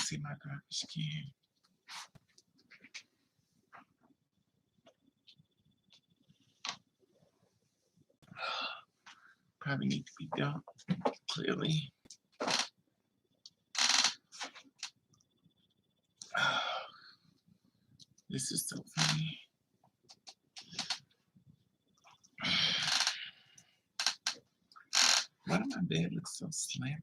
See my garbage can. Probably need to be dumped, clearly. This is so funny. Why does my bed look so slanted?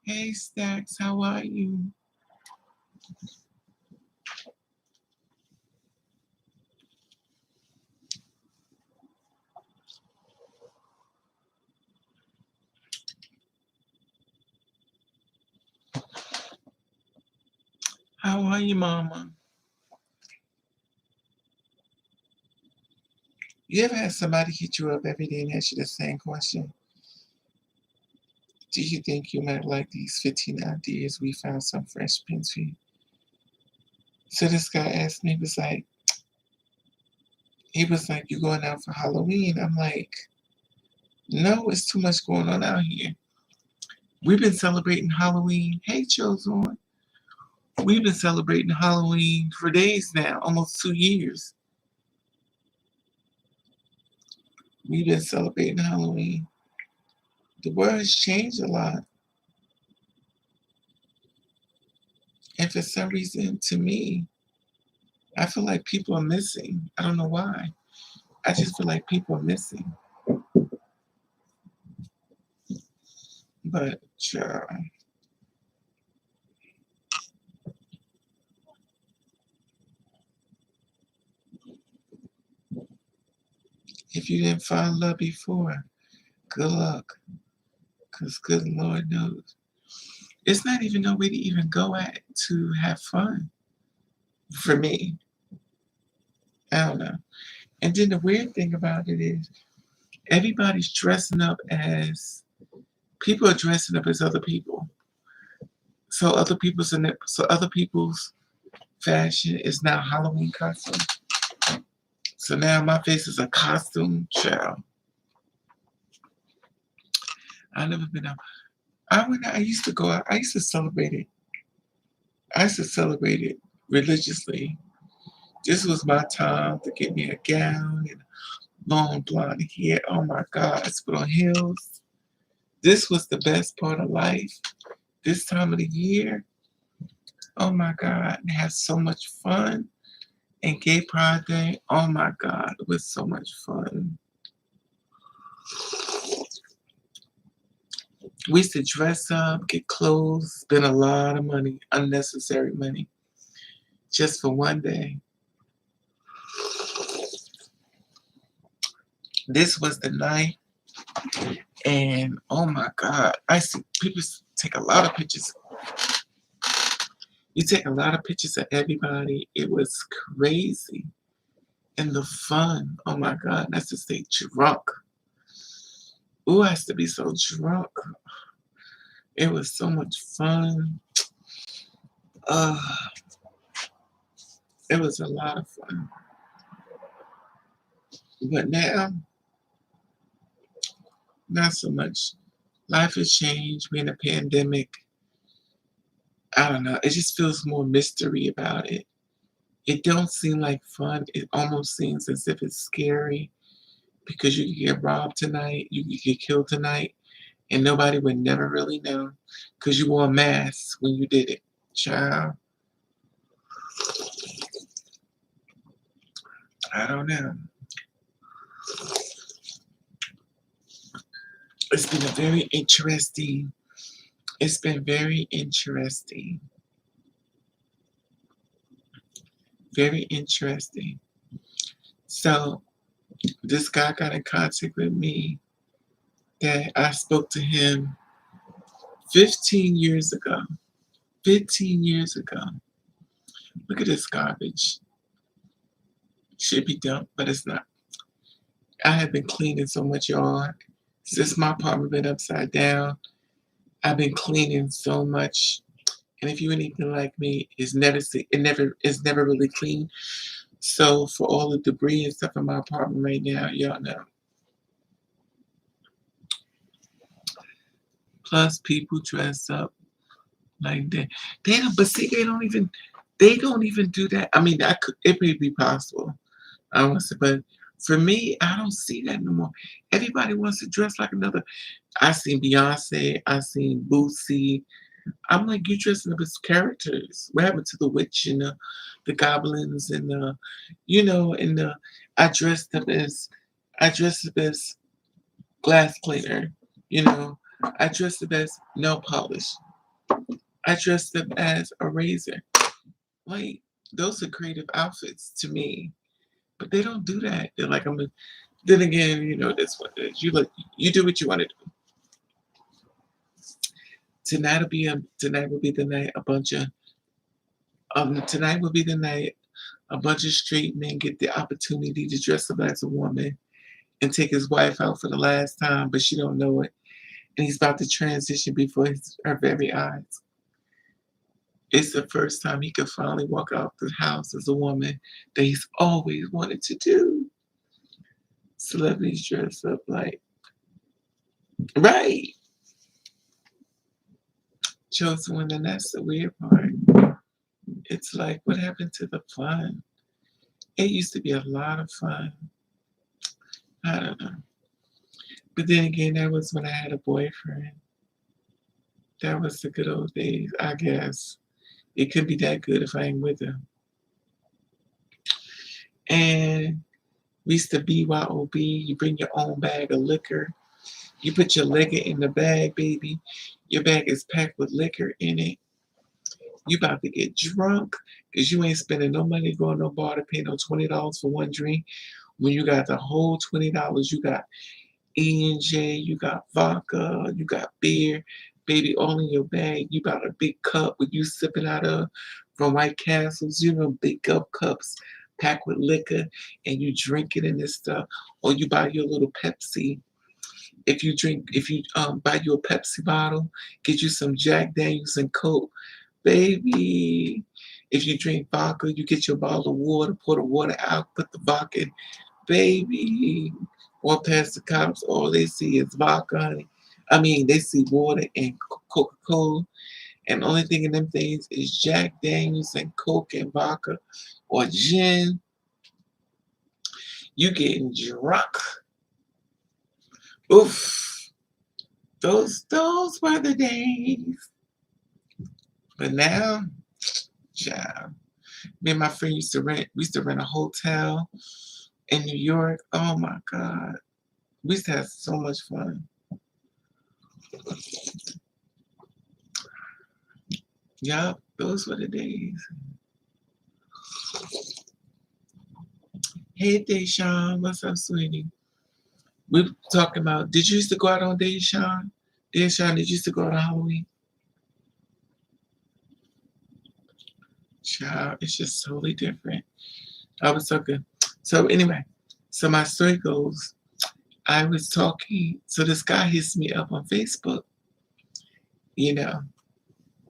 Hey, Stacks, how are you? How are you, Mama? You ever had somebody hit you up every day and ask you the same question? Do you think you might like these 15 ideas? We found some fresh pins for you. So this guy asked me, he was like, you going out for Halloween? I'm like, no, it's too much going on out here. We've been celebrating Halloween. Hey, Chosen. We've been celebrating Halloween for days now, almost 2 years. We've been celebrating Halloween. The world has changed a lot. And for some reason, to me, I feel like people are missing. I don't know why. I just feel like people are missing. But if you didn't find love before, good luck. Because good Lord knows. It's not even no way to even go at to have fun. For me. I don't know. And then the weird thing about it is everybody's dressing up as people are dressing up as other people. So other people's fashion is now Halloween costume. So now my face is a costume child. I've never been out. I used to go out. I used to celebrate it. I used to celebrate it religiously. This was my time to get me a gown and long blonde hair. Oh my God, I put on heels. This was the best part of life. This time of the year. Oh my God, I had so much fun. And Gay Pride Day, oh my God, it was so much fun. We used to dress up, get clothes, spend a lot of money, unnecessary money, just for one day. This was the night, and oh my God, I see people take a lot of pictures. You take a lot of pictures of everybody. It was crazy. And the fun, oh my God, that's to stay drunk. Ooh, I used to be so drunk. It was so much fun. It was a lot of fun. But now, not so much. Life has changed. We're in a pandemic. I don't know. It just feels more mystery about it. It don't seem like fun. It almost seems as if it's scary because you could get robbed tonight, you could get killed tonight, and nobody would never really know because you wore a mask when you did it. Child, I don't know. It's been it's been very interesting. Very interesting. So this guy got in contact with me that I spoke to him 15 years ago. 15 years ago. Look at this garbage. Should be dumped, but it's not. I have been cleaning so much, y'all. Since my apartment been upside down, I've been cleaning so much. And if you're anything like me, it's never really clean. So for all the debris and stuff in my apartment right now, y'all know. Plus, people dress up like that. They don't, but see, they don't even do that. I mean, it may be possible. I want to say, but for me, I don't see that no more. Everybody wants to dress like another. I seen Beyonce, I seen Boosie. I'm like, you dressing up as characters. What happened to the witch and the goblins and and I dressed up as I dressed up as glass cleaner. You know, I dressed up as nail polish. I dressed up as a razor. Like those are creative outfits to me, but they don't do that. They're like, I'm. Then again, that's what it is. You do what you want to do. Tonight will be the night tonight will be the night a bunch of straight men get the opportunity to dress up as a woman and take his wife out for the last time, but she don't know it, and he's about to transition before her very eyes. It's the first time he could finally walk out the house as a woman that he's always wanted to do. Celebrities dress up like right. Chosen one, and that's the weird part. It's like, what happened to the fun? It used to be a lot of fun. I don't know. But then again, that was when I had a boyfriend. That was the good old days, I guess. It could be that good if I ain't with him. And we used to BYOB. You bring your own bag of liquor. You put your liquor in the bag, baby. Your bag is packed with liquor in it. You about to get drunk because you ain't spending no money going to no bar to pay no $20 for one drink. When you got the whole $20, you got E&J, you got vodka, you got beer, baby, all in your bag. You got a big cup with you sipping out of from White Castles, big up cups packed with liquor, and you drink it in this stuff. Or you buy your little Pepsi. If you buy you a Pepsi bottle, get you some Jack Daniels and Coke, baby. If you drink vodka, you get your bottle of water, pour the water out, put the vodka in, baby. Walk past the cops, all they see is vodka, honey. I mean, they see water and Coca-Cola, and the only thing in them things is Jack Daniels and Coke and vodka or gin. You getting drunk. Oof. Those were the days. But now, child, me and my friend we used to rent a hotel in New York. Oh my God. We used to have so much fun. Yup, those were the days. Hey, Deshaun, what's up, sweetie? We were talking about, did you used to go out on Deshaun? Deshaun, did you used to go out on Halloween? Child, it's just totally different. I was talking. So anyway, so my story goes, I was talking, so this guy hits me up on Facebook, you know,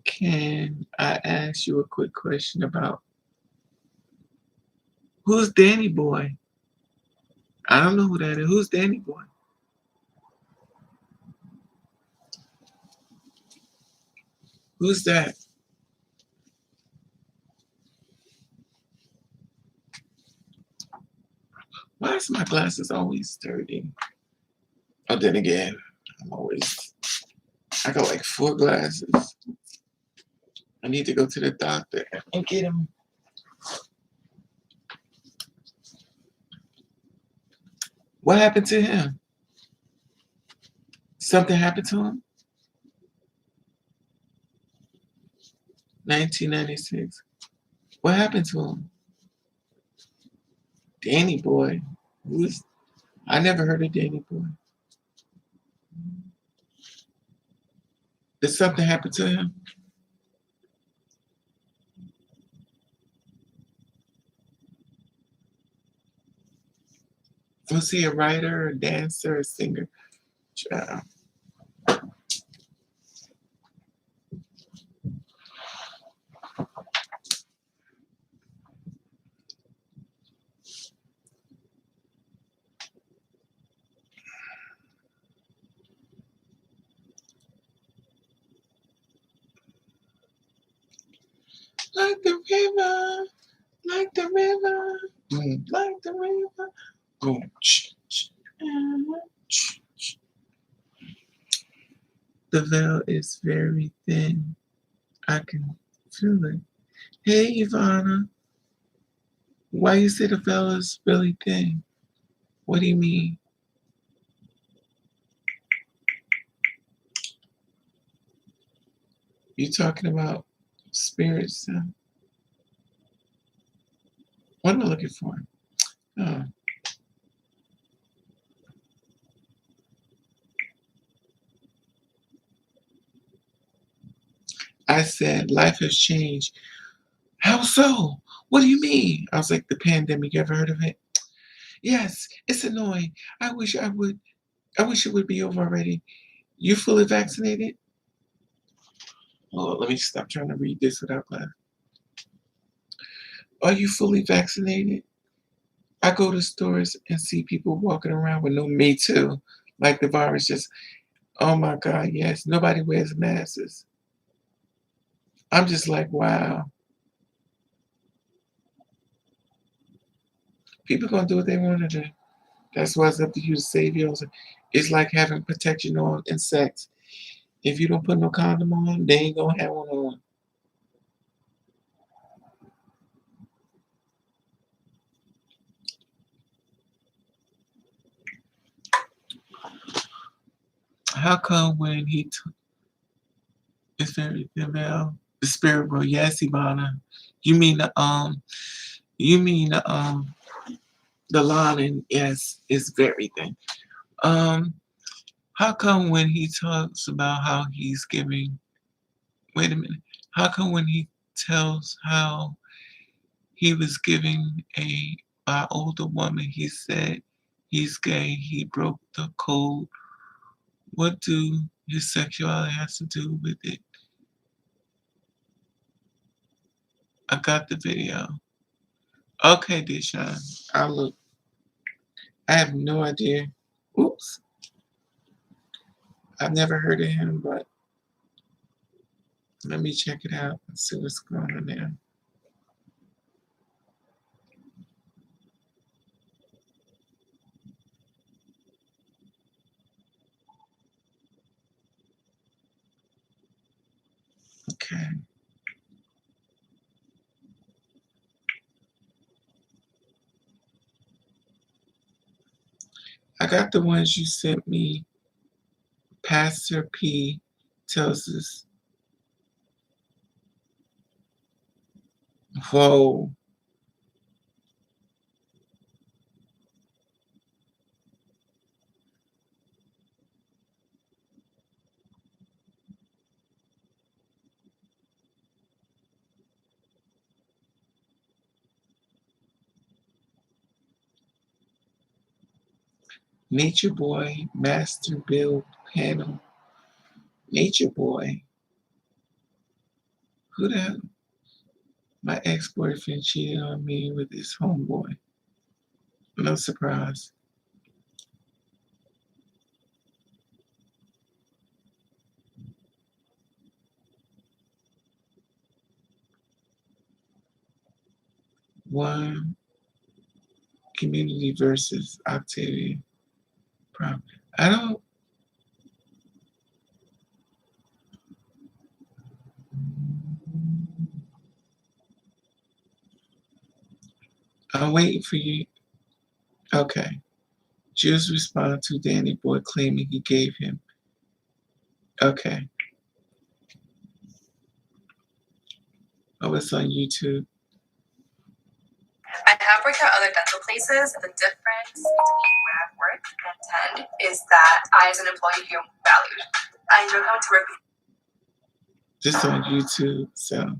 can I ask you a quick question about who's Danny Boy? I don't know who that is. Who's Danny Boy? Who's that? Why is my glasses always dirty? Oh, then again, I got like 4 glasses. I need to go to the doctor and get them. What happened to him? Something happened to him? 1996. What happened to him? Danny Boy. Who's? I never heard of Danny Boy. Did something happen to him? Was he a writer, a dancer, a singer? Child. like the river, like the river, like the river. Boom. The veil is very thin. I can feel it. Hey, Ivana, why you say the veil is really thin? What do you mean? You talking about spirits? What am I looking for? Oh. I said life has changed. How so? What do you mean? I was like, the pandemic. You ever heard of it? Yes, it's annoying. I wish I would. I wish it would be over already. You fully vaccinated? Oh, let me stop trying to read this without glasses. Are you fully vaccinated? I go to stores and see people walking around with no me too. Like the virus just, oh my God, yes. Nobody wears masks. I'm just like, wow. People gonna do what they want to do. That's why it's up to you to save yours. It's like having protection on insects. If you don't put no condom on, they ain't gonna have one on. How come when it's very the spirit world? Yes, Ivana. You mean the lining? Yes, it's very thin. Um, how come when he talks about how he's giving? Wait a minute. How come when he tells how he was giving a older woman, he said he's gay, he broke the code. What do his sexuality has to do with it? I got the video. Okay, Deshaun. I'll look. I have no idea. Oops. I've never heard of him, but let me check it out and see what's going on there. Okay. I got the ones you sent me. Pastor P tells us, whoa, Nature Boy, Master Bill Panel. Nature Boy. Who the hell? My ex-boyfriend cheated on me with his homeboy. No surprise. One community versus Octavia. Problem. I don't. I'm waiting for you. Okay. Just respond to Danny Boy claiming he gave him. Okay. Oh, it's on YouTube. I have worked at other dental places. The difference between where I've worked and Tend is that I, as an employee, feel valued. I enjoy coming to work. This on YouTube, so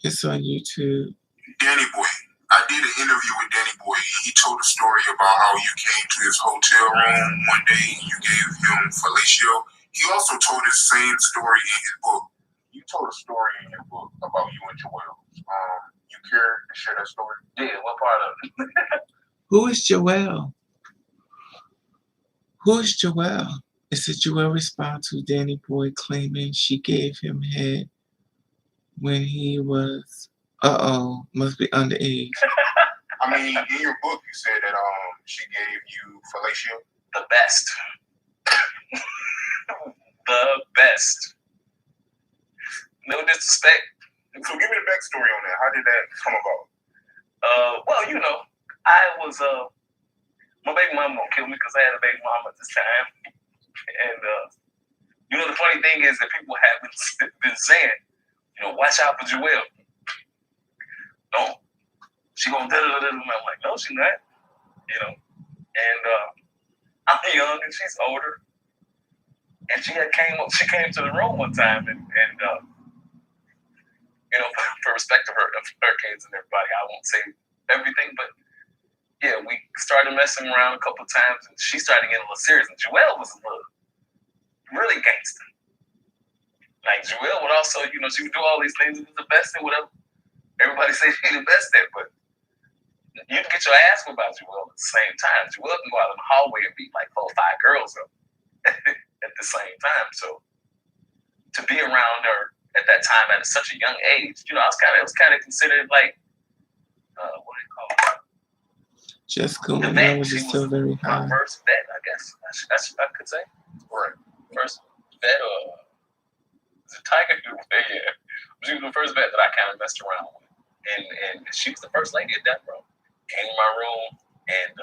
it's on YouTube. Danny Boy. I did an interview with Danny Boy. He told a story about how you came to his hotel room one day and you gave him fellatio. He also told his same story in his book. You told a story in your book about you and Joel. You care to share that story? Yeah, what part of it? Who is Joelle? Who is Joelle? It's a Joelle respond to Danny Boy claiming she gave him head when he was, must be underage. I mean, in your book, you said that she gave you fellatio. The best. The best. No disrespect. So give me the backstory on that. How did that come about? Well, you know, I was my baby mama gonna kill me because I had a baby mama at this time. And you know, the funny thing is that people have been saying, you know, watch out for Joelle. No, she gonna da-da-da-da. I'm like, no, she's not. You know, and I'm young and she's older. And she came to the room one time and you know, for respect of her kids and everybody, I won't say everything, but yeah, we started messing around a couple of times and she started getting a little serious. And Joelle was a little really gangster. Like Joelle would also, you know, she would do all these things and was the best at whatever. Everybody says she's the best at, but you can get your ass whipped by Joelle at the same time. Joelle can go out in the hallway and beat like 4 or 5 girls up at the same time. So to be around her at that time at such a young age, you know, it was kind of considered like what do you call it? Jessica Lange was still very high. My first vet, I guess. I could say. Right. First vet or was it Tiger? Yeah. She was the first vet that I kind of messed around with. And she was the first lady at that room. Came in my room and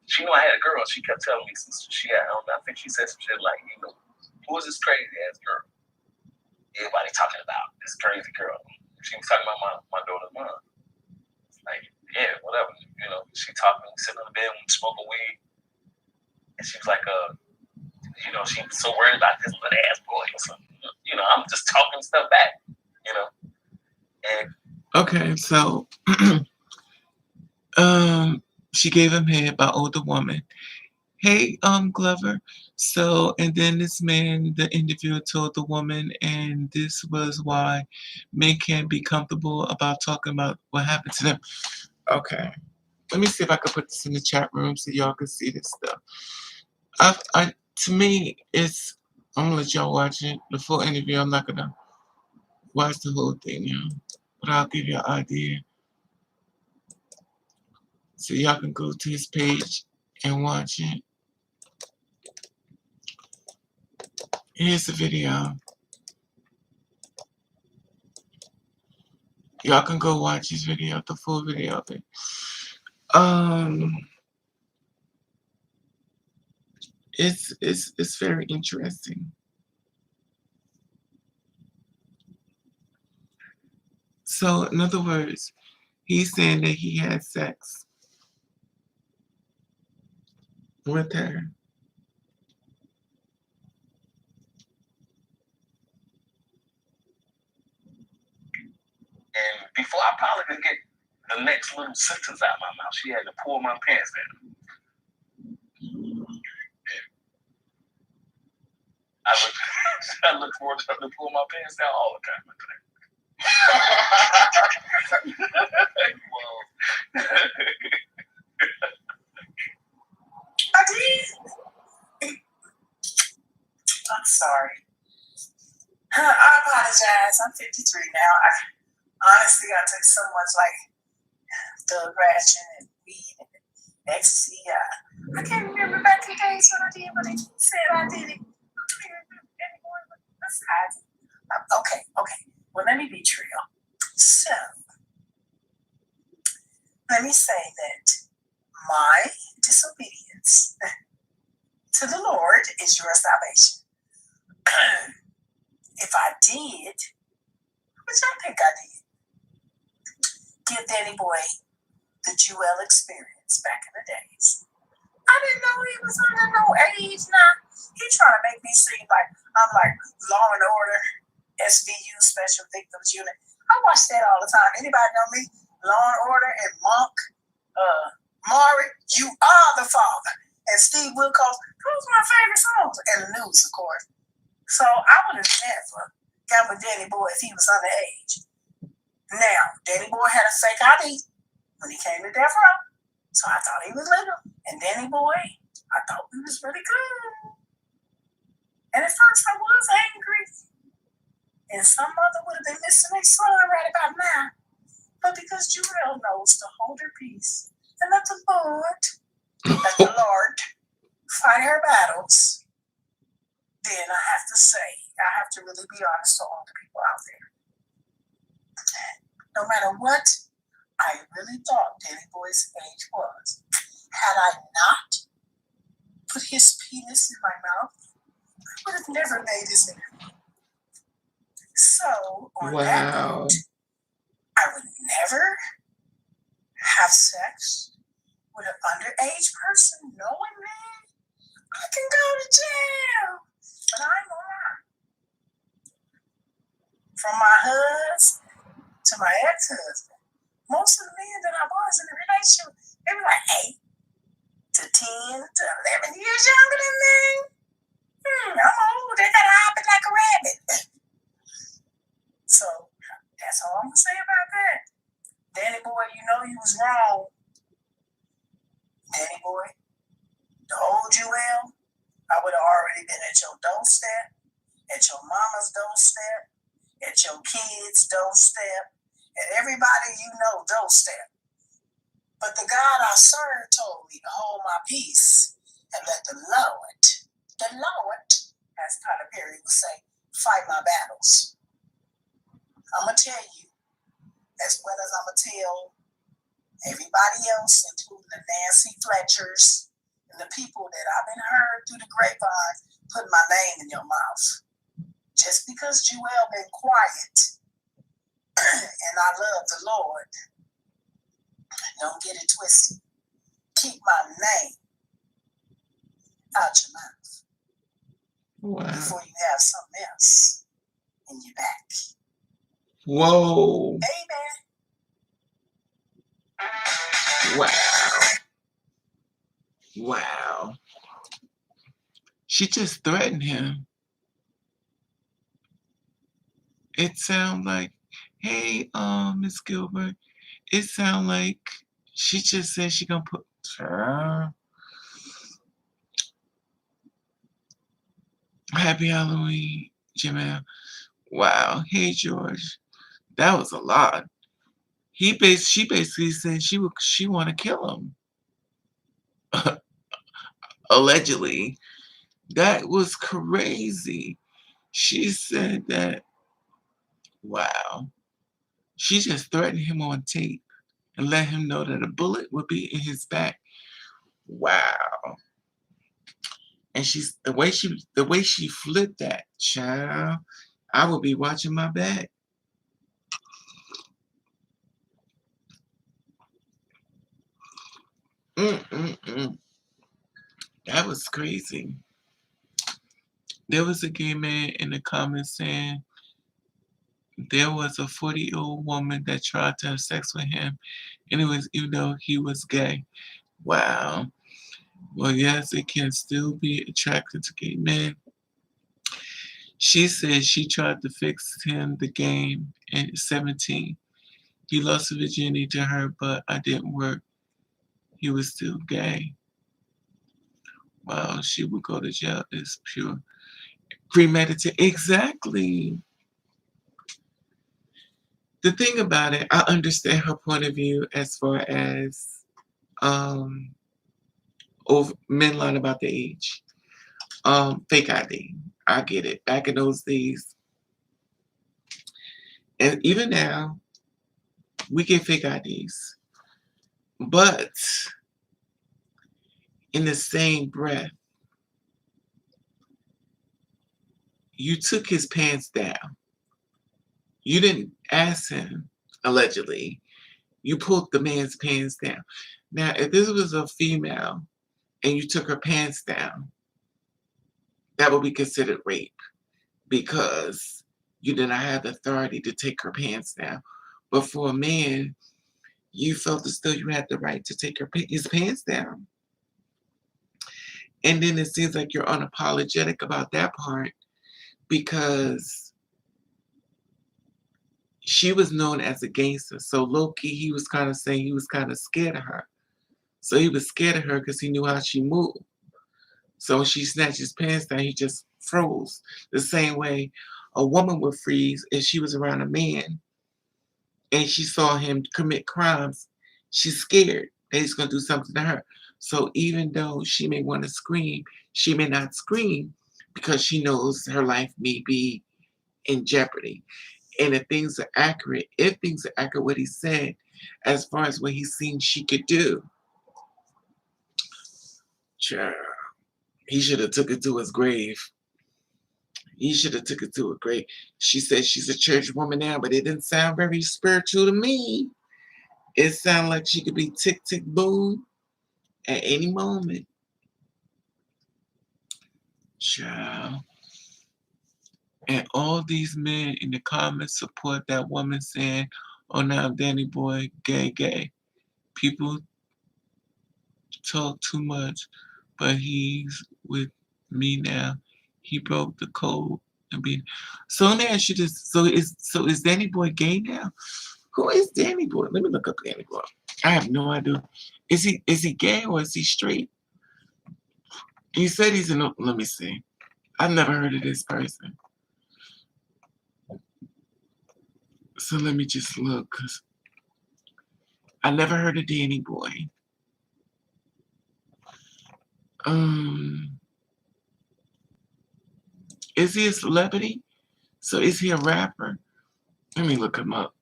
she knew I had a girl. She kept telling me since she had, I think she said some shit like, you know, who is this crazy ass girl? Everybody talking about this crazy girl. She was talking about my daughter's mom. Like, yeah, whatever. You know, she talking, sitting on the bed, smoking weed. And she was like, you know, she was so worried about this little ass boy or something. You know, I'm just talking stuff back, you know. And okay, so she gave him head by older woman. Hey, Glover. So, and then this man, the interviewer told the woman, and this was why men can't be comfortable about talking about what happened to them. Okay. Let me see if I can put this in the chat room so y'all can see this stuff. To me, I'm gonna let y'all watch it, the full interview. I'm not gonna watch the whole thing now, but I'll give you an idea. So y'all can go to his page and watch it. Here's the video. Y'all can go watch his video, the full video of it. It's very interesting. So, in other words, he's saying that he had sex with her. And before I probably could get the next little sentence out of my mouth, she had to pull my pants down. I look forward to her to pull my pants down all the time. I did. I'm sorry. I apologize. I'm 53 now. Honestly, I took so much like thug ration and weed and ecstasy. I can't remember back in the days when I did what they said I did it. I can't remember anymore. Okay. Well, let me be real. So, let me say that my disobedience to the Lord is your salvation. If I did, which I think I did, give Danny Boy the Joelle experience back in the days. I didn't know he was under no age now. He trying to make me seem like I'm like Law and Order, SVU, Special Victims Unit. I watch that all the time. Anybody know me? Law and Order and Monk, Maury, You Are the Father, and Steve Wilkos. Those are my favorite songs. And the News, of course. So I would have never got with Danny Boy if he was underage. Now, Danny Boy had a fake ID when he came to Death Row. So I thought he was little. And Danny Boy, I thought he was really good. And at first I was angry. And some mother would have been peace and let the Lord fight her battles, then I have to say, I have to really be honest to all the people out there. No matter what I really thought Danny Boy's age was, had I not put his penis in my mouth, I would have never made this interview. So, on that Wow. note, I would never have sex with an underage person knowing that I can go to jail. But I'm not. From my husband to my ex-husband, most of the men that I was in a relationship, they were like 8 to 10 to 11 years younger than me. I'm old. They got to hop it like a rabbit. So that's all I'm going to say about that. Danny Boy, you know you was wrong. Danny Boy, the old Joel, I would have already been at your doorstep, at your mama's doorstep, at your kids' doorstep, at everybody you know doorstep. But the God I serve told me to hold my peace and let the Lord, as Tyler Perry would say, fight my battles. I'm going to tell you, as well as I'm going to tell everybody else, including the Nancy Fletchers and the people that I've been heard through the grapevine, put my name in your mouth. Just because Joel been quiet and I love the Lord, don't get it twisted. Keep my name out your mouth Wow. before you have something else in your back. Whoa. Amen. Wow. Wow. She just threatened him. It sound like, hey, Miss Gilbert, it sound like she just said she gonna put Happy Halloween, Jamel. Wow. Hey, George. That was a lot. She basically said she want to kill him. Allegedly. That was crazy. She said that, wow. She just threatened him on tape and let him know that a bullet would be in his back. Wow. And the way she flipped that, child, I would be watching my back. That was crazy. There was a gay man in the comments saying there was a 40-year-old woman that tried to have sex with him, and it was even though he was gay. Wow. Well, yes, it can still be attracted to gay men. She said she tried to fix him the game at 17. He lost his virginity to her, but I didn't work. He was still gay. Wow, she would go to jail. It's pure premeditated. Exactly. The thing about it, I understand her point of view as far as men lying about the age. Fake ID. I get it. Back in those days, and even now, we get fake IDs. But in the same breath, you took his pants down. You didn't ask him, allegedly. You pulled the man's pants down. Now, if this was a female and you took her pants down, that would be considered rape because you did not have the authority to take her pants down. But for a man, you felt as though you had the right to take his pants down. And then it seems like you're unapologetic about that part because she was known as a gangster. So low-key, he was kind of saying he was kind of scared of her. So he was scared of her because he knew how she moved. So when she snatched his pants down, he just froze. The same way a woman would freeze if she was around a man and she saw him commit crimes. She's scared that he's going to do something to her. So even though she may want to scream, she may not scream because she knows her life may be in jeopardy. And if things are accurate, what he said, as far as what he's seen she could do, sure, he should have took it to his grave. He should have took it to a grave. She said she's a church woman now, but it didn't sound very spiritual to me. It sounded like she could be tick, tick, boom at any moment. Child. And all these men in the comments support that woman saying, oh, now Danny Boy, gay, gay. People talk too much, but he's with me now. He broke the code and be. So let me ask you this: so is Danny Boy gay now? Who is Danny Boy? Let me look up Danny Boy. I have no idea. Is he gay or is he straight? He said he's in. Let me see. I've never heard of this person. So let me just look, cause I never heard of Danny Boy. Is he a celebrity? So is he a rapper? Let me look him up.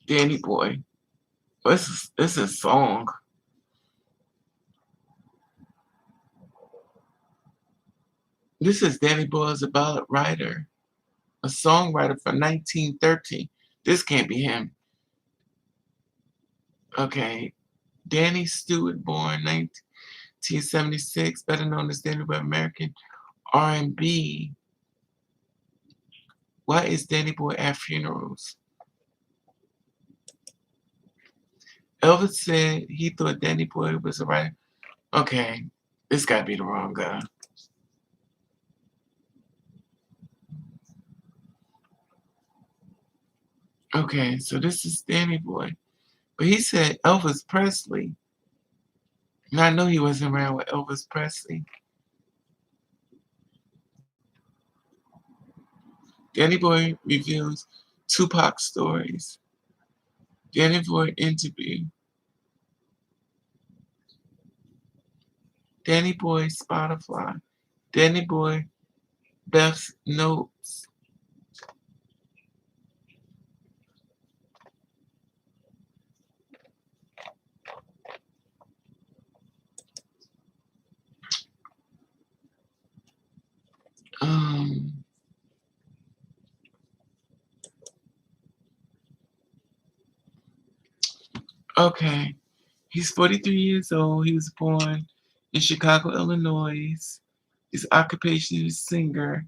Danny Boy. This is a song. This is Danny Boy as a ballad writer, a songwriter from 1913. This can't be him. Okay. Danny Stewart, born 1976, better known as Danny Boy, American R&B. Why is Danny Boy at funerals? Elvis said he thought Danny Boy was a writer. Okay, this gotta be the wrong guy. Okay, so this is Danny Boy. But he said Elvis Presley. And I know he wasn't around with Elvis Presley. Danny Boy reveals Tupac stories. Danny Boy interview. Danny Boy Spotify. Danny Boy Beth's Notes. Okay. He's 43 years old. He was born in Chicago, Illinois. His occupation is singer.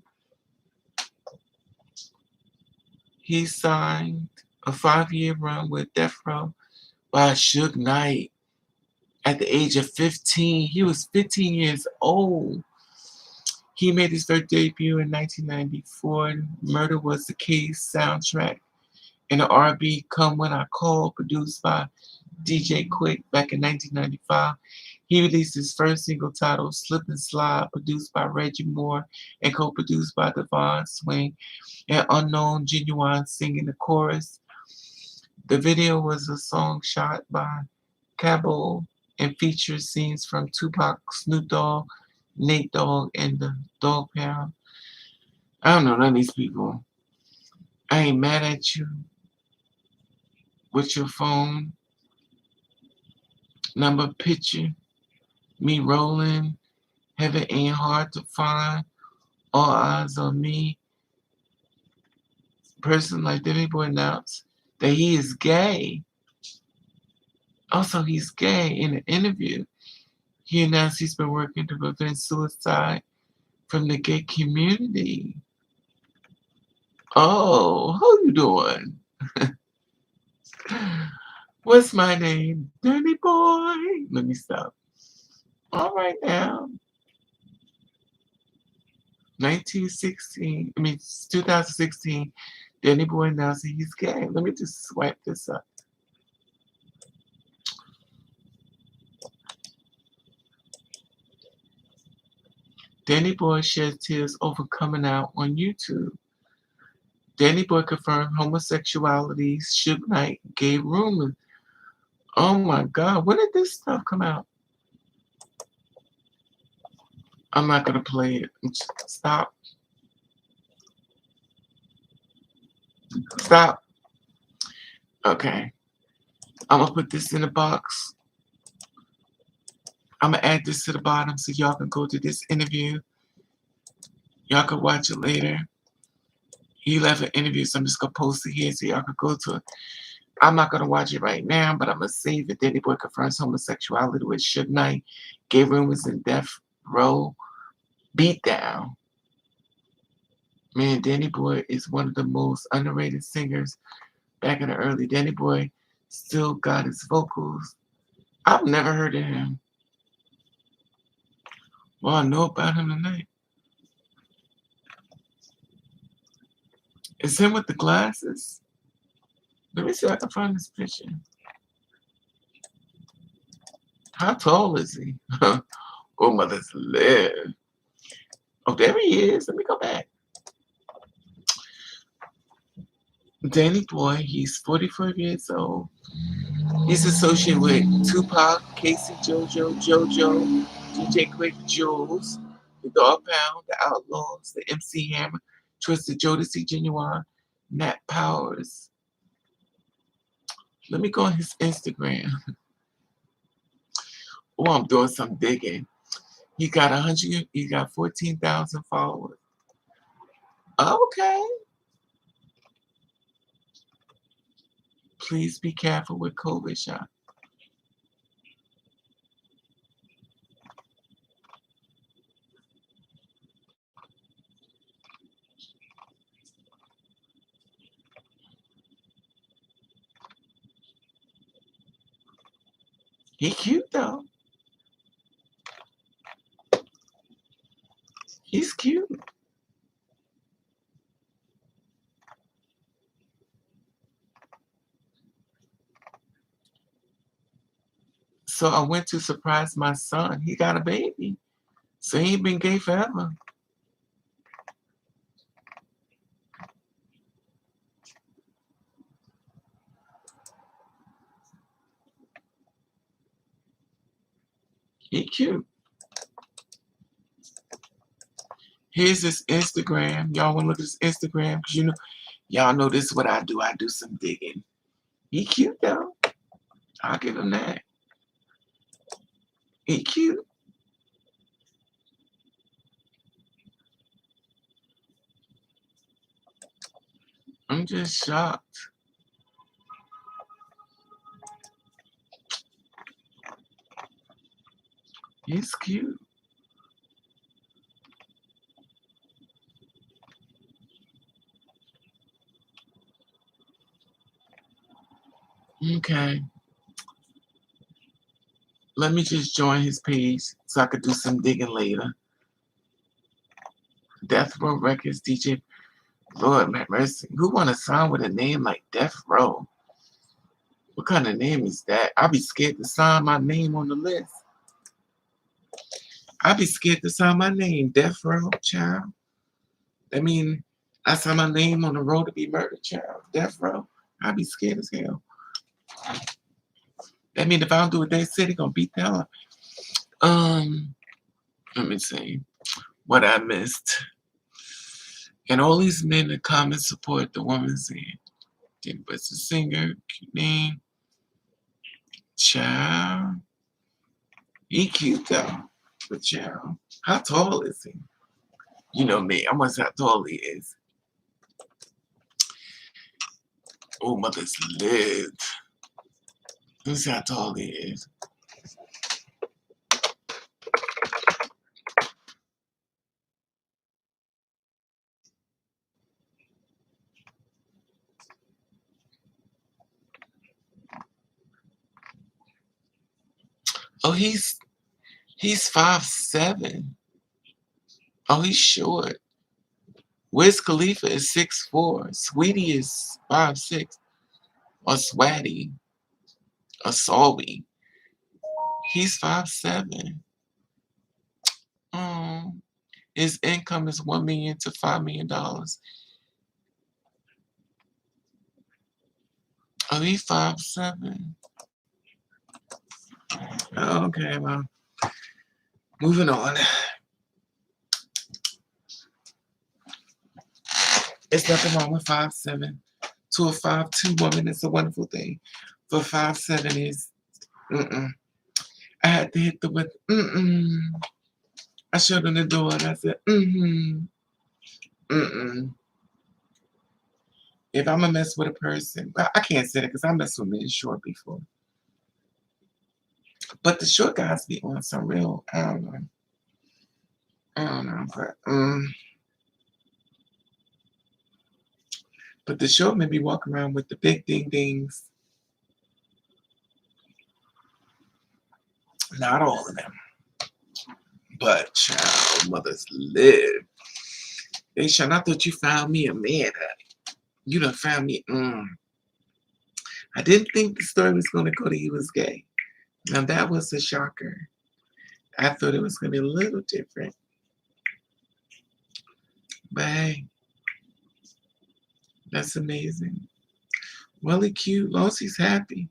He signed a 5-year run with Death Row by Suge Knight at the age of 15. He was 15 years old. He made his first debut in 1994. Murder Was the Case soundtrack and the R&B Come When I Call, produced by DJ Quick back in 1995. He released his first single titled Slip and Slide, produced by Reggie Moore and co-produced by Devon Swing and Unknown Genuine singing the chorus. The video was a song shot by Cabo and features scenes from Tupac, Snoop Dogg, Nate Dogg, and the Dog Pound. I don't know none of these people. I ain't mad at you with your phone number picture. Me rolling, heaven ain't hard to find. All eyes on me. Person like Danny Boy announced that he is gay. Also, he's gay in an interview. He announced he's been working to prevent suicide from the gay community. Oh, how you doing? What's my name? Danny Boy. Let me stop. All right now. 2016, Danny Boy announced that he's gay. Let me just swipe this up. Danny Boy shed tears over coming out on YouTube. Danny Boy confirmed homosexuality. Suge Knight gave rumors Oh my God, when did this stuff come out? I'm not gonna play it. Stop. Stop. Okay. I'm gonna put this in a box. I'm gonna add this to the bottom so y'all can go to this interview. Y'all can watch it later. He left an interview, so I'm just gonna post it here so y'all can go to it. I'm not gonna watch it right now, but I'm gonna save it. Danny Boy confronts homosexuality with Suge Knight. Gay rumors in Death Row. Beatdown. Man, Danny Boy is one of the most underrated singers back in the early. Danny Boy still got his vocals. I've never heard of him. Well, I know about him tonight. It's him with the glasses. Let me see if I can find this picture. How tall is he? Oh, mother's live. Oh, there he is. Let me go back. Danny Boy, he's 44 years old. He's associated with Tupac, Casey JoJo, DJ Quick, Jules, the Dog Pound, the Outlaws, the MC Hammer, Twisted Jodeci, Genuine, Nat Powers. Let me go on his Instagram. Oh, I'm doing some digging. He got 14,000 followers. Okay. Please be careful with COVID shot. He cute though. He's cute. So I went to surprise my son. He got a baby. So he ain't been gay forever. He cute. Here's his Instagram. Y'all want to look at his Instagram? Because y'all know this is what I do. I do some digging. He cute though. I'll give him that. He cute. I'm just shocked. He's cute. Okay. Let me just join his page so I could do some digging later. Death Row Records, DJ. Lord, man, mercy. Who want to sign with a name like Death Row? What kind of name is that? I'd be scared to sign my name on the list. I'd be scared to sign my name, Death Row, child. I mean, I sign my name on the road to be murdered, child. Death Row. I'd be scared as hell. That mean if I don't do what they said, they're gonna beat the hell up. Let me see what I missed. And all these men in the comments support the woman's end. Danny Boy's a singer, cute name. Child. He cute though. But child, how tall is he? You know me, I must how tall he is. Oh, mother's lived. Let's see how tall he is. Oh, he's 5'7". Oh, he's short. Wiz Khalifa is 6'4". Sweetie is 5'6". Or Swatty. Or Sawi. He's 5'7". His income is $1 million to $5 million. Oh, he's 5'7". Okay, well, moving on. It's nothing wrong with 5'7". To a 5'2" woman, it's a wonderful thing. For 5'7" is, mm-mm. I had to hit the with, mm-mm. I showed her the door and I said, mm-hmm, mm-mm. If I'm gonna mess with a person, well, I can't say that because I messed with men short before. But the short guys be on some real, I don't know, but the short men be walking around with the big ding dings. Not all of them, but child, mothers live. They shall not thought you found me a man, honey. You done found me. I didn't think the story was gonna go to he was gay. Now that was a shocker. I thought it was gonna be a little different. But hey, that's amazing. Well, he cute, as long as he's happy.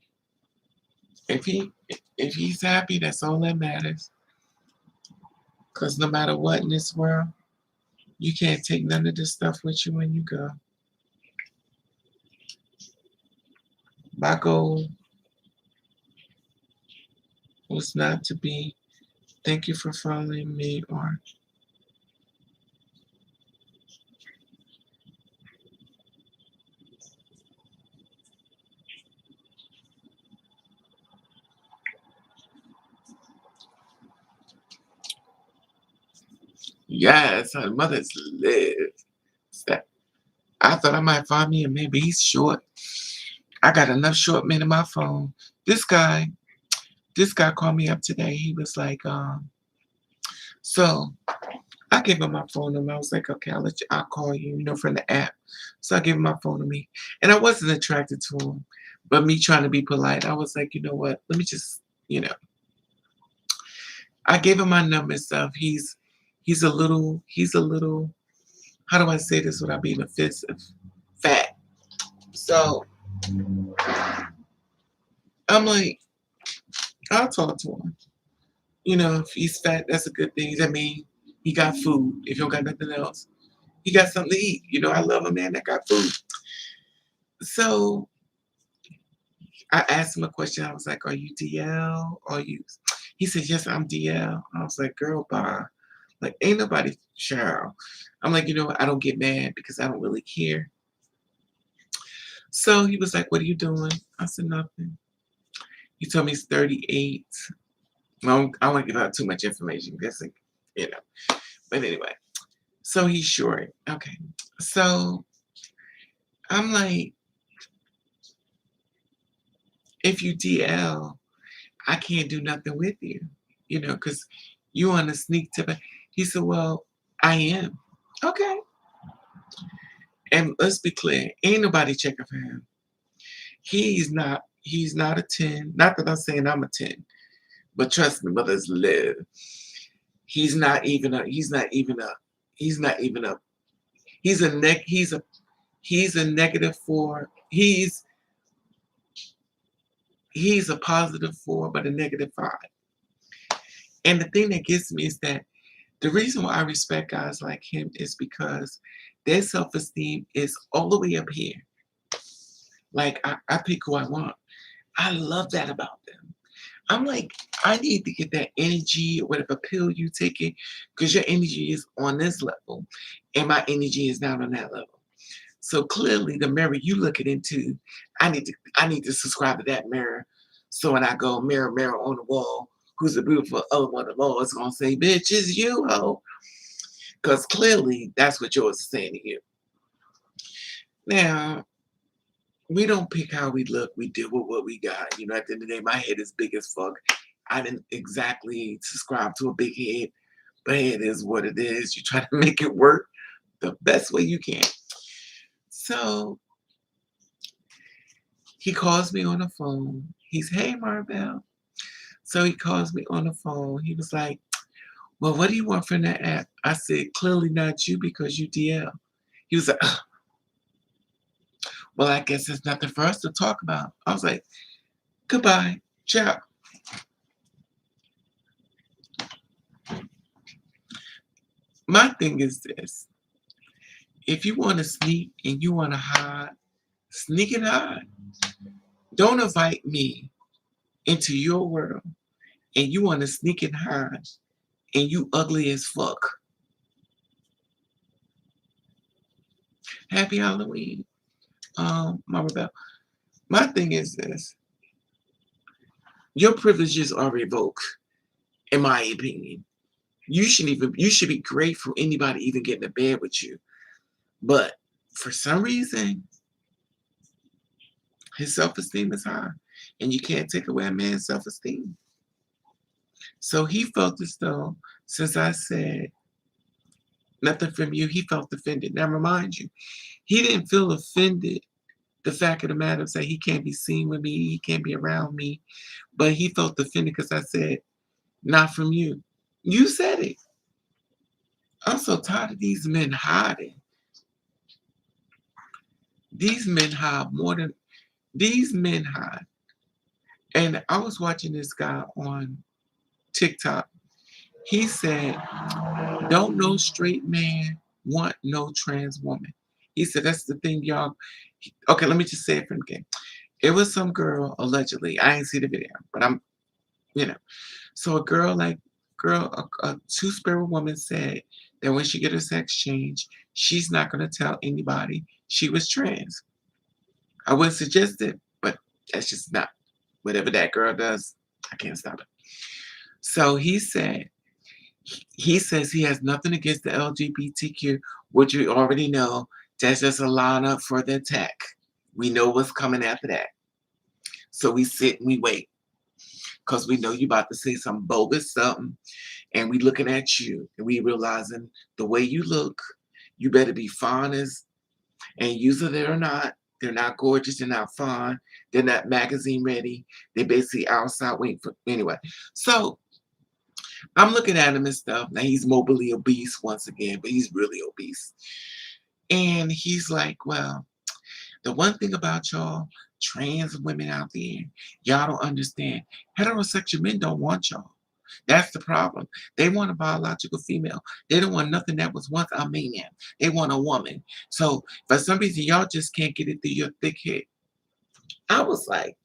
If he's happy, that's all that matters. Cause no matter what in this world, you can't take none of this stuff with you when you go. My goal was not to be, thank you for following me, or yes, her mothers live. I thought I might find me, and maybe he's short. I got enough short men in my phone. This guy called me up today. He was like, so I gave him my phone number. I was like, okay, I'll call you, from the app. So I gave him my phone to me. And I wasn't attracted to him. But me trying to be polite, I was like, you know what? Let me just, I gave him my number and stuff. He's a little, how do I say this without being offensive? Fat. So I'm like, I'll talk to him. If he's fat, that's a good thing. I mean, he got food. If you don't got nothing else, he got something to eat. I love a man that got food. So I asked him a question. I was like, are you DL? He said, yes, I'm DL. I was like, girl, bye. Like, ain't nobody, Cheryl. I'm like, what? I don't get mad because I don't really care. So he was like, what are you doing? I said, nothing. He told me he's 38. I don't want to give out too much information because, But anyway, so he's short. Okay. So I'm like, if you DL, I can't do nothing with you, because you on a sneak tip. He said, well, I am. Okay. And let's be clear, ain't nobody checking for him. He's not a 10. Not that I'm saying I'm a 10, but trust me, mothers live. He's a -4. He's a +4, but a -5. And the thing that gets me is that the reason why I respect guys like him is because their self-esteem is all the way up here. Like, I pick who I want. I love that about them. I'm like, I need to get that energy or whatever pill you taking, because your energy is on this level and my energy is not on that level. So clearly the mirror you looking into, I need to subscribe to that mirror. So when I go, mirror, mirror on the wall, who's the beautiful one of all, it's gonna say, bitch, it's you, ho. Because clearly that's what yours is saying to you. Now, we don't pick how we look, we deal with what we got. At the end of the day, my head is big as fuck. I didn't exactly subscribe to a big head, but it is what it is. You try to make it work the best way you can. So he calls me on the phone. He's, hey, Maribel. So he calls me on the phone. He was like, well, what do you want from that app? I said, clearly not you because you DL. He was like, ugh. Well, I guess there's nothing for us to talk about. I was like, goodbye, ciao. My thing is this. If you want to sneak and you want to hide, sneak and hide. Don't invite me into your world and you want to sneak and hide and you ugly as fuck. Happy Halloween, Mama Bell. My thing is this. Your privileges are revoked, in my opinion. You should be grateful anybody even getting to bed with you. But for some reason, his self-esteem is high. And you can't take away a man's self-esteem. So he felt as though, since I said nothing from you, he felt offended. Now remind you, he didn't feel offended. The fact of the matter is that he can't be seen with me, he can't be around me. But he felt offended because I said, not from you. You said it. I'm so tired of these men hiding. These men hide more than these men hide. And I was watching this guy on TikTok. He said, don't no straight man want no trans woman. He said, that's the thing, y'all. Okay, let me just say it from the beginning. It was some girl, allegedly. I ain't see the video, but So a two-spirit woman said that when she get her sex change, she's not going to tell anybody she was trans. I wouldn't suggest it, but that's just not. Whatever that girl does, I can't stop it. So he says he has nothing against the LGBTQ, which you already know. That's just a lineup for the attack. We know what's coming after that. So we sit and we wait. Because we know you about to say some bogus something. And we looking at you. And we realizing the way you look, you better be fine as, and user they or not. They're not gorgeous. They're not fine. They're not magazine ready. They're basically outside waiting for, anyway. So I'm looking at him and stuff. Now he's morbidly obese once again, but he's really obese. And he's like, well, the one thing about y'all trans women out there, y'all don't understand. Heterosexual men don't want y'all. That's the problem. They want a biological female. They don't want nothing that was once a man. They want a woman. So for some reason, y'all just can't get it through your thick head. I was like,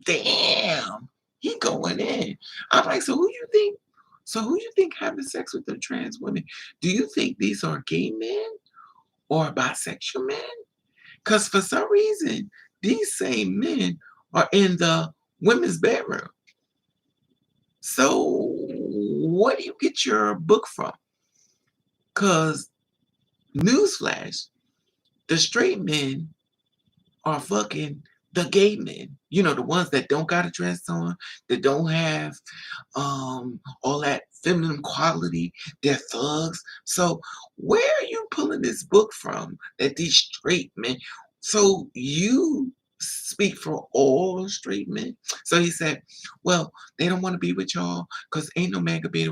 damn, he going in. I'm like, so who you think having sex with the trans women? Do you think these are gay men or bisexual men? Because for some reason, these same men are in the women's bedroom. So what do you get your book from? Because newsflash, the straight men are fucking the gay men. You know, the ones that don't got a dress on, that don't have all that feminine quality. They're thugs. So where are you pulling this book from that these straight men? So you speak for all straight men. So he said, well, they don't want to be with y'all because ain't no man gonna be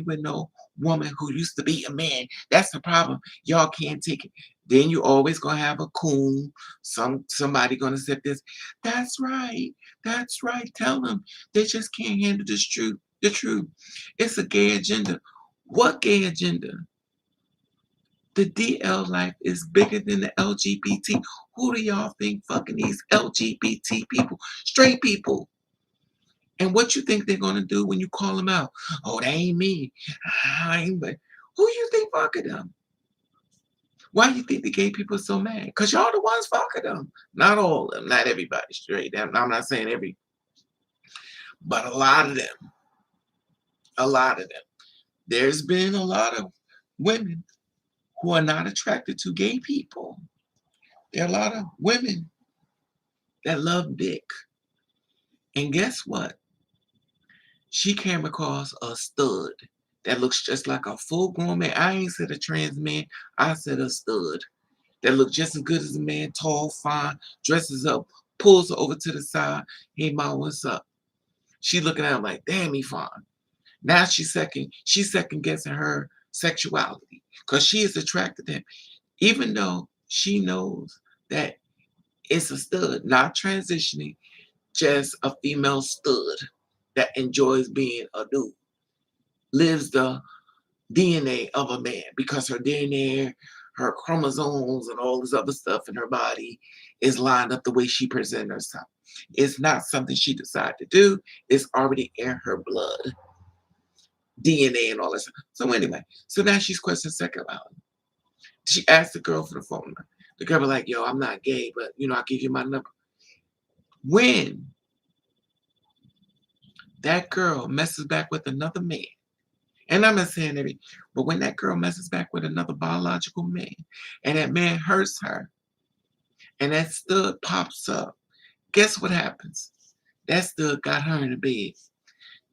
with no woman who used to be a man. That's the problem. Y'all can't take it. Then you always gonna have a coon, somebody gonna say this. That's right. Tell them they just can't handle the truth. It's a gay agenda. What gay agenda? The DL life is bigger than the LGBT. Who do y'all think fucking these LGBT people? Straight people. And what you think they're gonna do when you call them out? Oh, they ain't me. I ain't, but who you think fucking them? Why do you think the gay people are so mad? Because y'all the ones fucking them. Not all of them. Not everybody straight. I'm not saying every. But a lot of them. There's been a lot of women who are not attracted to gay people. There are a lot of women that love dick. And guess what? She came across a stud that looks just like a full-grown man. I ain't said a trans man. I said a stud that looks just as good as a man, tall, fine, dresses up, pulls her over to the side. Hey, Ma, what's up? She looking at him like, damn, he fine. Now she's second guessing her sexuality because she is attracted to him, even though she knows that it's a stud, not transitioning, just a female stud that enjoys being a dude, lives the DNA of a man because her DNA, her chromosomes, and all this other stuff in her body is lined up the way she presents herself. It's not something she decided to do. It's already in her blood, DNA and all that stuff. So anyway, so now she's questioning sexuality. She asked the girl for the phone number. The girl was like, yo, I'm not gay, but I'll give you my number. When that girl messes back with another man, and I'm not saying every, but when that girl messes back with another biological man, and that man hurts her, and that stud pops up, guess what happens? That stud got her in the bed.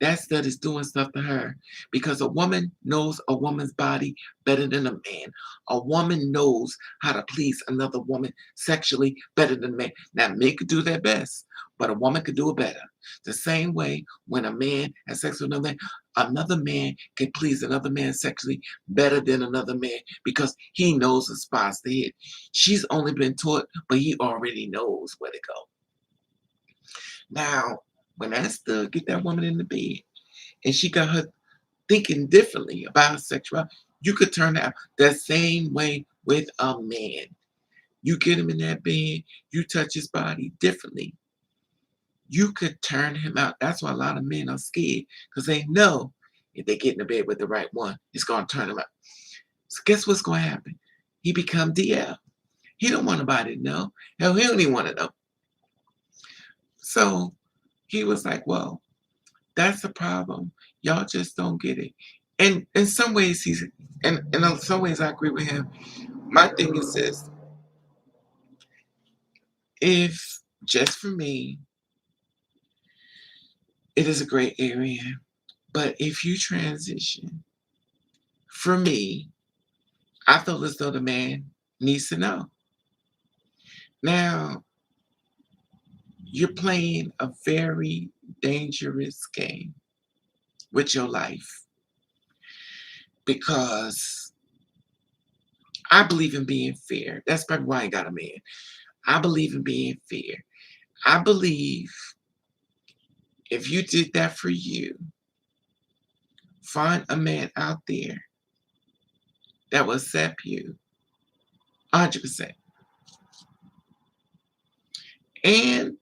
That stud is doing stuff to her because a woman knows a woman's body better than a man. A woman knows how to please another woman sexually better than a man. Now, men could do their best, but a woman could do it better. The same way when a man has sex with another man can please another man sexually better than another man because he knows the spots to hit. She's only been taught, but he already knows where to go. Now, when that stud get that woman in the bed and she got her thinking differently about her sexuality, you could turn out the same way with a man. You get him in that bed, you touch his body differently. You could turn him out. That's why a lot of men are scared because they know if they get in the bed with the right one, it's going to turn him out. So guess what's going to happen? He become DL. He don't want nobody to know. Hell, he don't even want to know. So he was like, well, that's the problem. Y'all just don't get it. And in some ways, and in some ways I agree with him. My thing is this. If, just for me, it is a great area. But if you transition, for me, I feel as though the man needs to know. Now, you're playing a very dangerous game with your life because I believe in being fair. That's probably why I ain't got a man. I believe in being fair. I believe if you did that for you, find a man out there that will accept you 100%. And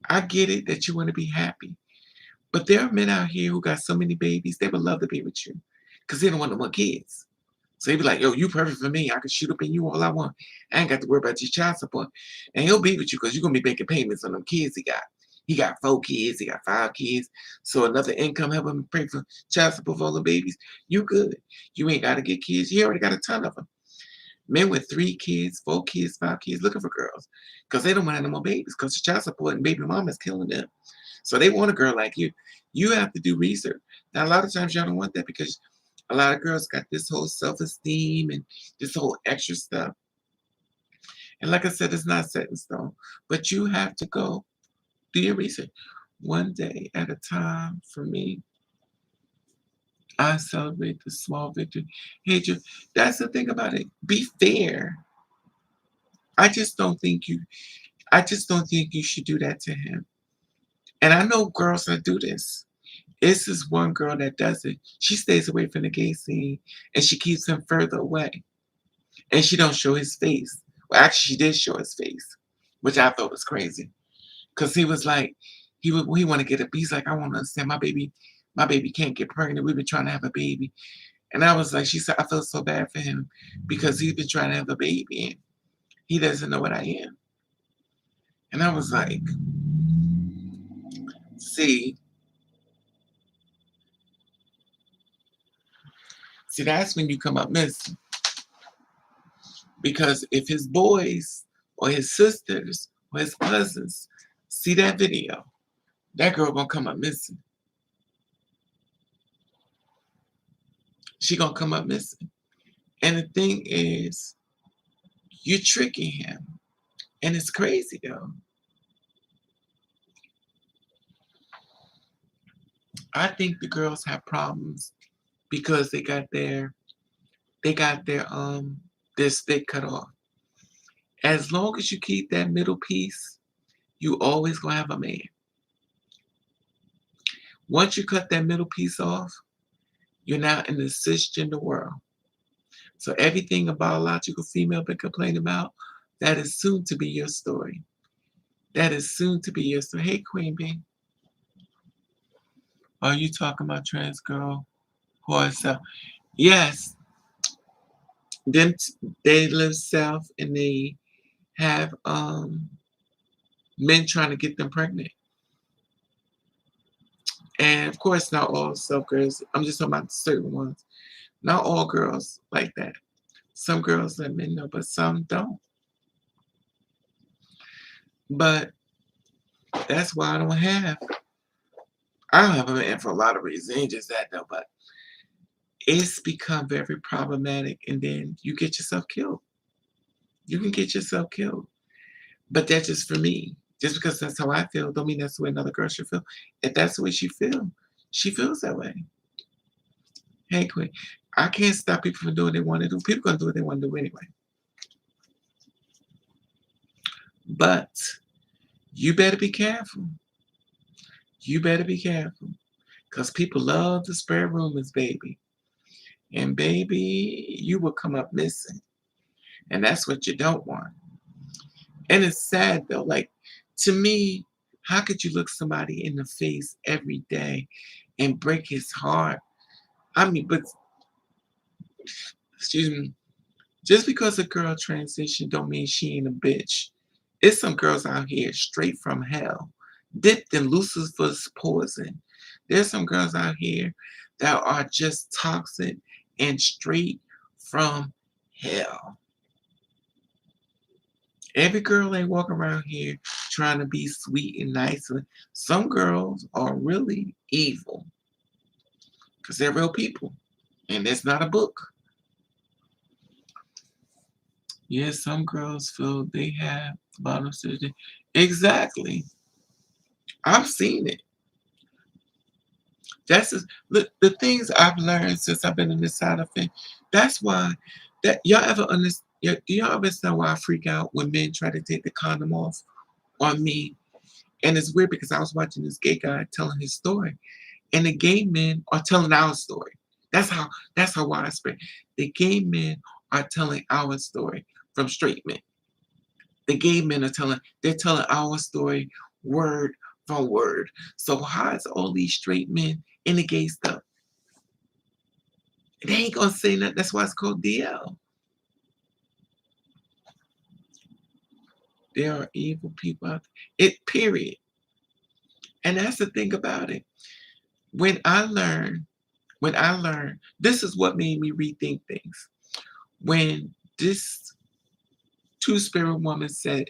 I get it that you want to be happy. But there are men out here who got so many babies, they would love to be with you because they don't want no more kids. So he'd be like, yo, you perfect for me. I can shoot up in you all I want. I ain't got to worry about your child support. And he'll be with you because you're going to be making payments on them kids he got. He got 4 kids. He got 5 kids. So another income help him pay for child support for all the babies. You good. You ain't got to get kids. You already got a ton of them. Men with 3 kids, 4 kids, 5 kids looking for girls because they don't want any more babies because the child support and baby mama is killing them. So they want a girl like you. You have to do research. Now, a lot of times y'all don't want that because a lot of girls got this whole self-esteem and this whole extra stuff. And like I said, it's not set in stone. But you have to go do your research. One day at a time for me. I celebrate the small victory. Hey, that's the thing about it. Be fair. I just don't think you should do that to him. And I know girls that do this. This is one girl that does it. She stays away from the gay scene and she keeps him further away. And she don't show his face. Well, actually, she did show his face, which I thought was crazy. Because he was like, he want to get a, he's like, I want to understand my baby can't get pregnant. We've been trying to have a baby. And I was like, she said, I feel so bad for him because he's been trying to have a baby and he doesn't know what I am. And I was like, see, that's when you come up missing. Because if his boys or his sisters or his cousins see that video, that girl gonna come up missing. She gonna come up missing. And the thing is, you're tricking him. And it's crazy though. I think the girls have problems because they got their stick cut off. As long as you keep that middle piece, you always gonna have a man. Once you cut that middle piece off, You're now in the cisgender world. So everything a biological female been complaining about, that is soon to be your story. That is soon to be your story. Hey, Queen Bee. Are you talking about trans girl who are self? Yes. They live south and they have men trying to get them pregnant. And of course, not all self girls. I'm just talking about certain ones. Not all girls like that. Some girls let men know, but some don't. But that's why I don't have a man for a lot of reasons. It ain't just that though, but it's become very problematic, and then you get yourself killed. You can get yourself killed. But that's just for me. Just because that's how I feel, don't mean that's the way another girl should feel. If that's the way she feels that way. Hey, Queen, I can't stop people from doing what they want to do. People gonna do what they want to do anyway. But you better be careful. You better be careful. Because people love to spread rumors, baby. And baby, you will come up missing. And that's what you don't want. And it's sad though. Like, to me, how could you look somebody in the face every day and break his heart? I mean, but excuse me, just because a girl transitioned don't mean she ain't a bitch. It's some girls out here straight from hell, dipped in Lucifer's poison. There's some girls out here that are just toxic and straight from hell. Every girl ain't walking around here trying to be sweet and nice. Some girls are really evil because they're real people, and it's not a book. Yes, some girls feel they have bottom surgery. Exactly. I've seen it. That's just, look, the things I've learned since I've been in this side of it. That's why that y'all ever understand. Do y'all understand why I freak out when men try to take the condom off on me? And it's weird because I was watching this gay guy telling his story, and the gay men are telling our story. That's how widespread. The gay men are telling our story from straight men. The gay men are telling our story word for word. So how is all these straight men in the gay stuff? They ain't gonna say nothing. That's why it's called DL. There are evil people out there. Period. And that's the thing about it. When I learned, this is what made me rethink things. When this two-spirit woman said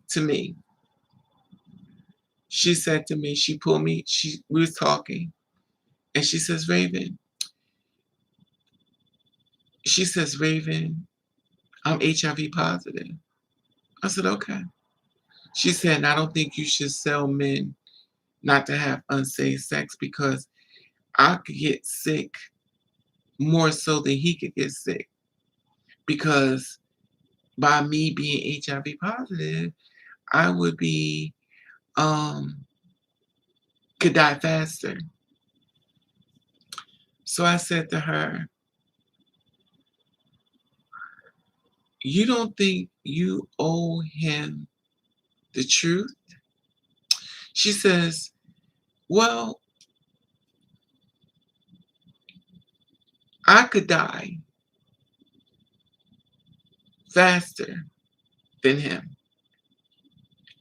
to me, she said to me, she pulled me, we was talking, and she says, Raven, I'm HIV positive. I said, okay. She said, I don't think you should sell men not to have unsafe sex because I could get sick more so than he could get sick. Because by me being HIV positive, I would be, could die faster. So I said to her, you don't think you owe him the truth? She says, well, I could die faster than him.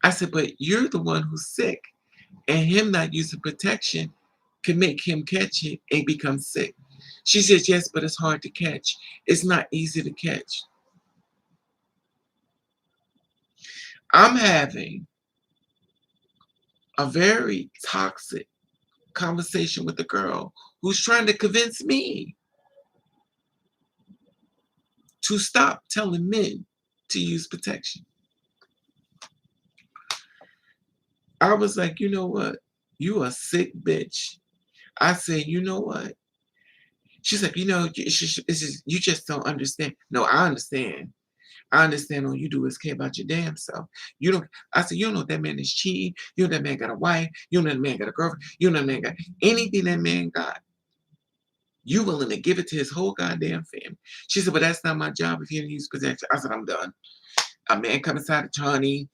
I said, but you're the one who's sick, and him not using protection can make him catch it and become sick. She says, yes, but it's hard to catch. It's not easy to catch. I'm having a very toxic conversation with a girl who's trying to convince me to stop telling men to use protection. I was like, you know what? You a sick bitch. I said, you know what? She's like, you just don't understand. No, I understand. I understand all you do is care about your damn self. You don't. I said, you don't know that man is cheating. You know that man got a wife. You know that man got a girlfriend. You know that man got anything that man got. You willing to give it to his whole goddamn family. She said, but that's not my job if he didn't use protection. I said, I'm done. A man come inside the honey,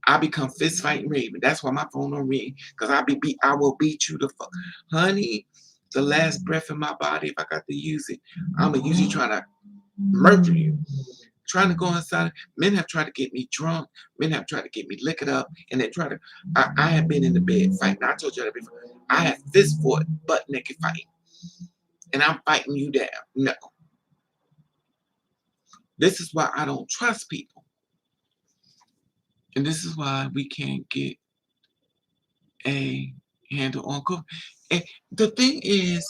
I become fist fighting Raven. That's why my phone don't ring. Because I will beat you the fuck. Honey, the last breath in my body, if I got to use it, I'm going to use it trying to murder you. Trying to go inside. Men have tried to get me drunk. Men have tried to get me liquored up. And they try to, I have been in the bed fighting. I told you that before. I have fist fought, butt naked fighting. And I'm fighting you down. No. This is why I don't trust people. And this is why we can't get a handle on COVID. And the thing is,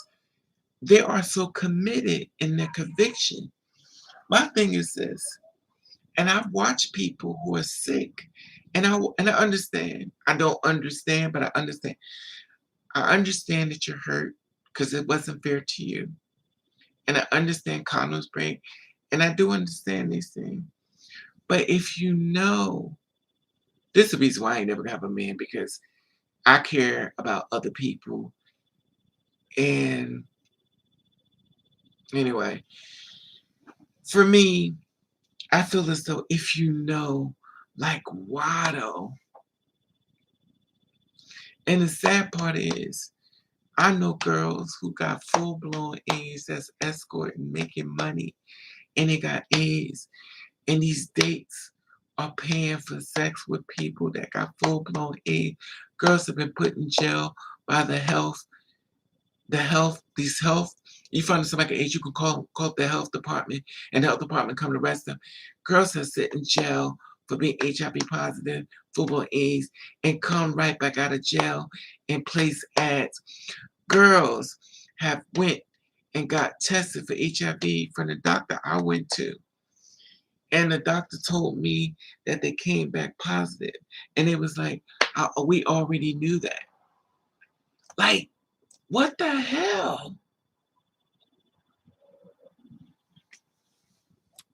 they are so committed in their conviction. My thing is this, and I've watched people who are sick, and I understand. I don't understand, but I understand. I understand that you're hurt because it wasn't fair to you. And I understand condoms break, and I do understand these things. But if you know, this is the reason why I ain't never gonna have a man, because I care about other people. And anyway, for me, I feel as though if you know, like Watto, and the sad part is, I know girls who got full-blown A's that's escorting, making money, and they got A's, and these dates are paying for sex with people that got full-blown AIDS. Girls have been put in jail by you find somebody age, you can call the health department, and the health department come to arrest them. Girls have sit in jail for being HIV positive, full-blown AIDS, and come right back out of jail and place ads. Girls have went and got tested for HIV from the doctor I went to. And the doctor told me that they came back positive. And it was like, we already knew that. Like, what the hell?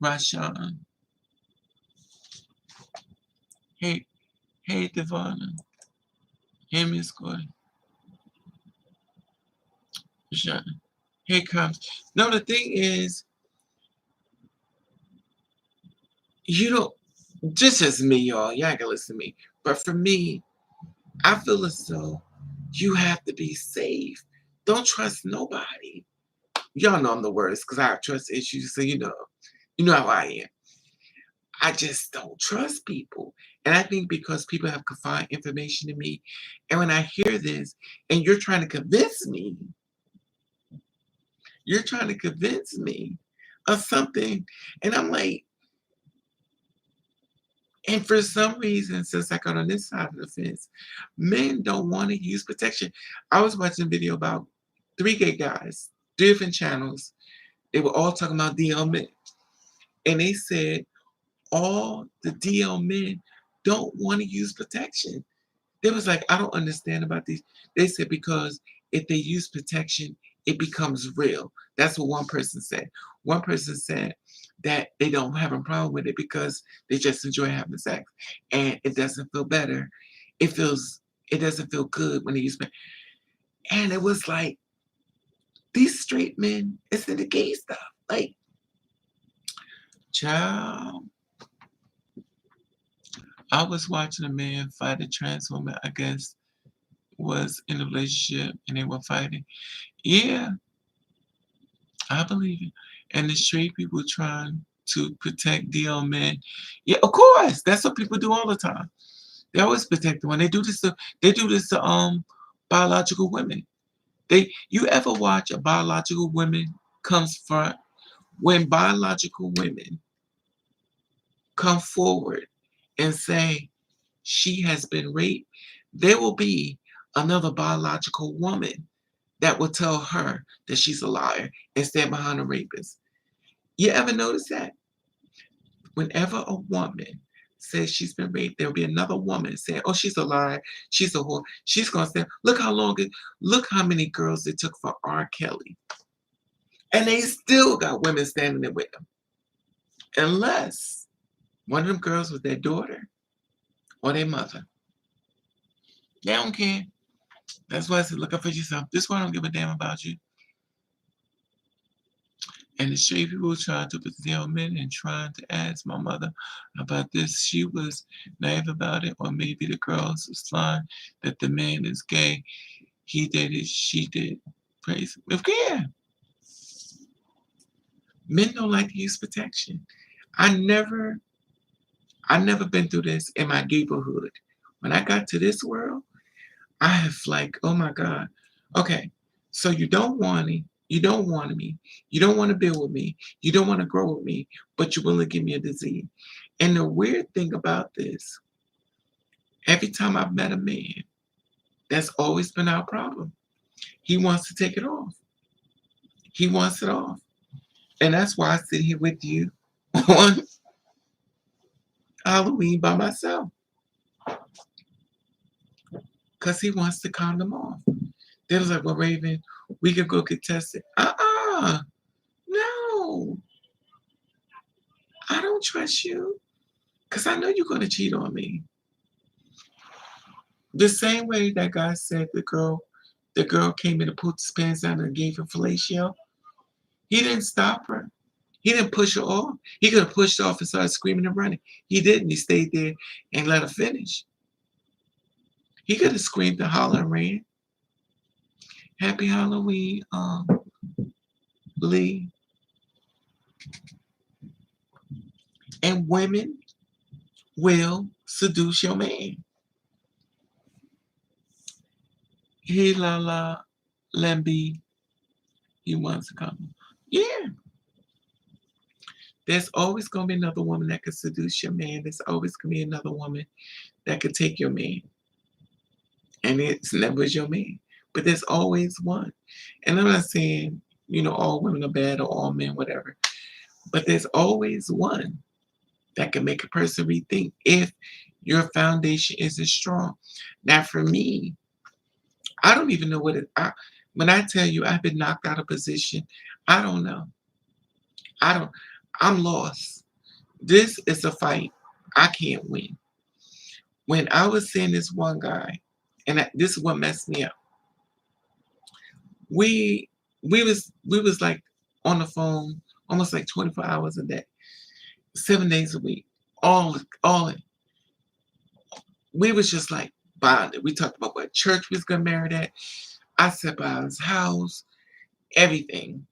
Rashawn. Hey, Devonna. Hey, Miss Gordon. Rashawn. Hey, Combs. No, the thing is, you don't, just as me, y'all. Y'all ain't gonna listen to me. But for me, I feel as though you have to be safe. Don't trust nobody. Y'all know I'm the worst because I have trust issues, so you know how I am. I just don't trust people. And I think because people have confined information to me, and when I hear this, and you're trying to convince me of something, and I'm like, and for some reason, since I got on this side of the fence, men don't want to use protection. I was watching a video about 3 gay guys, 3 different channels. They were all talking about DL men. And they said all the DL men don't want to use protection. They was like, I don't understand about these. They said because if they use protection, it becomes real. That's what one person said. One person said that they don't have a problem with it because they just enjoy having sex. And it doesn't feel better. It doesn't feel good when they use it. And it was like, these straight men, it's in the gay stuff. Like, child, I was watching a man fight a trans woman, I guess, was in a relationship, and they were fighting. Yeah, I believe it. And the straight people trying to protect DL men. Yeah, of course. That's what people do all the time. They always protect them. When they do this to biological women. You ever watch a biological woman comes front? When biological women come forward and say she has been raped, there will be another biological woman that will tell her that she's a liar and stand behind a rapist. You ever notice that? Whenever a woman says she's been raped, there'll be another woman saying, oh, she's a liar, she's a whore. She's going to say, look how many girls it took for R. Kelly. And they still got women standing there with them. Unless one of them girls was their daughter or their mother. They don't care. That's why I said, look up for yourself. This is why I don't give a damn about you. And the straight people were trying to put the men and trying to ask my mother about this. She was naive about it, or maybe the girls was lying that the man is gay. He did it, she did. Praise him. Yeah. Men don't like to use protection. I never been through this in my neighborhood. When I got to this world, I have like, oh my God. Okay, so you don't want me, you don't want me, you don't want to build with me, you don't want to grow with me, but you're willing to give me a disease. And the weird thing about this, every time I've met a man, that's always been our problem. He wants to take it off. He wants it off. And that's why I sit here with you on Halloween by myself. Because he wants to condom off. They was like, well, Raven, we could go get tested. No. I don't trust you. Because I know you're going to cheat on me. The same way that guy said the girl came in and put his pants down and gave him fellatio. He didn't stop her. He didn't push her off. He could have pushed her off and started screaming and running. He didn't. He stayed there and let her finish. He could have screamed and hollered and ran. Happy Halloween, Lee. And women will seduce your man. He la Lemby. He wants to come. Yeah. There's always going to be another woman that can seduce your man. There's always going to be another woman that could take your man. And it's never your man. But there's always one. And I'm not saying, all women are bad or all men, whatever. But there's always one that can make a person rethink if your foundation isn't strong. Now, for me, I don't even know when I tell you I've been knocked out of position, I don't know. I'm lost. This is a fight I can't win. When I was seeing this one guy, and this is what messed me up. We was like on the phone almost like 24 hours a day, 7 days a week, all. We was just like bonded. We talked about what church we was gonna marry at. I sat by his house, everything.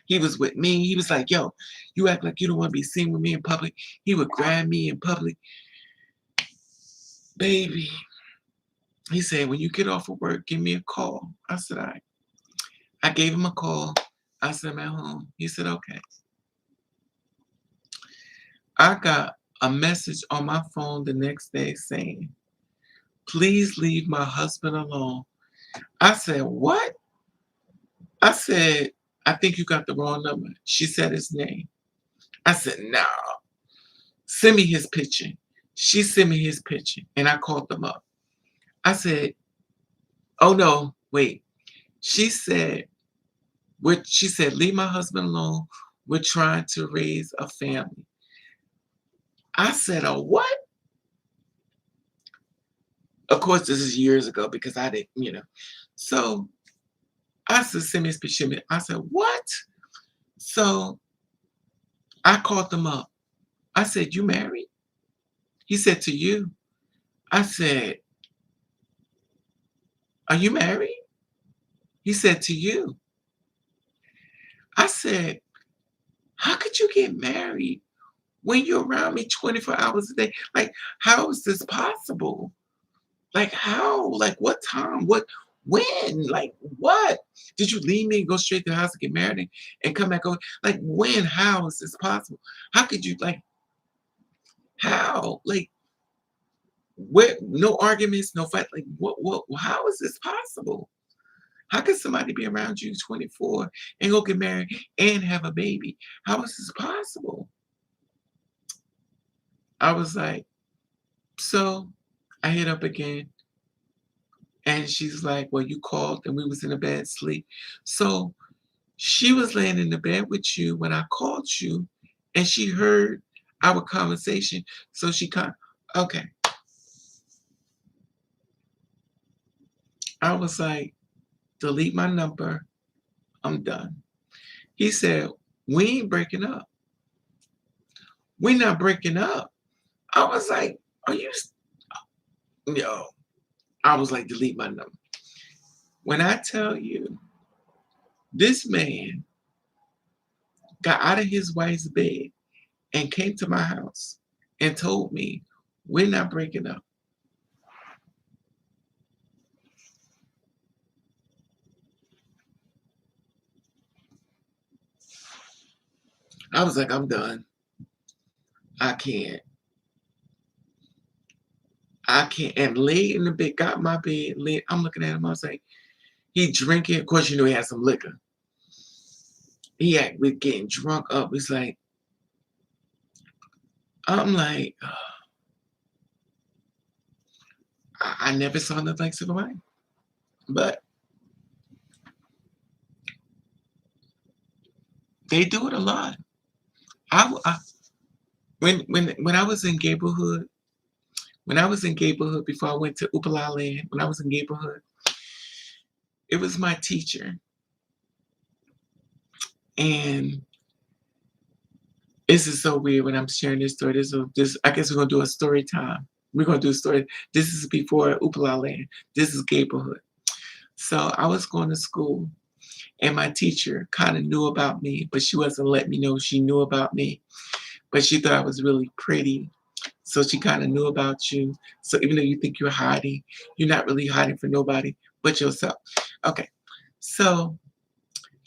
He was with me. He was like, yo, you act like you don't want to be seen with me in public. He would grab me in public. Baby. He said, when you get off of work, give me a call. I said, all right. I gave him a call. I said, I'm at home. He said, okay. I got a message on my phone the next day saying, please leave my husband alone. I said, what? I said, I think you got the wrong number. She said his name. I said, no. Send me his picture. She sent me his picture, and I called them up. I said, oh, no, wait. She said, leave my husband alone. We're trying to raise a family. I said, a what? Of course, this is years ago because I didn't, So I said, send me his picture. I said, what? So I called them up. I said, you married? He said, to you. I said, are you married? He said, to you. I said, how could you get married when you're around me 24 hours a day? Like, how is this possible? Like, how? Like, what time? When? Like, what? Did you leave me and go straight to the house and get married and come back over? Like, when? How is this possible? How could you, like, how? Like, where? No arguments, no fight. Like, what? How is this possible? How can somebody be around you 24 and go get married and have a baby? How is this possible? I was like, so I hit up again. And she's like, well, you called and we was in a bad sleep. So she was laying in the bed with you when I called you and she heard our conversation. So she okay. I was like, delete my number. I'm done. He said, We ain't breaking up. We're not breaking up. I was like, are you? Yo, I was like, delete my number. When I tell you, this man got out of his wife's bed and came to my house and told me, we're not breaking up. I was like, I'm done. I can't. And lay in the bed, got my bed, lay. I'm looking at him. I was like, he drinking. Of course, you know he had some liquor. He had with getting drunk up. It's like, I'm like, I never saw nothing like civil rights. But they do it a lot. When I was in Gablehood, before I went to Upala Land, when I was in Gablehood, it was my teacher. And this is so weird when I'm sharing this story. I guess we're gonna do a story time. We're gonna do a story. This is before Upala Land. This is Gablehood. So I was going to school, and my teacher kind of knew about me, but she wasn't letting me know she knew about me. But she thought I was really pretty. So she kind of knew about you. So even though you think you're hiding, you're not really hiding for nobody but yourself. Okay. So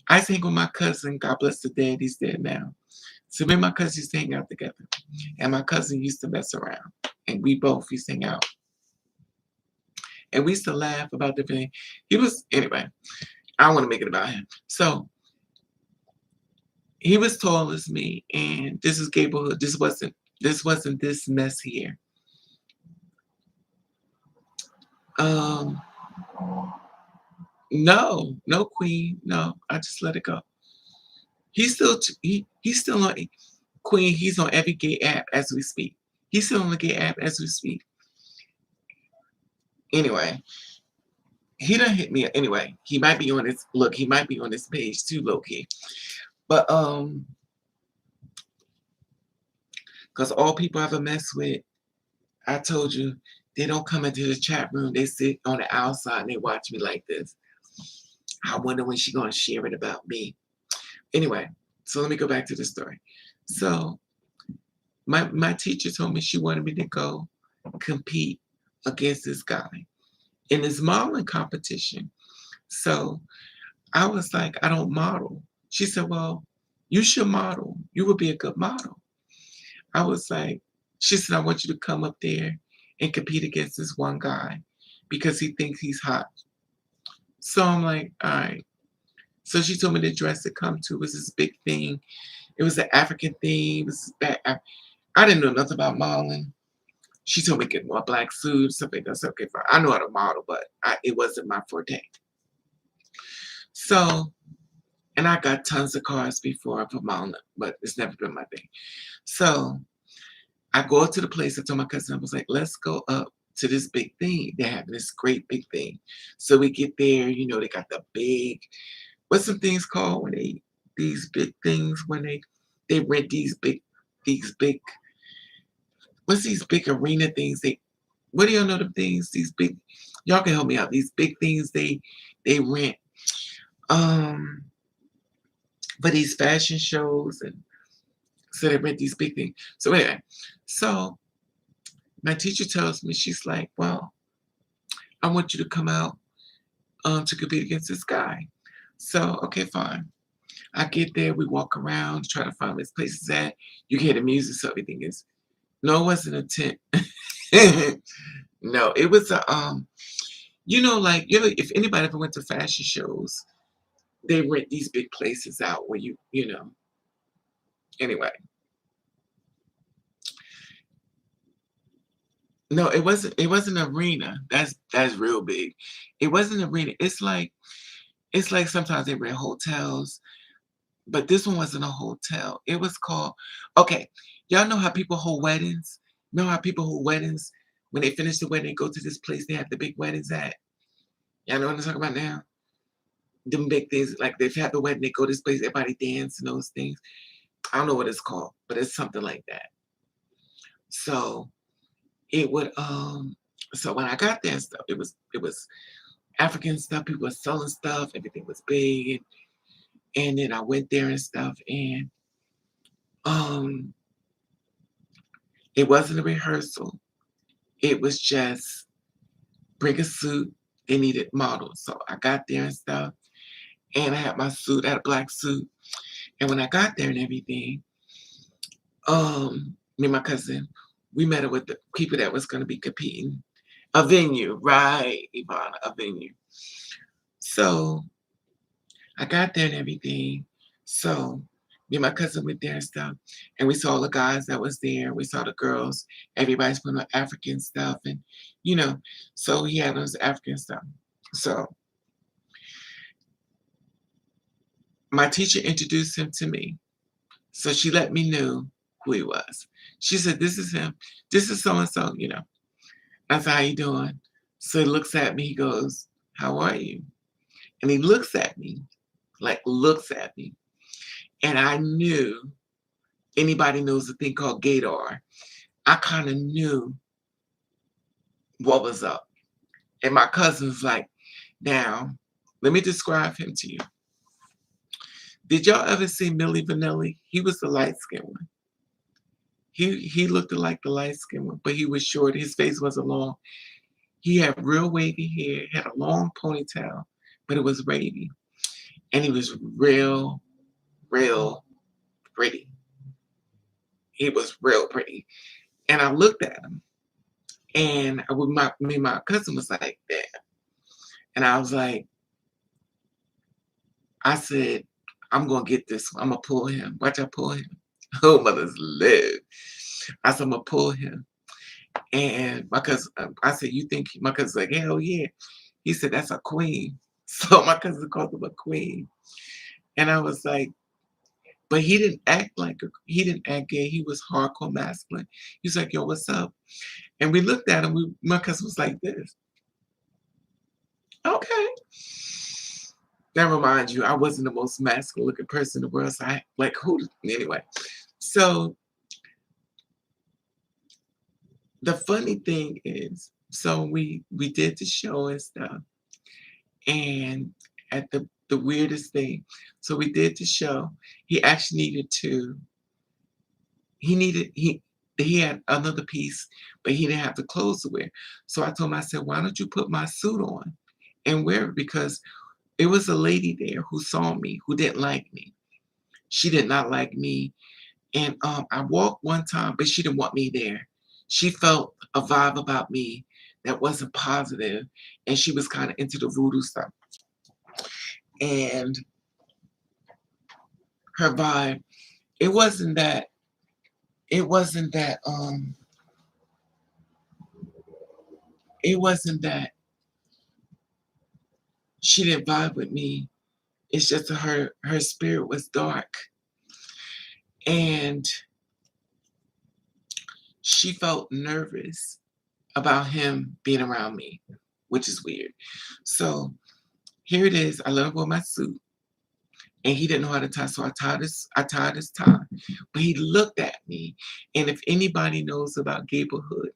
I was hanging with my cousin. God bless the dead. He's dead now. So me and my cousin used to hang out together. And my cousin used to mess around. And we both used to hang out. And we used to laugh about different things. Anyway, I don't want to make it about him. So he was tall as me, and this is Gablehood. This wasn't this mess here. No, Queen. No, I just let it go. He's still on Queen. He's on every gay app as we speak. He's still on the gay app as we speak. Anyway, he done hit me. Anyway, he might be on his look. He might be on this page too, low key. But because all people I ever mess with, I told you, they don't come into the chat room. They sit on the outside and they watch me like this. I wonder when she's gonna share it about me. Anyway, so let me go back to the story. So my teacher told me she wanted me to go compete against this guy in this modeling competition. So I was like, I don't model. She said, well, you should model. You would be a good model. I was like, she said, I want you to come up there and compete against this one guy because he thinks he's hot. So I'm like, all right. So she told me the dress to come to was this big thing. It was an African theme. I didn't know nothing about modeling. She told me to get more black suit, something that's okay for. I know how to model, but it wasn't my forte. So, and I got tons of cars before for modeling, but it's never been my thing. So I go up to the place. I told my cousin, I was like, let's go up to this big thing. They're having this great big thing. So we get there, you know, they got the big, what's some things called when these big things, when they rent these big, what's these big arena things? What do y'all know the things? These big, y'all can help me out. These big things they rent. For these fashion shows, and so they rent these big things. So anyway, so my teacher tells me, she's like, well, I want you to come out to compete against this guy. So, okay, fine. I get there, we walk around, try to find where this place is at. You hear the music, so everything is, no, it wasn't a tent. No, it was you know, like, if anybody ever went to fashion shows, they rent these big places out where you know. Anyway. No, it wasn't an arena. That's real big. It wasn't an arena. It's like sometimes they rent hotels, but this one wasn't a hotel. It was called, okay, y'all know how people hold weddings? Know how people hold weddings? When they finish the wedding, they go to this place they have the big weddings at. Y'all know what I'm talking about now? them big things, like they've had the wedding, they go this place, everybody dance and those things. I don't know what it's called, but it's something like that. So it would so when I got there and stuff, it was African stuff, people were selling stuff, everything was big, and then I went there and stuff, and it wasn't a rehearsal. It was just bring a suit. They needed models. So I got there and stuff, and I had my suit, I had a black suit. And when I got there and everything, me and my cousin, we met up with the people that was going to be competing. A venue, right, Ivana, a venue. So I got there and everything. So me and my cousin went there and stuff, and we saw the guys that was there. We saw the girls. Everybody's putting on African stuff, and so he had those African stuff. So my teacher introduced him to me. So she let me know who he was. She said, "This is him. This is so and so." I said, "How you doing?" So he looks at me. He goes, "How are you?" And he looks at me, and I knew. Anybody knows a thing called gaydar. I kind of knew what was up. And my cousin's like, "Now, let me describe him to you. Did y'all ever see Milli Vanilli? He was the light-skinned one. He looked like the light-skinned one, but he was short. His face wasn't long. He had real wavy hair, had a long ponytail, but it was wavy. And he was real, real pretty. He was real pretty." And I looked at him, and me and my cousin was like, "Damn." And I was like, I said, "I'm going to get this one. I'm going to pull him. Watch I pull him." Oh, mother's live. I said, "I'm going to pull him." And my cousin, I said, "You think?" My cousin's like, "Hell yeah." He said, "That's a queen." So my cousin called him a queen. And I was like, but he didn't act gay. He was hardcore masculine. He was like, "Yo, what's up?" And we looked at him. My cousin was like this. Okay. That reminds you, I wasn't the most masculine looking person in the world. So anyway. So the funny thing is, so we did the show and stuff. And at the weirdest thing, so we did the show. He actually he had another piece, but he didn't have the clothes to wear. So I told him, I said, "Why don't you put my suit on and wear it?" Because it was a lady there who saw me, who didn't like me. She did not like me. And I walked one time, but she didn't want me there. She felt a vibe about me that wasn't positive, and she was kind of into the voodoo stuff. And her vibe, it wasn't that she didn't vibe with me. It's just her spirit was dark. And she felt nervous about him being around me, which is weird. So here it is. I let him wear my suit. And he didn't know how to tie, so I tied his tie. But he looked at me. And if anybody knows about Gablehood,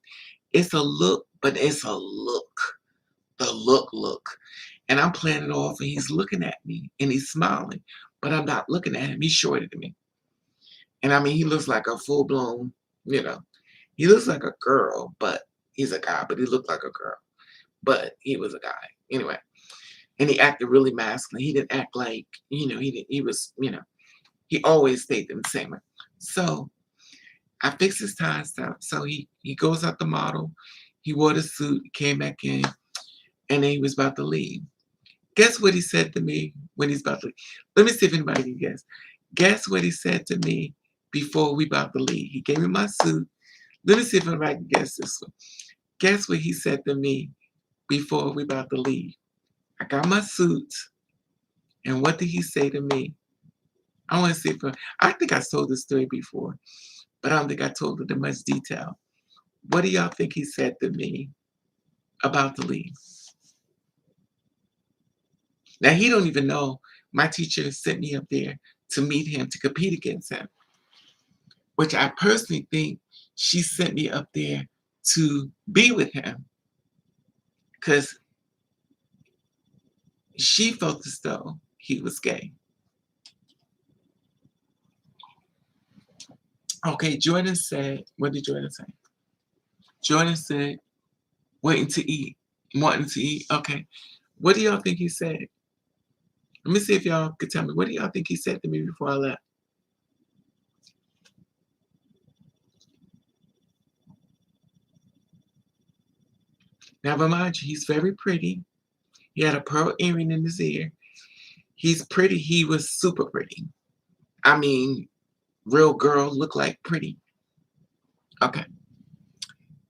it's a look, but it's a look. The look. And I'm playing it off, and he's looking at me, and he's smiling. But I'm not looking at him. He's shorter than me. And I mean, he looks like a full-blown, he looks like a girl, but he's a guy, but he looked like a girl. But he was a guy. Anyway. And he acted really masculine. He didn't act like, he was, he always stayed the same way. So I fixed his tie and stuff. So he goes out the model. He wore the suit, came back in, and then he was about to leave. Guess what he said to me when he's about to leave? Let me see if anybody can guess. Guess what he said to me before we about to leave? He gave me my suit. Let me see if anybody can guess this one. Guess what he said to me before we about to leave? I got my suit, and what did he say to me? I want to see I think I told this story before, but I don't think I told it in much detail. What do y'all think he said to me about to leave? Now he don't even know my teacher sent me up there to meet him, to compete against him, which I personally think she sent me up there to be with him because she felt as though he was gay. Okay, Jordan said, what did Jordan say? Jordan said, wanting to eat. Okay. What do y'all think he said? Let me see if y'all could tell me. What do y'all think he said to me before I left? Now, remind you, he's very pretty. He had a pearl earring in his ear. He's pretty. He was super pretty. I mean, real girl look like pretty. Okay.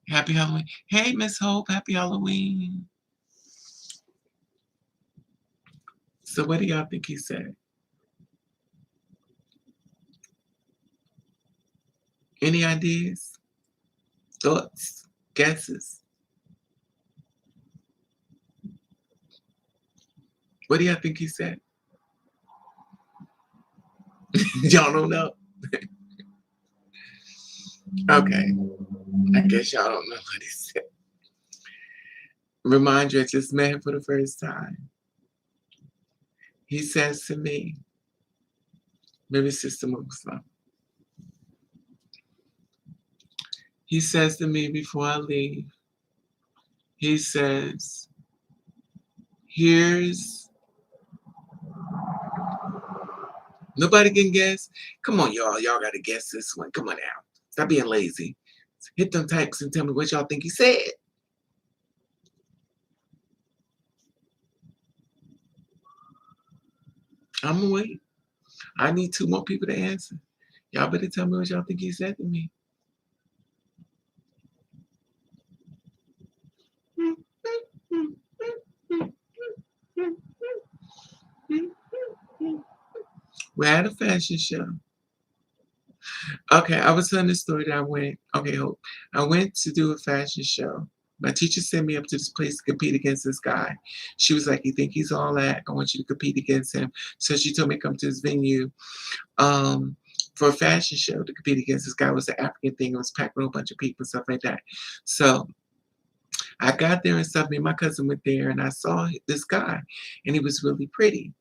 Happy Halloween. Hey, Miss Hope. Happy Halloween. So what do y'all think he said? Any ideas? Thoughts? Guesses? What do y'all think he said? Y'all don't know? Okay. I guess y'all don't know what he said. Remind you, I just met him for the first time. He says to me, maybe Sister Muslim. He says to me before I leave, he says, nobody can guess? Come on, y'all. Y'all got to guess this one. Come on now. Stop being lazy. Hit them types and tell me what y'all think he said. I'm going to wait. I need 2 more people to answer. Y'all better tell me what y'all think he said to me. We're at a fashion show. Okay, I was telling the story that I went. Okay, Hope. I went to do a fashion show. My teacher sent me up to this place to compete against this guy. She was like, "You think he's all that? I want you to compete against him." So she told me to come to this venue for a fashion show to compete against this guy. It was an African thing. It was packed with a bunch of people and stuff like that. So I got there and stuff. Me and my cousin went there, and I saw this guy, and he was really pretty.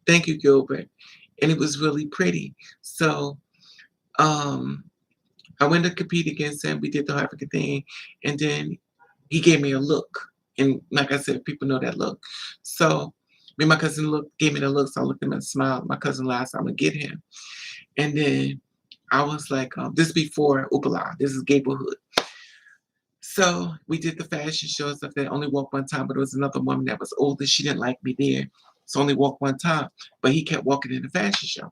Thank you, Gilbert. And it was really pretty. So I went to compete against him. We did the African thing, and then he gave me a look. And like I said, people know that look. So me and my cousin gave me the look, so I looked at him and smiled. My cousin laughed, so I'm gonna get him. And then I was like, this is before Upala. This is Gablehood. So we did the fashion show and stuff. That only walked one time, but it was another woman that was older. She didn't like me there, so only walked one time. But he kept walking in the fashion show.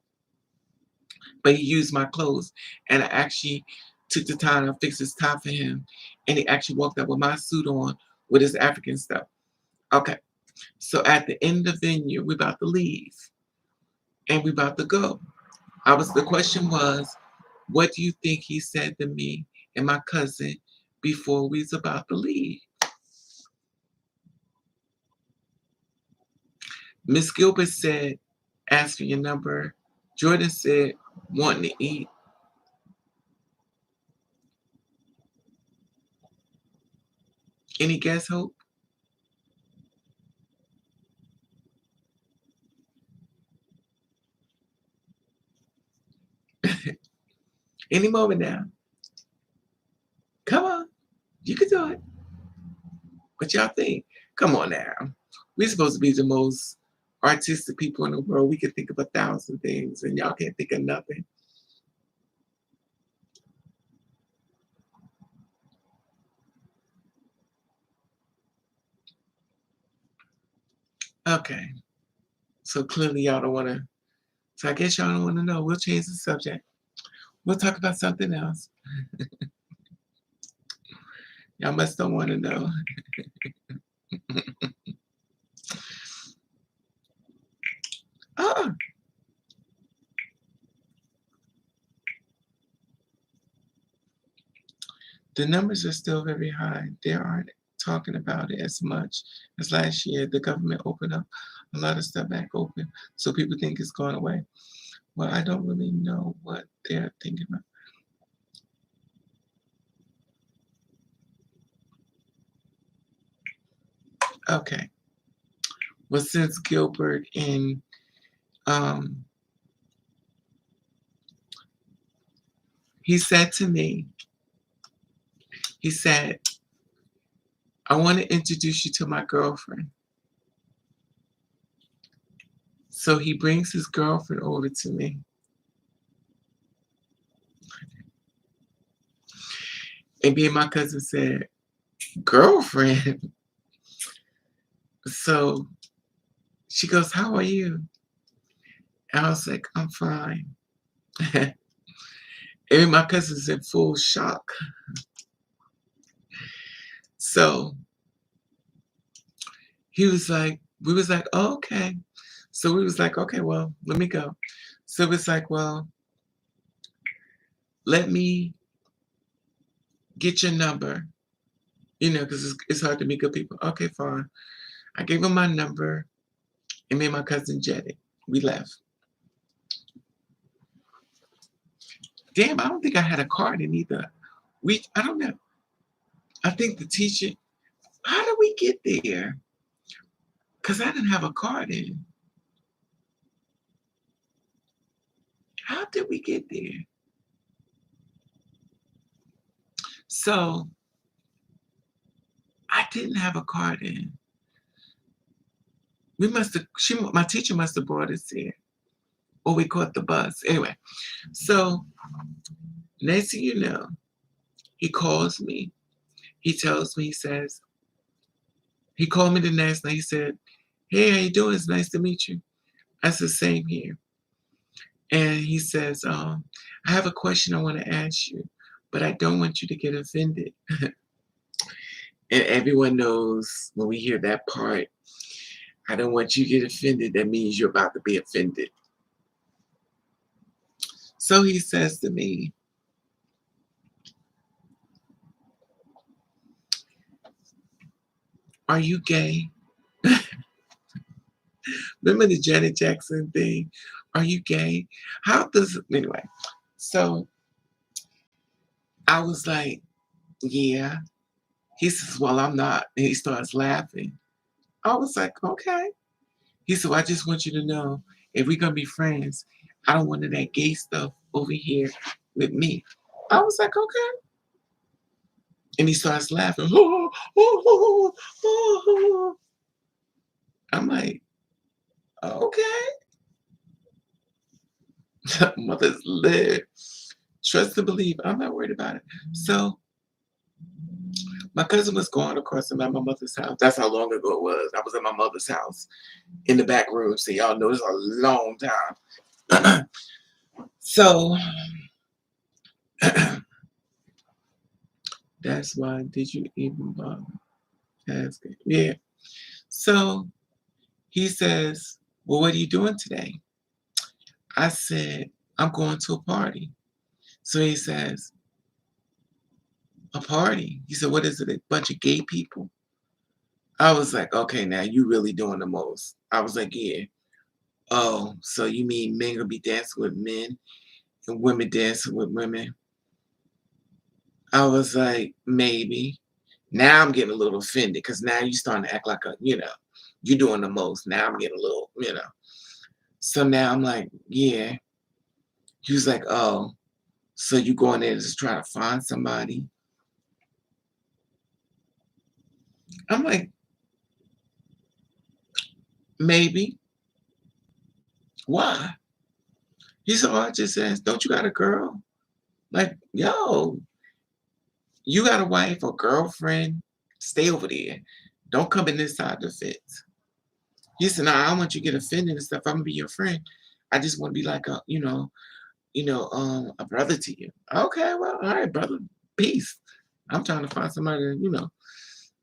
But he used my clothes, and I actually took the time to fix his tie for him, and he actually walked up with my suit on with his African stuff. Okay, so at the end of the venue, we about to leave, and we about to go. The question was, what do you think he said to me and my cousin before we was about to leave? Miss Gilbert said, ask for your number. Jordan said, wanting to eat. Any guess, Hope? Any moment now. Come on. You can do it. What y'all think? Come on now. We're supposed to be the most artistic people in the world. We can think of 1,000 things, and y'all can't think of nothing. Okay. So clearly y'all don't want to. So I guess y'all don't want to know. We'll change the subject. We'll talk about something else. Y'all must don't want to know. Oh. The numbers are still very high. There aren't talking about it as much as last year. The government opened up a lot of stuff back open, so people think it's going away. Well, I don't really know what they're thinking about. Okay. Well, since Gilbert and he said to me, he said, I want to introduce you to my girlfriend. So he brings his girlfriend over to me. And me and my cousin said, girlfriend? So she goes, how are you? And I was like, I'm fine. And my cousin's in full shock. So he was like, we was like, oh, okay. So we was like, okay, well, let me go. So it's like, well, let me get your number, you know, because it's hard to meet good people. Okay, fine. I gave him my number and me and my cousin jetted. We left. Damn, I don't think I had a card in either. I don't know. I think the teacher, how did we get there? Because I didn't have a card in. How did we get there? So I didn't have a card in. We must have, my teacher must have brought us here. Or we caught the bus. Anyway, so next thing you know, he calls me. He tells me, he says, he called me the next night. He said, hey, how you doing? It's nice to meet you. I said, same here. And he says, I have a question I want to ask you, but I don't want you to get offended. And everyone knows when we hear that part, I don't want you to get offended. That means you're about to be offended. So he says to me, are you gay? Remember the Janet Jackson thing? Are you gay? Anyway, so I was like, yeah. He says, well, I'm not. And he starts laughing. I was like, okay. He said, well, I just want you to know, if we're going to be friends, I don't want that gay stuff over here with me. I was like, okay. And he starts laughing. Oh, oh, oh, oh, oh. I'm like, okay. Mother's live. Trust and believe. I'm not worried about it. So my cousin was going across at my mother's house. That's how long ago it was. I was at my mother's house in the back room. So y'all know this is a long time. So that's why did you even bother asking? Yeah. So he says, well, what are you doing today? I said, I'm going to a party. So he says, a party? He said, what is it? A bunch of gay people? I was like, okay, now you really doing the most. I was like, yeah. Oh, so you mean men gonna be dancing with men and women dancing with women? I was like, maybe. Now I'm getting a little offended because now you starting to act like you're doing the most. Now I'm getting a little, So now I'm like, yeah. He was like, oh, so you going there just trying to find somebody? I'm like, maybe. Why? He said, oh, I just asked, don't you got a girl? Like, yo, you got a wife or girlfriend? Stay over there. Don't come in this side of the fence. He said, no, I don't want you to get offended and stuff. I'm gonna be your friend. I just want to be like a, a brother to you. Okay, well, all right, brother. Peace. I'm trying to find somebody,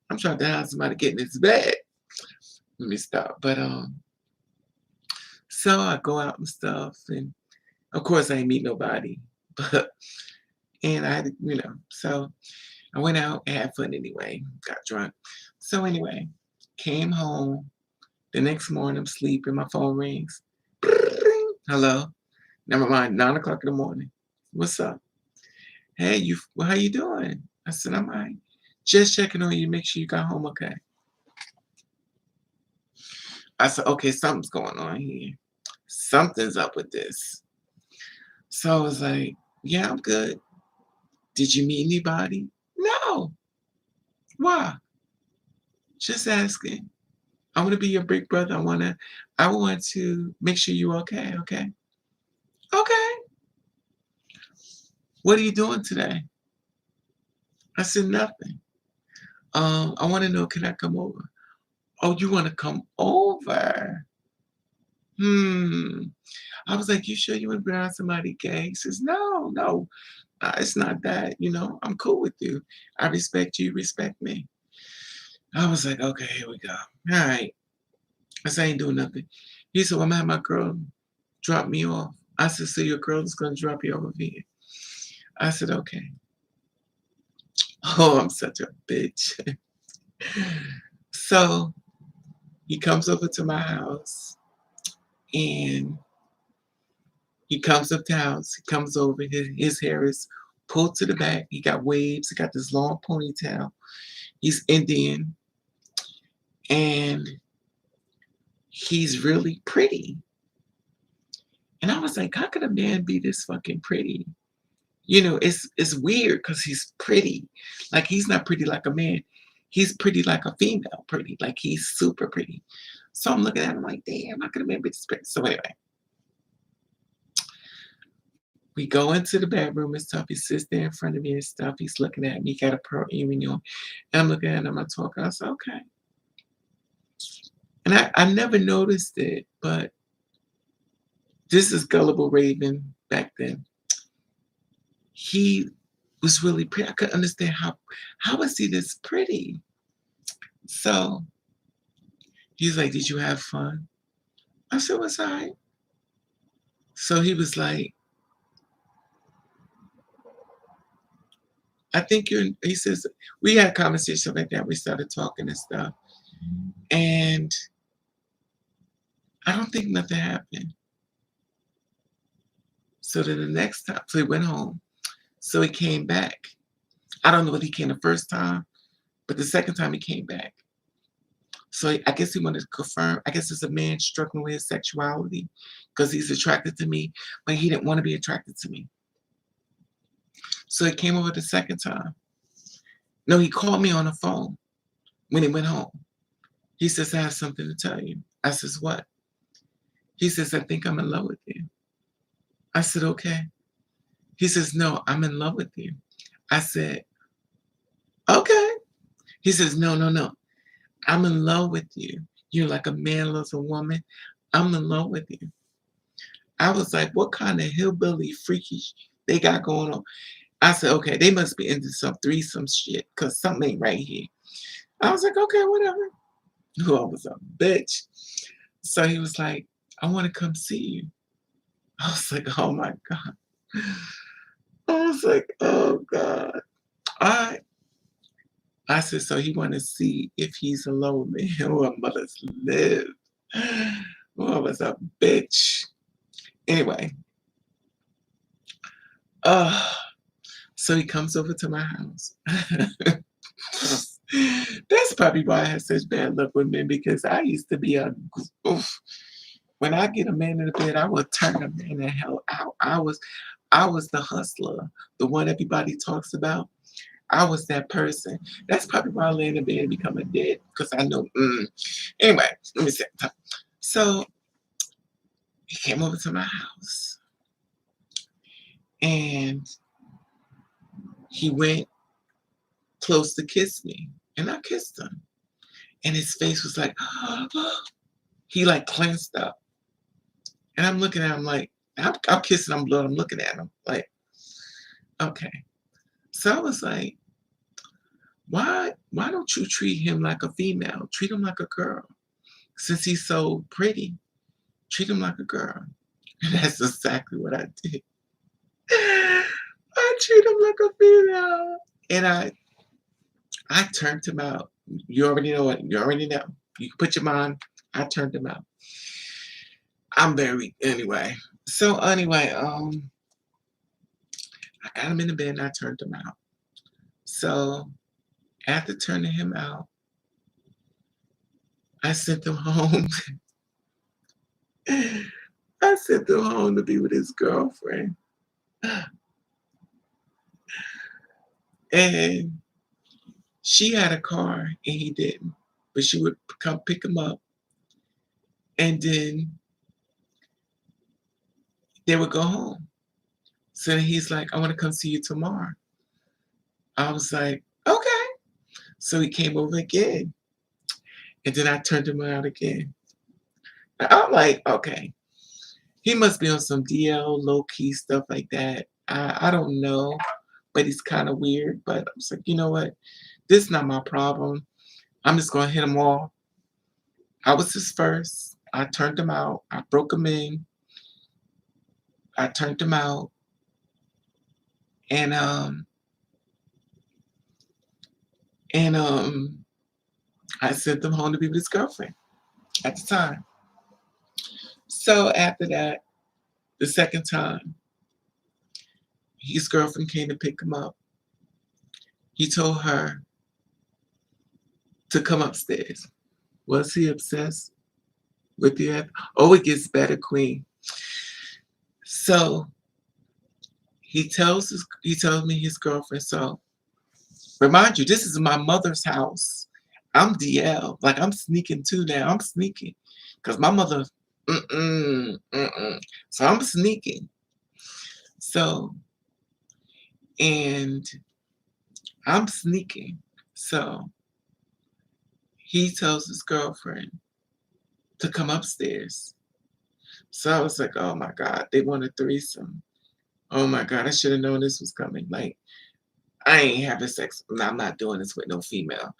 I'm trying to have somebody get in this bed. Let me stop. But so I go out and stuff, and of course I ain't meet nobody. But and I had, so I went out and had fun anyway. Got drunk. So anyway, came home. The next morning, I'm sleeping. My phone rings. Hello. Never mind. 9 o'clock in the morning. What's up? Hey, how you doing? I said, I'm all right. Just checking on you. Make sure you got home okay. I said, okay, something's going on here. Something's up with this. So I was like, yeah, I'm good. Did you meet anybody? No. Why? Just asking. I want to be your big brother. I want to make sure you're okay. Okay. Okay. What are you doing today? I said, nothing. I want to know, can I come over? Oh, you want to come over? I was like, you sure you want to be around somebody gay? He says, no, it's not that. I'm cool with you. I respect you, respect me. I was like, okay, here we go. All right. I said, I ain't doing nothing. He said, well, I'm having my girl drop me off. I said, so your girl is going to drop you off over here. I said, okay. Oh, I'm such a bitch. So he comes over to my house and he comes up to the house. He comes over. His hair is pulled to the back. He got waves. He got this long ponytail. He's Indian. And he's really pretty. And I was like, how could a man be this fucking pretty? It's weird because he's pretty. Like, he's not pretty like a man. He's pretty like a female pretty. Like, he's super pretty. So I'm looking at him like, damn, how could a man be this pretty? So anyway, we go into the bedroom and stuff. He sits there in front of me and stuff. He's looking at me. He got a pearl earring on. And I'm looking at him. I'm talking. I said, okay. And I never noticed it, but this is Gullible Raven back then. He was really pretty. I couldn't understand how was he this pretty? So he's like, did you have fun? I said, what's all right? So he was like, I think he says, we had a conversation like that. We started talking and stuff. And I don't think nothing happened. So then the next time, so he went home. So he came back. I don't know if he came the first time, but the second time he came back. So I guess he wanted to confirm. I guess it's a man struggling with his sexuality because he's attracted to me, but he didn't want to be attracted to me. So he came over the second time. No, he called me on the phone when he went home. He says, I have something to tell you. I says, what? He says, I think I'm in love with you. I said, okay. He says, no, I'm in love with you. I said, okay. He says, no. I'm in love with you. You're like a man loves a woman. I'm in love with you. I was like, what kind of hillbilly freaky they got going on? I said, okay, they must be into some threesome shit because something ain't right here. I was like, okay, whatever. Oh, I was a bitch. So he was like, I want to come see you. I was like, oh my God. I was like, oh God. All right. I said, so he want to see if he's alone with me. Oh, I must live. Oh, I was a bitch. Anyway. So he comes over to my house. That's probably why I had such bad luck with men, because I used to be when I get a man in the bed, I would turn a man the hell out. I was the hustler, the one everybody talks about. I was that person. That's probably why I lay in the bed and become a dead, because I know. Anyway, let me say. So he came over to my house, and he went close to kiss me, and I kissed him, and his face was like, he like clenched up, and I'm looking at him like, I'm kissing him, blood. I'm looking at him like, okay. So I was like, why don't you treat him like a female? Treat him like a girl. Since he's so pretty, treat him like a girl. And that's exactly what I did. I treat him like a female. And I turned him out. You already know it. You already know. You can put your mind. I turned him out. I'm very anyway. So anyway, I got him in the bed and I turned him out. So after turning him out, I sent him home. I sent him home to be with his girlfriend. And she had a car and he didn't. But she would come pick him up. And then they would go home. So then he's like, I want to come see you tomorrow. I was like, okay. So he came over again. And then I turned him out again. And I'm like, okay. He must be on some DL low-key stuff like that. I don't know. But he's kind of weird. But I was like, you know what? This is not my problem. I'm just going to hit him all. I was his first. I turned him out. I broke him in. I turned him out. And I sent him home to be with his girlfriend at the time. So after that, the second time, his girlfriend came to pick him up. He told her to come upstairs. Was he obsessed with the? Oh, it gets better, Queen. So he tells me his girlfriend. So remind you, this is my mother's house. I'm DL. Like I'm sneaking too now. I'm sneaking because my mother. So I'm sneaking. So and I'm sneaking. So he tells his girlfriend to come upstairs. So I was like, oh my God, they want a threesome. Oh my God, I should have known this was coming. Like, I ain't having sex. I'm not doing this with no female.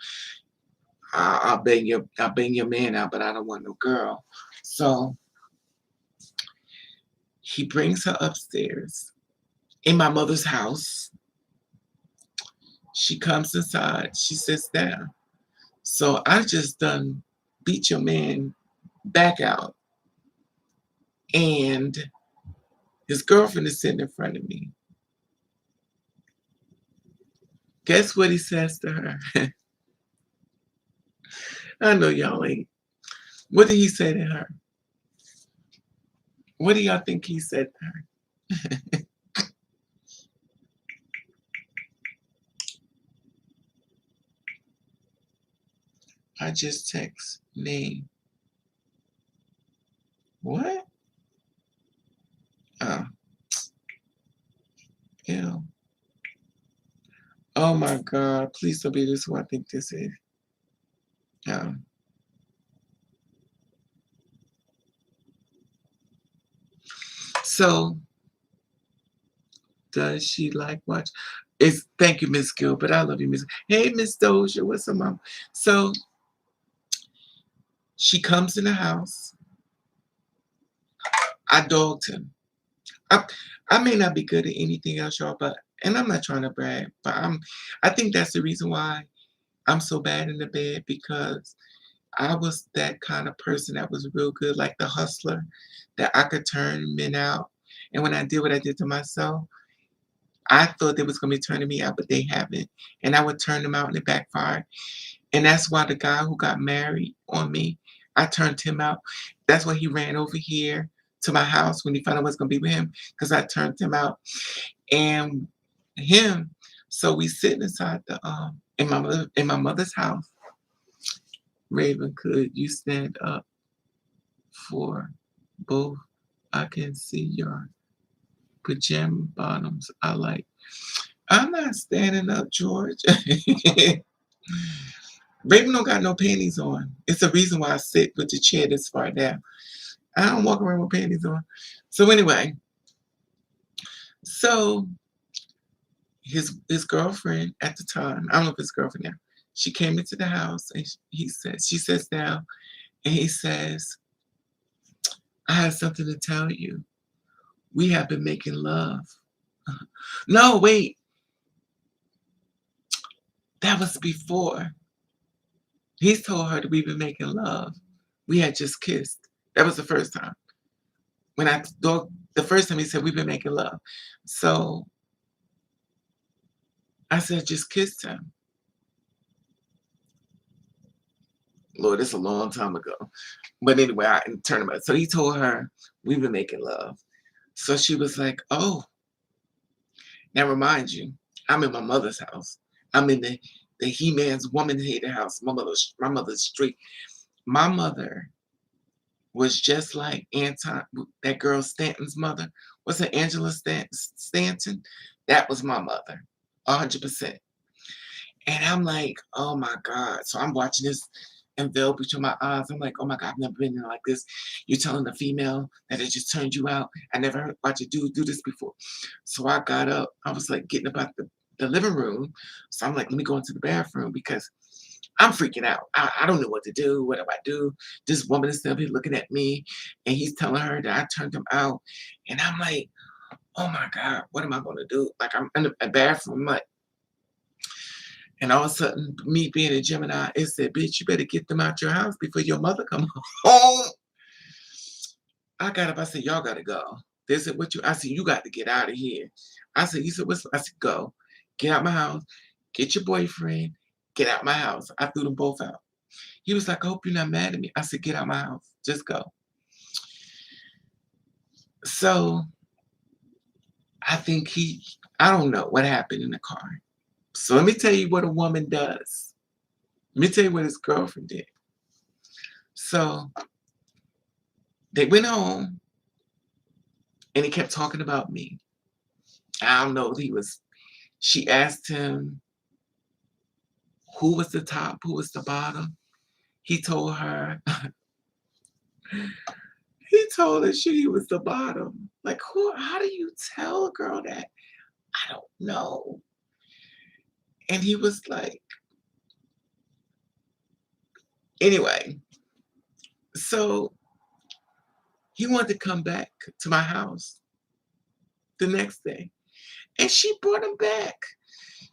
I'll bang your man out, but I don't want no girl. So he brings her upstairs in my mother's house. She comes inside. She sits down. So I just done beat your man back out. And his girlfriend is sitting in front of me. Guess what he says to her? I know y'all ain't. What did he say to her? What do y'all think he said to her? I just text name. What? Oh. Ew. Oh my God. Please don't be this who I think this is. So does she like watch? Thank you, Miss Gilbert. I love you, Miss. Hey, Miss Doja, what's up, mom? So she comes in the house. I dogged him. I may not be good at anything else, y'all, and I'm not trying to brag, but I think that's the reason why I'm so bad in the bed, because I was that kind of person that was real good, like the hustler, that I could turn men out. And when I did what I did to myself, I thought they was going to be turning me out, but they haven't. And I would turn them out and it backfired. And that's why the guy who got married on me, I turned him out. That's why he ran over here to my house when he found out I was going to be with him, because I turned him out. And him, so we sitting inside the in my mother's house. Raven, could you stand up for both? I can see your pajama bottoms. I'm not standing up, George. Raven don't got no panties on. It's the reason why I sit with the chair this far down. I don't walk around with panties on. So anyway, so his girlfriend at the time, I don't know if his girlfriend now, she came into the house and she sits down and he says, I have something to tell you. We have been making love. No, wait. That was before. He told her that we've been making love. We had just kissed. That was the first time. The first time he said we've been making love. So I said, just kissed him. Lord, it's a long time ago. But anyway, I turned him out. So he told her we've been making love. So she was like, oh, now remind you, I'm in my mother's house. I'm in the He-Man's woman hater house. My mother's street. My mother was just like that girl Stanton's mother. What's it, Angela Stanton? That was my mother, 100%. And I'm like, oh my God. So I'm watching this envelop between my eyes. I'm like, oh my God, I've never been in like this. You're telling the female that it just turned you out. I never watched a dude do this before. So I got up. I was like getting about the living room. So I'm like, let me go into the bathroom because I'm freaking out. I don't know what to do. What do I do? This woman is still here looking at me and he's telling her that I turned him out. And I'm like, oh my God, what am I going to do? Like I'm in a bathroom, like, and all of a sudden, me being a Gemini, it said, bitch, you better get them out your house before your mother come home. I got up. I said, y'all got to go. They said, what you? I said, you got to get out of here. I said, you said, what's? I said, go. Get out my house. Get your boyfriend. Get out my house. I threw them both out. He was like, I hope you're not mad at me. I said, get out my house. Just go. So I think I don't know what happened in the car. So let me tell you what a woman does. Let me tell you what his girlfriend did. So they went home and he kept talking about me. I don't know. She asked him who was the top, who was the bottom. He told her, she was the bottom. Like, how do you tell a girl that? I don't know. And he was like, anyway, so he wanted to come back to my house the next day. And she brought him back.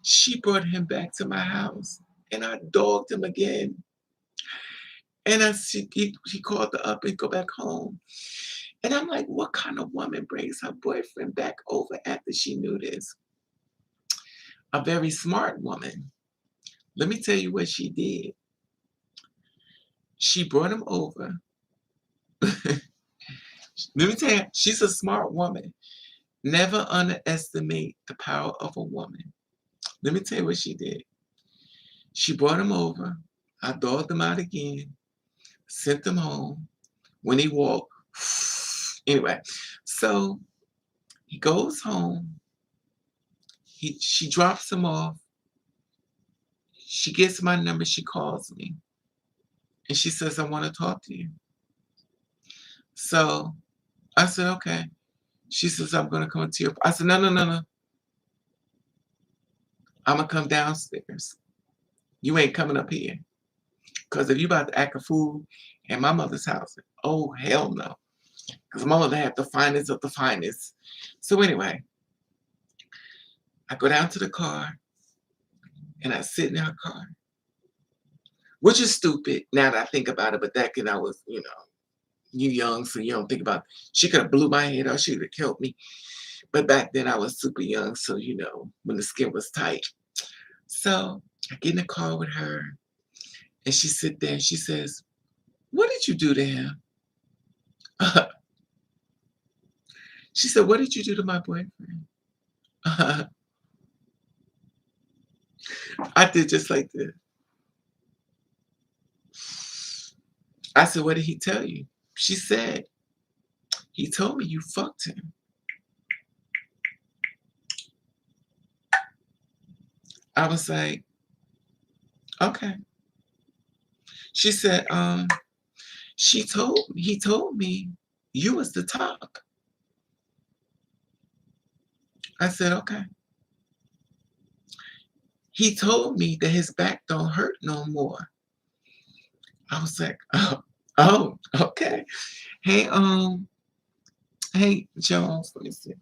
She brought him back to my house. And I dogged him again. And he called her up and go back home. And I'm like, what kind of woman brings her boyfriend back over after she knew this? A very smart woman. Let me tell you what she did. She brought him over. Let me tell you, she's a smart woman. Never underestimate the power of a woman. Let me tell you what she did. She brought him over. I dogged him out again. Sent him home. When he walked, anyway, so he goes home. She drops him off. She gets my number. She calls me. And she says, I want to talk to you. So I said, okay. She says, I'm going to come to your. I said, no. I'm going to come downstairs. You ain't coming up here. Because if you about to act a fool in my mother's house, oh, hell no. Because my mother had the finest of the finest. So anyway, I go down to the car and I sit in her car, which is stupid now that I think about it. But back then I was, you young, so you don't think about it. She could have blew my head off. She would have killed me. But back then I was super young, so when the skin was tight. So I get in the car with her and she sit there and she says, what did you do to him? She said, what did you do to my boyfriend? I did just like this. I said, what did he tell you? She said, he told me you fucked him. I was like, okay. She said, he told me you was the top. I said, okay. He told me that his back don't hurt no more. I was like, oh, okay. Hey, Jones, let me see.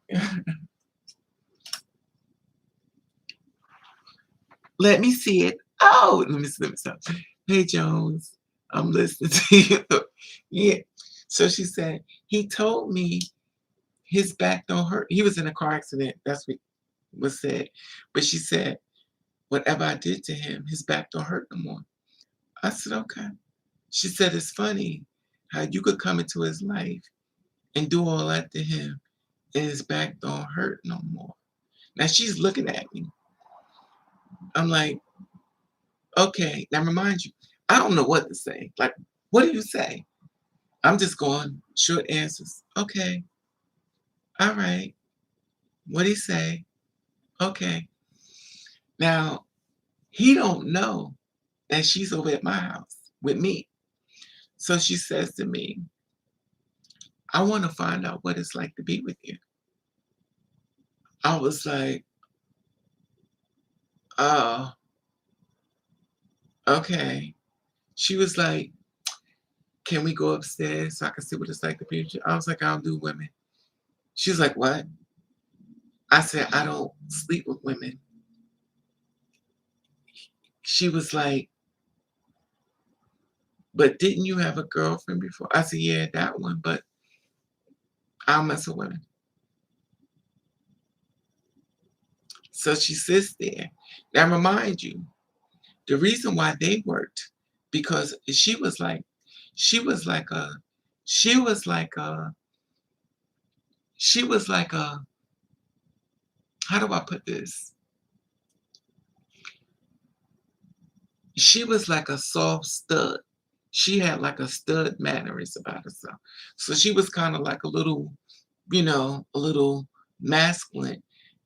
Let me see it. Oh, let me stop. Hey, Jones, I'm listening to you. Yeah. So she said, he told me his back don't hurt. He was in a car accident. That's what was said. But she said, whatever I did to him, his back don't hurt no more. I said, okay. She said, it's funny how you could come into his life and do all that to him and his back don't hurt no more. Now she's looking at me. I'm like, okay. Now remind you, I don't know what to say. Like, what do you say? I'm just going short answers. Okay. All right. What do you say? Okay. Now, he don't know that she's over at my house with me. So she says to me, I want to find out what it's like to be with you. I was like, oh, okay. She was like, can we go upstairs so I can see what it's like to be with you? I was like, I don't do women. She was like, what? I said, I don't sleep with women. She was like, but didn't you have a girlfriend before? I said, yeah, that one, but I don't mess with women. So she sits there. Now remind you, the reason why they worked, because she was like a, she was like a, how do I put this? She was like a soft stud. She had like a stud mannerisms about herself. So she was kind of like a little, a little masculine.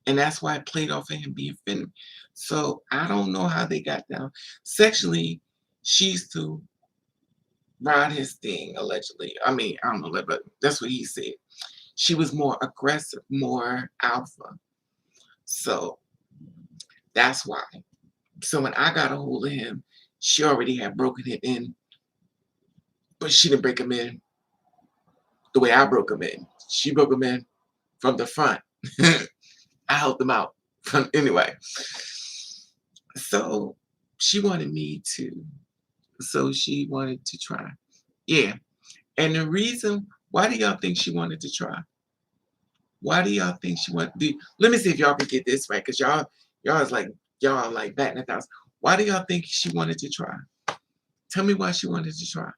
And that's why it played off of him being feminine. So I don't know how they got down. Sexually, she used to ride his thing, allegedly. I mean, I don't know, but that's what he said. She was more aggressive, more alpha. So that's why. So when I got a hold of him, she already had broken him in, but she didn't break him in the way I broke him in. She broke him in from the front. I helped him out. Anyway, so she wanted me to, so she wanted to try. Yeah. And the reason, why do y'all think she wanted to try? Why do y'all think she wanted to do? Let me see if y'all can get this right, because y'all is like, y'all are like batting a thousand. Why do y'all think she wanted to try? Tell me why she wanted to try.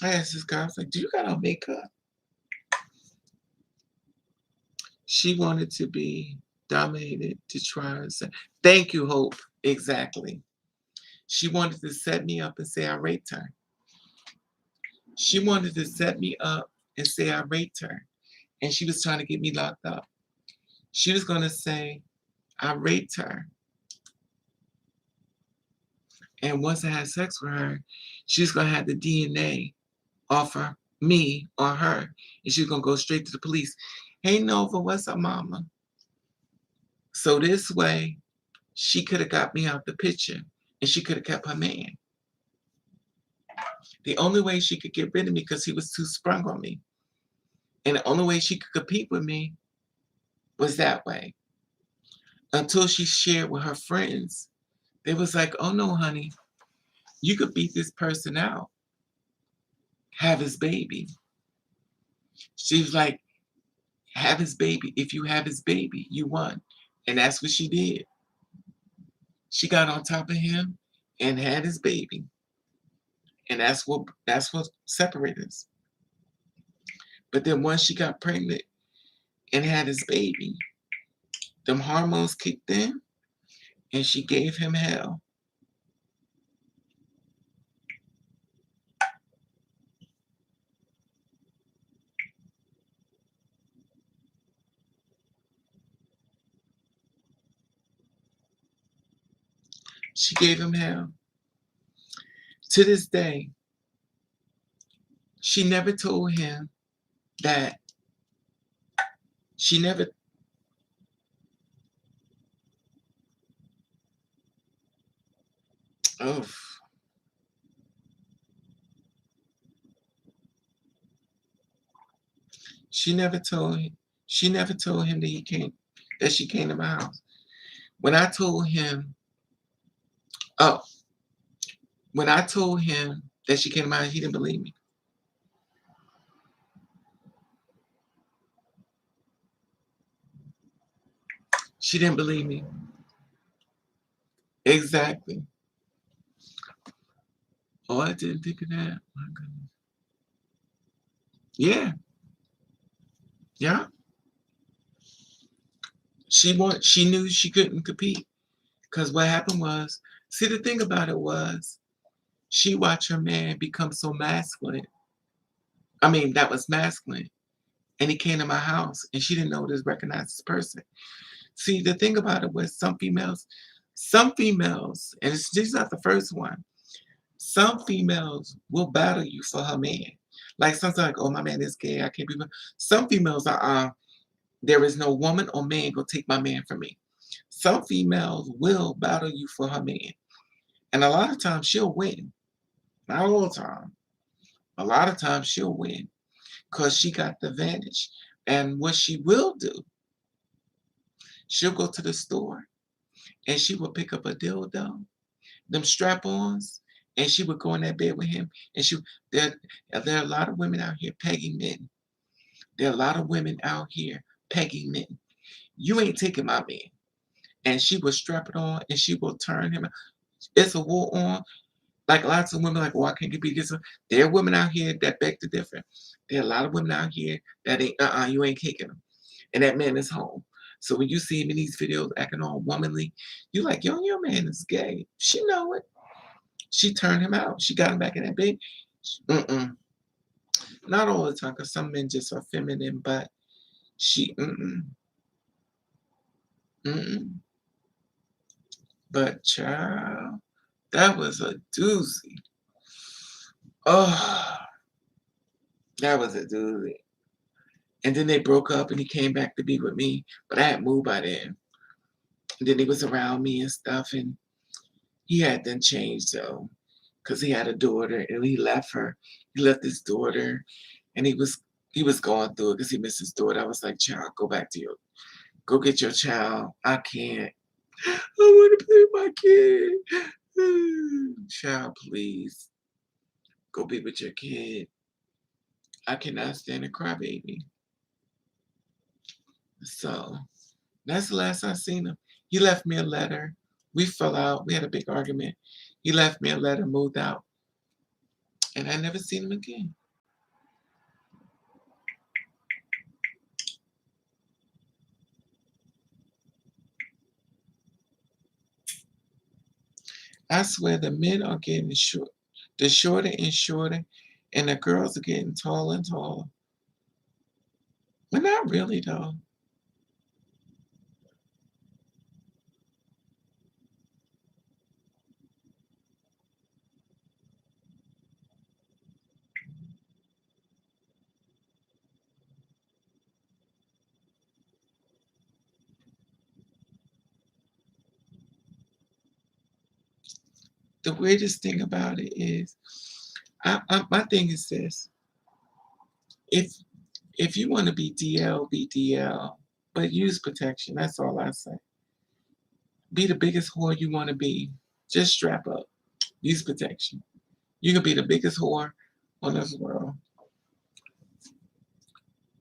I asked this guy, I was like, do you got on makeup? She wanted to be dominated to try and say, thank you, Hope. Exactly. She wanted to set me up and say I raped her. She wanted to set me up and say I raped her. And she was trying to get me locked up. She was going to say I raped her. And once I had sex with her, she was going to have the DNA off of me or her. And she was going to go straight to the police. Hey, Nova, what's up, mama? So this way, she could have got me out the picture and she could have kept her man. The only way she could get rid of me because he was too sprung on me. And the only way she could compete with me was that way. Until she shared with her friends. They was like, oh no, honey, you could beat this person out. Have his baby. She was like, have his baby. If you have his baby, you won. And that's what she did. She got on top of him and had his baby. And that's what separated us. But then once she got pregnant and had his baby, them hormones kicked in and she gave him hell. She gave him hell. To this day, she never told him that she never oh she never told him that she came to my house. When I told him oh when I told him that she came to my house, he didn't believe me. She didn't believe me. Exactly. Oh, I didn't think of that. My goodness. Yeah. Yeah. She knew she couldn't compete. Because what happened was, see, the thing about it was, she watched her man become so masculine. I mean, that was masculine. And he came to my house and she didn't know to recognize this person. See, the thing about it was some females, and she's not the first one, some females will battle you for her man. Like sometimes like, oh, my man is gay, I can't be with. Some females are, there is no woman or man gonna take my man from me. Some females will battle you for her man. And a lot of times she'll win. Not all the time. A lot of times she'll win because she got the advantage. And what she will do, she'll go to the store and she will pick up a dildo, them strap-ons, and she would go in that bed with him. And there are a lot of women out here pegging men. There are a lot of women out here pegging men. You ain't taking my man. And she will strap it on and she will turn him. It's a war on. Like lots of women, like, oh, I can't get beat. There are women out here that beg to differ. There are a lot of women out here that ain't, you ain't kicking them. And that man is home. So when you see him in these videos acting all womanly, you're like, yo, your man is gay. She know it. She turned him out. She got him back in that bed. Not all the time, because some men just are feminine, but she, But child, that was a doozy. Oh, that was a doozy. And then they broke up and he came back to be with me, but I had moved by then. And then he was around me and stuff, and he had then changed though, because he had a daughter and he left her. He left his daughter, and he was going through it because he missed his daughter. I was like, child, go get your child. I can't. I want to play with my kid. Child, please. Go be with your kid. I cannot stand a crybaby. So that's the last I seen him. He left me a letter. We fell out. We had a big argument. He left me a letter, moved out. And I never seen him again. I swear the men are getting short, the shorter and shorter, and the girls are getting taller and taller. But not really though. The weirdest thing about it is, my thing is this: if you want to be DL, be DL, but use protection. That's all I say. Be the biggest whore you want to be. Just strap up. Use protection. You can be the biggest whore on this world.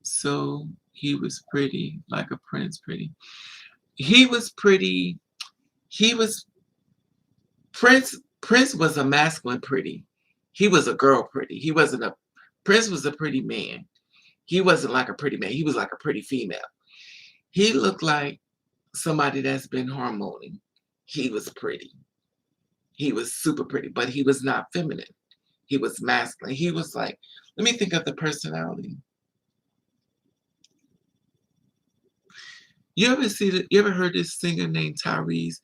So he was pretty, like a prince pretty. He was pretty. He was Prince. Prince was a masculine pretty. He was a girl pretty. He wasn't a Prince was a pretty man. He wasn't like a pretty man. He was like a pretty female. He looked like somebody that's been hormoning. He was pretty. He was super pretty, but he was not feminine. He was masculine. He was like, let me think of the personality. You ever heard this singer named Tyrese?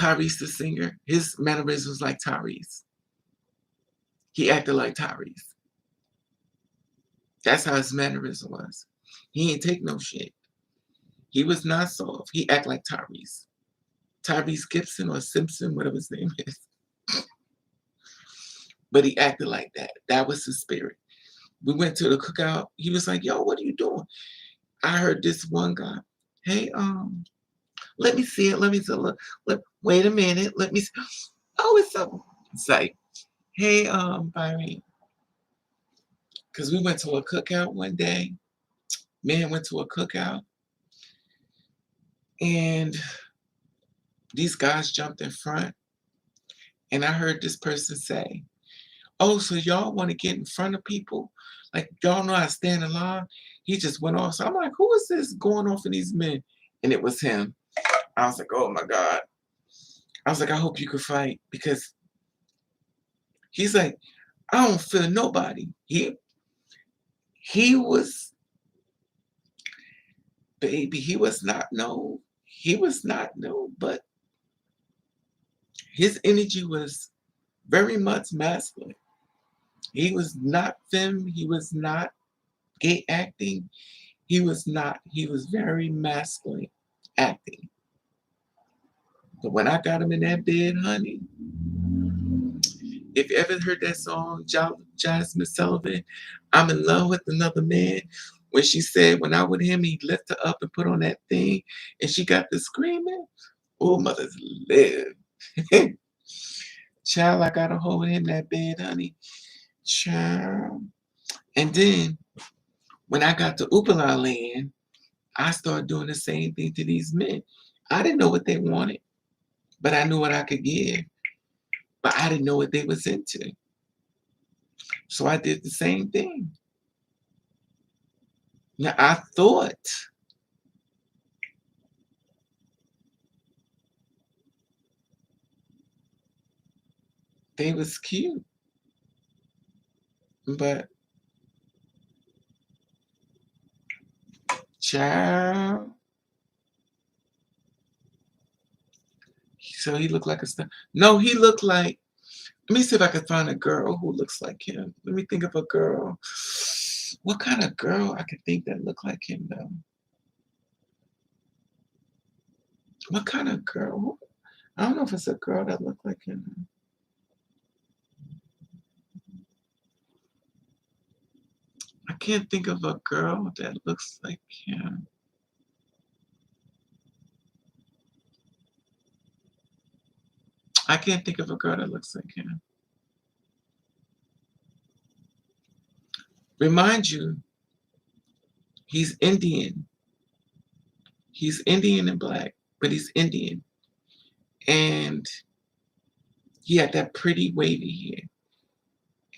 Tyrese the singer, his mannerisms was like Tyrese. He acted like Tyrese. That's how his mannerism was. He ain't take no shit. He was not soft. He act like Tyrese. Tyrese Gibson or Simpson, whatever his name is. But he acted like that. That was his spirit. We went to the cookout. He was like, yo, what are you doing? I heard this one guy. Hey, let me see it. Let me see it. Wait a minute. Let me see. Oh, it's so. It's like, hey, Byron. Because we went to a cookout one day. Man went to a cookout. And these guys jumped in front. And I heard this person say, oh, so y'all want to get in front of people? Like, y'all know I stand in line? He just went off. So I'm like, who is this going off of these men? And it was him. I was like, oh my God. I was like, I hope you could fight. Because he's like, I don't feel nobody. He was, baby, he was not no, but his energy was very much masculine. He was not femme. He was not gay acting. He was very masculine acting. But when I got him in that bed, honey, if you ever heard that song, Jasmine Sullivan, I'm in love with another man, when she said, when I with him, he lift her up and put on that thing, and she got the screaming, oh, mothers live. Child, I got a hold of him in that bed, honey. Child. And then, when I got to Upala Land, I started doing the same thing to these men. I didn't know what they wanted, but I knew what I could give. But I didn't know what they was into. So I did the same thing. Now, I thought they was cute. But, child. So he looked like a star. No, he looked like, let me see if I can find a girl who looks like him. Let me think of a girl. What kind of girl I could think that look like him, though? What kind of girl? I don't know if it's a girl that looked like him. I can't think of a girl that looks like him. I can't think of a girl that looks like him. Remind you, he's Indian. He's Indian and black, but he's Indian. And he had that pretty wavy hair.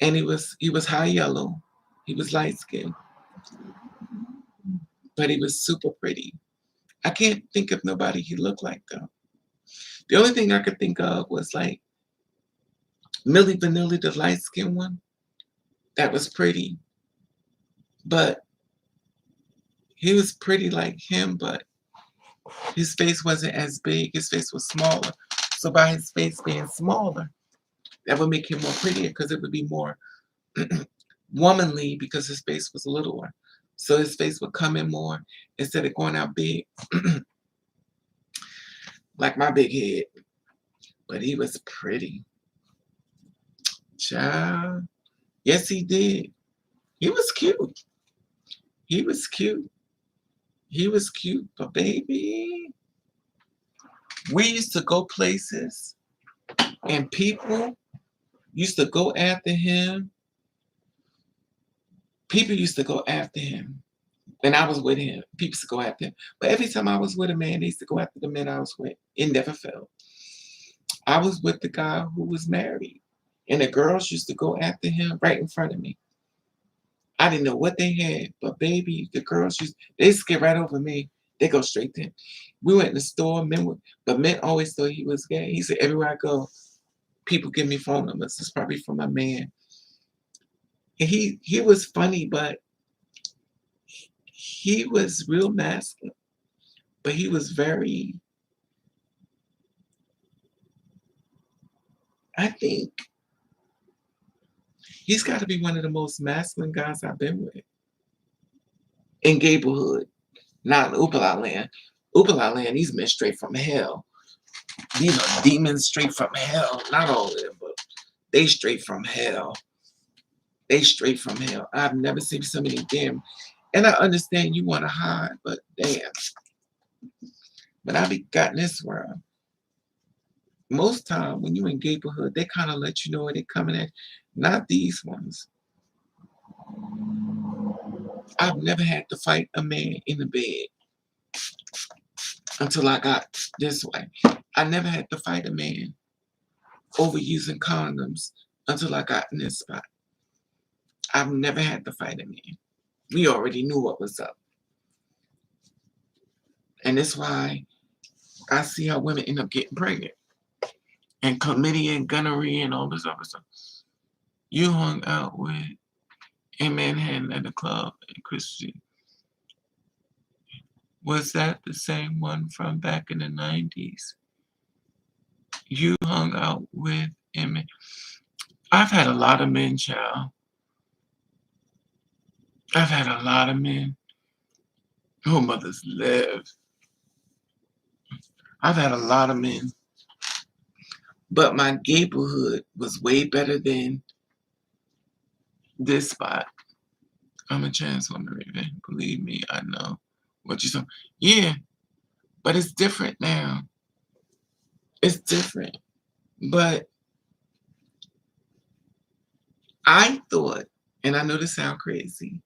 And he was high yellow. He was light skinned. But he was super pretty. I can't think of nobody he looked like, though. The only thing I could think of was like Milli Vanilli, the light skinned one. That was pretty. But he was pretty like him, but his face wasn't as big. His face was smaller. So by his face being smaller, that would make him more prettier because it would be more womanly because his face was littler. So his face would come in more instead of going out big. Like my big head. But he was pretty. Child. Yes, he did. He was cute. He was cute. He was cute. But baby, we used to go places and people used to go after him. People used to go after him. When I was with him, people used to go after him. But every time I was with a man, they used to go after the men I was with. It never failed. I was with the guy who was married. And the girls used to go after him right in front of me. I didn't know what they had. But baby, the girls they skip right over me. They go straight to him. We went in the store, but men always thought he was gay. He said, everywhere I go, people give me phone numbers. It's probably from my man. And he was funny, but he was real masculine. But he was very, I think he's got to be one of the most masculine guys I've been with in Gablehood, not in Upala Land. Upala Land, these men straight from hell. These are demons straight from hell. Not all of them, but they straight from hell. They straight from hell. I've never seen so many damn. And I understand you want to hide, but damn. But I be got in this world. Most time when you in Gablehood, they kind of let you know where they coming at. Not these ones. I've never had to fight a man in the bed until I got this way. I never had to fight a man over using condoms until I got in this spot. I've never had to fight a man. We already knew what was up. And that's why I see how women end up getting pregnant. And chlamydia and gonorrhea and all this other stuff. You hung out with in Manhattan at the club in Christie. Was that the same one from back in the 90s? You hung out with him. I've had a lot of men, child. I've had a lot of men. Oh, mothers live. I've had a lot of men. But my Gablehood was way better than this spot. I'm a trans woman, Raven. Believe me, I know what you saw. Yeah, but it's different now. It's different. But I thought, and I know this sounds crazy,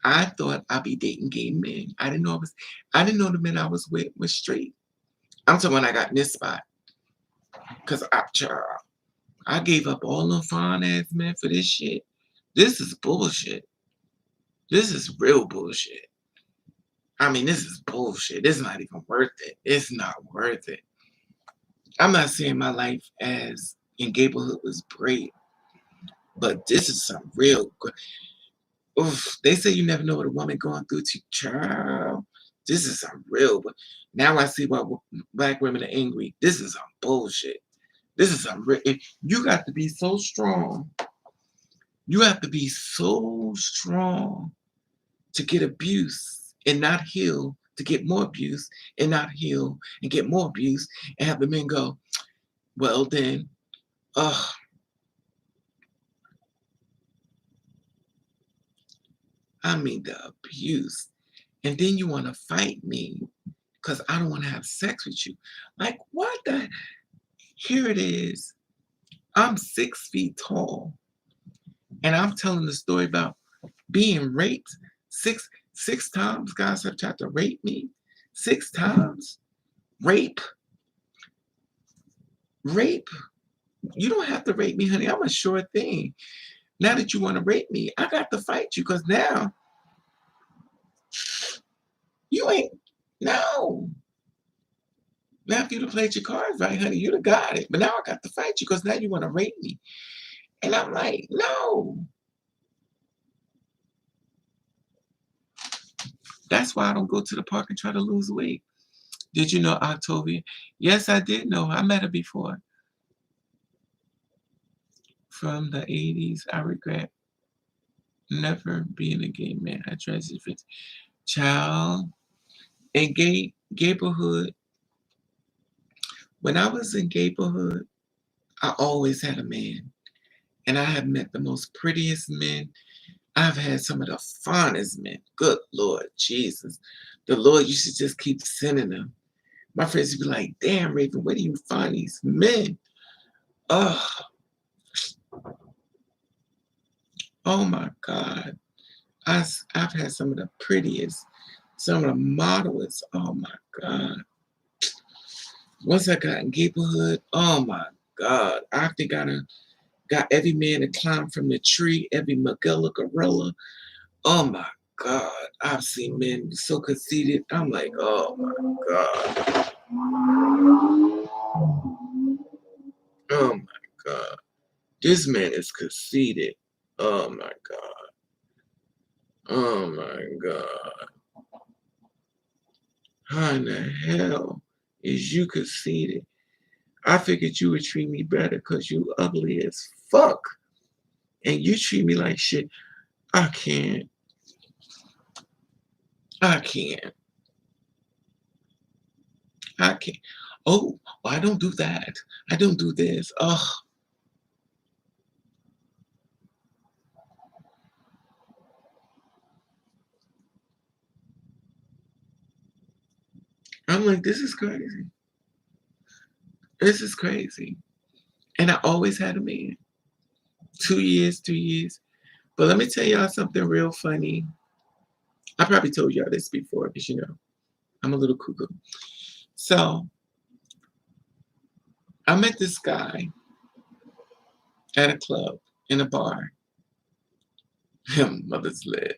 I thought I'd be dating gay men. I didn't know the men I was with was straight. I'm talking when I got in this spot. Cause I gave up all them fine ass men for this shit. This is bullshit. This is real bullshit. I mean, this is bullshit. This is not even worth it. It's not worth it. I'm not saying my life as in Gablehood was great, but this is some real good. Oof, they say you never know what a woman going through to child. This is some real. Now I see why black women are angry. This is some bullshit. This is some real. You got to be so strong. You have to be so strong to get abuse and not heal, to get more abuse and not heal and get more abuse and have the men go, well then, I mean the abuse. And then you want to fight me because I don't want to have sex with you. Like, what the? Here it is. I'm 6 feet tall. And I'm telling the story about being raped six times. Guys have tried to rape me 6 times. Rape. You don't have to rape me, honey. I'm a sure thing. Now that you want to rape me, I got to fight you because now you ain't. No. Now if you'd have played your cards right, honey, you'd have got it. But now I got to fight you because now you want to rape me. And I'm like, no. That's why I don't go to the park and try to lose weight. Did you know Octavia? Yes, I did know. I met her before. From the 80s, I regret never being a gay man. I treasure it. Child, in Gablehood, when I was in Gablehood, I always had a man. And I have met the most prettiest men. I've had some of the finest men. Good Lord Jesus. The Lord, you should just keep sending them. My friends would be like, damn, Raven, where do you find these men? Oh my God. I've had some of the prettiest, some of the models. Oh my God. Once I got in Gablehood, oh my God. I think I done got every man to climb from the tree, every Magella gorilla. Oh my God. I've seen men so conceited. I'm like, oh my God. Oh my God. This man is conceited. Oh my God. Oh my God. How in the hell is you conceited? I figured you would treat me better because you ugly as fuck. And you treat me like shit. I can't. I can't. I can't. Oh, I don't do that. I don't do this. Ugh. I'm like, this is crazy. This is crazy. And I always had a man. 2 years, 2 years. But let me tell y'all something real funny. I probably told y'all this before because, you know, I'm a little cuckoo. So I met this guy at a club in a bar. Mother's led.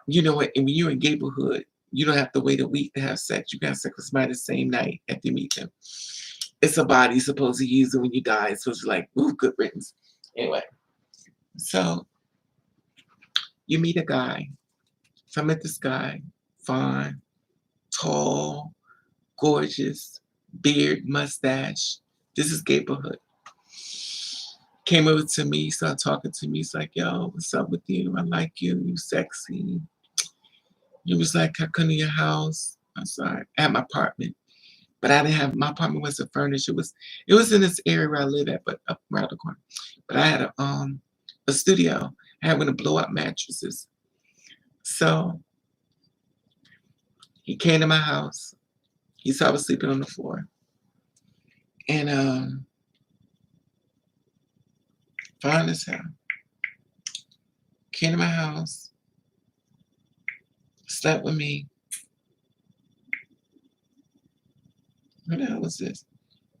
You know what? And when you're in neighborhood, you don't have to wait a week to have sex. You can have sex with somebody the same night after you meet them. It's a body you're supposed to use it when you die. It's supposed to be like, ooh, good riddance. Anyway, so you meet a guy. So I met this guy, fine, tall, gorgeous, beard, mustache. This is neighborhood. Came over to me, started talking to me. He's like, yo, what's up with you? I like you. You sexy. He was like, I come to your house. I'm sorry, at my apartment. But I didn't have, my apartment wasn't furnished. It was in this area where I live at, but up around the corner. But I had a studio. I had one of blow up mattresses. So he came to my house. He saw I was sleeping on the floor. And fine as hell. Came to my house. Slept with me. What the hell is this?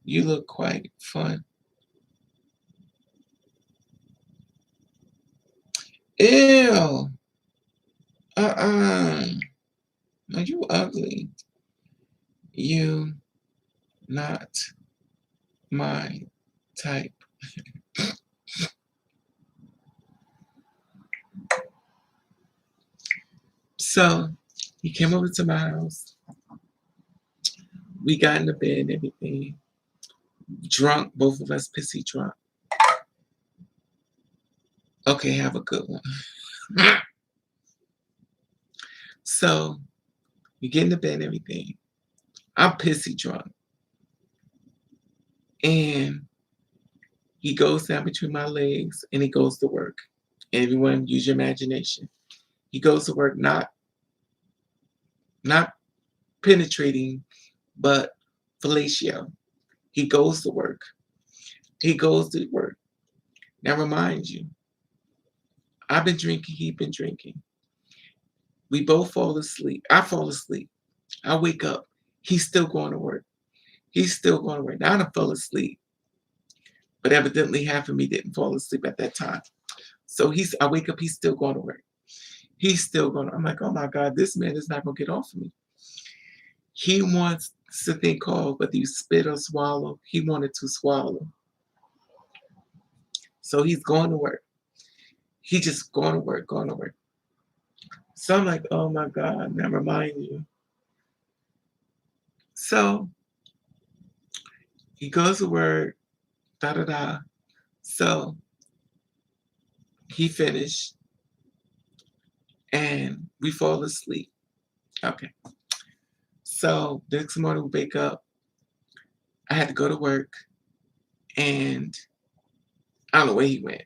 You look quite fun. Ew. No, you ugly. You not my type. So he came over to my house. We got in the bed and everything. Drunk, both of us pissy drunk. Okay, have a good one. So we get in the bed and everything. I'm pissy drunk. And he goes down between my legs and he goes to work. Everyone use your imagination. He goes to work not penetrating, but fellatio. He goes to work. He goes to work. Now remind you, I've been drinking, he's been drinking. We both fall asleep. I fall asleep. I wake up. He's still going to work. He's still going to work. Now I done fell asleep. But evidently half of me didn't fall asleep at that time. So I wake up, he's still going to work. He's still going to, I'm like, oh my God, this man is not going to get off of me. He wants this thing called whether you spit or swallow. He wanted to swallow. So he's going to work. He just going to work, going to work. So I'm like, oh my God, never mind you. So he goes to work, da-da-da. So he finished and we fall asleep. Okay. So the next morning we wake up. I had to go to work and I don't know where he went.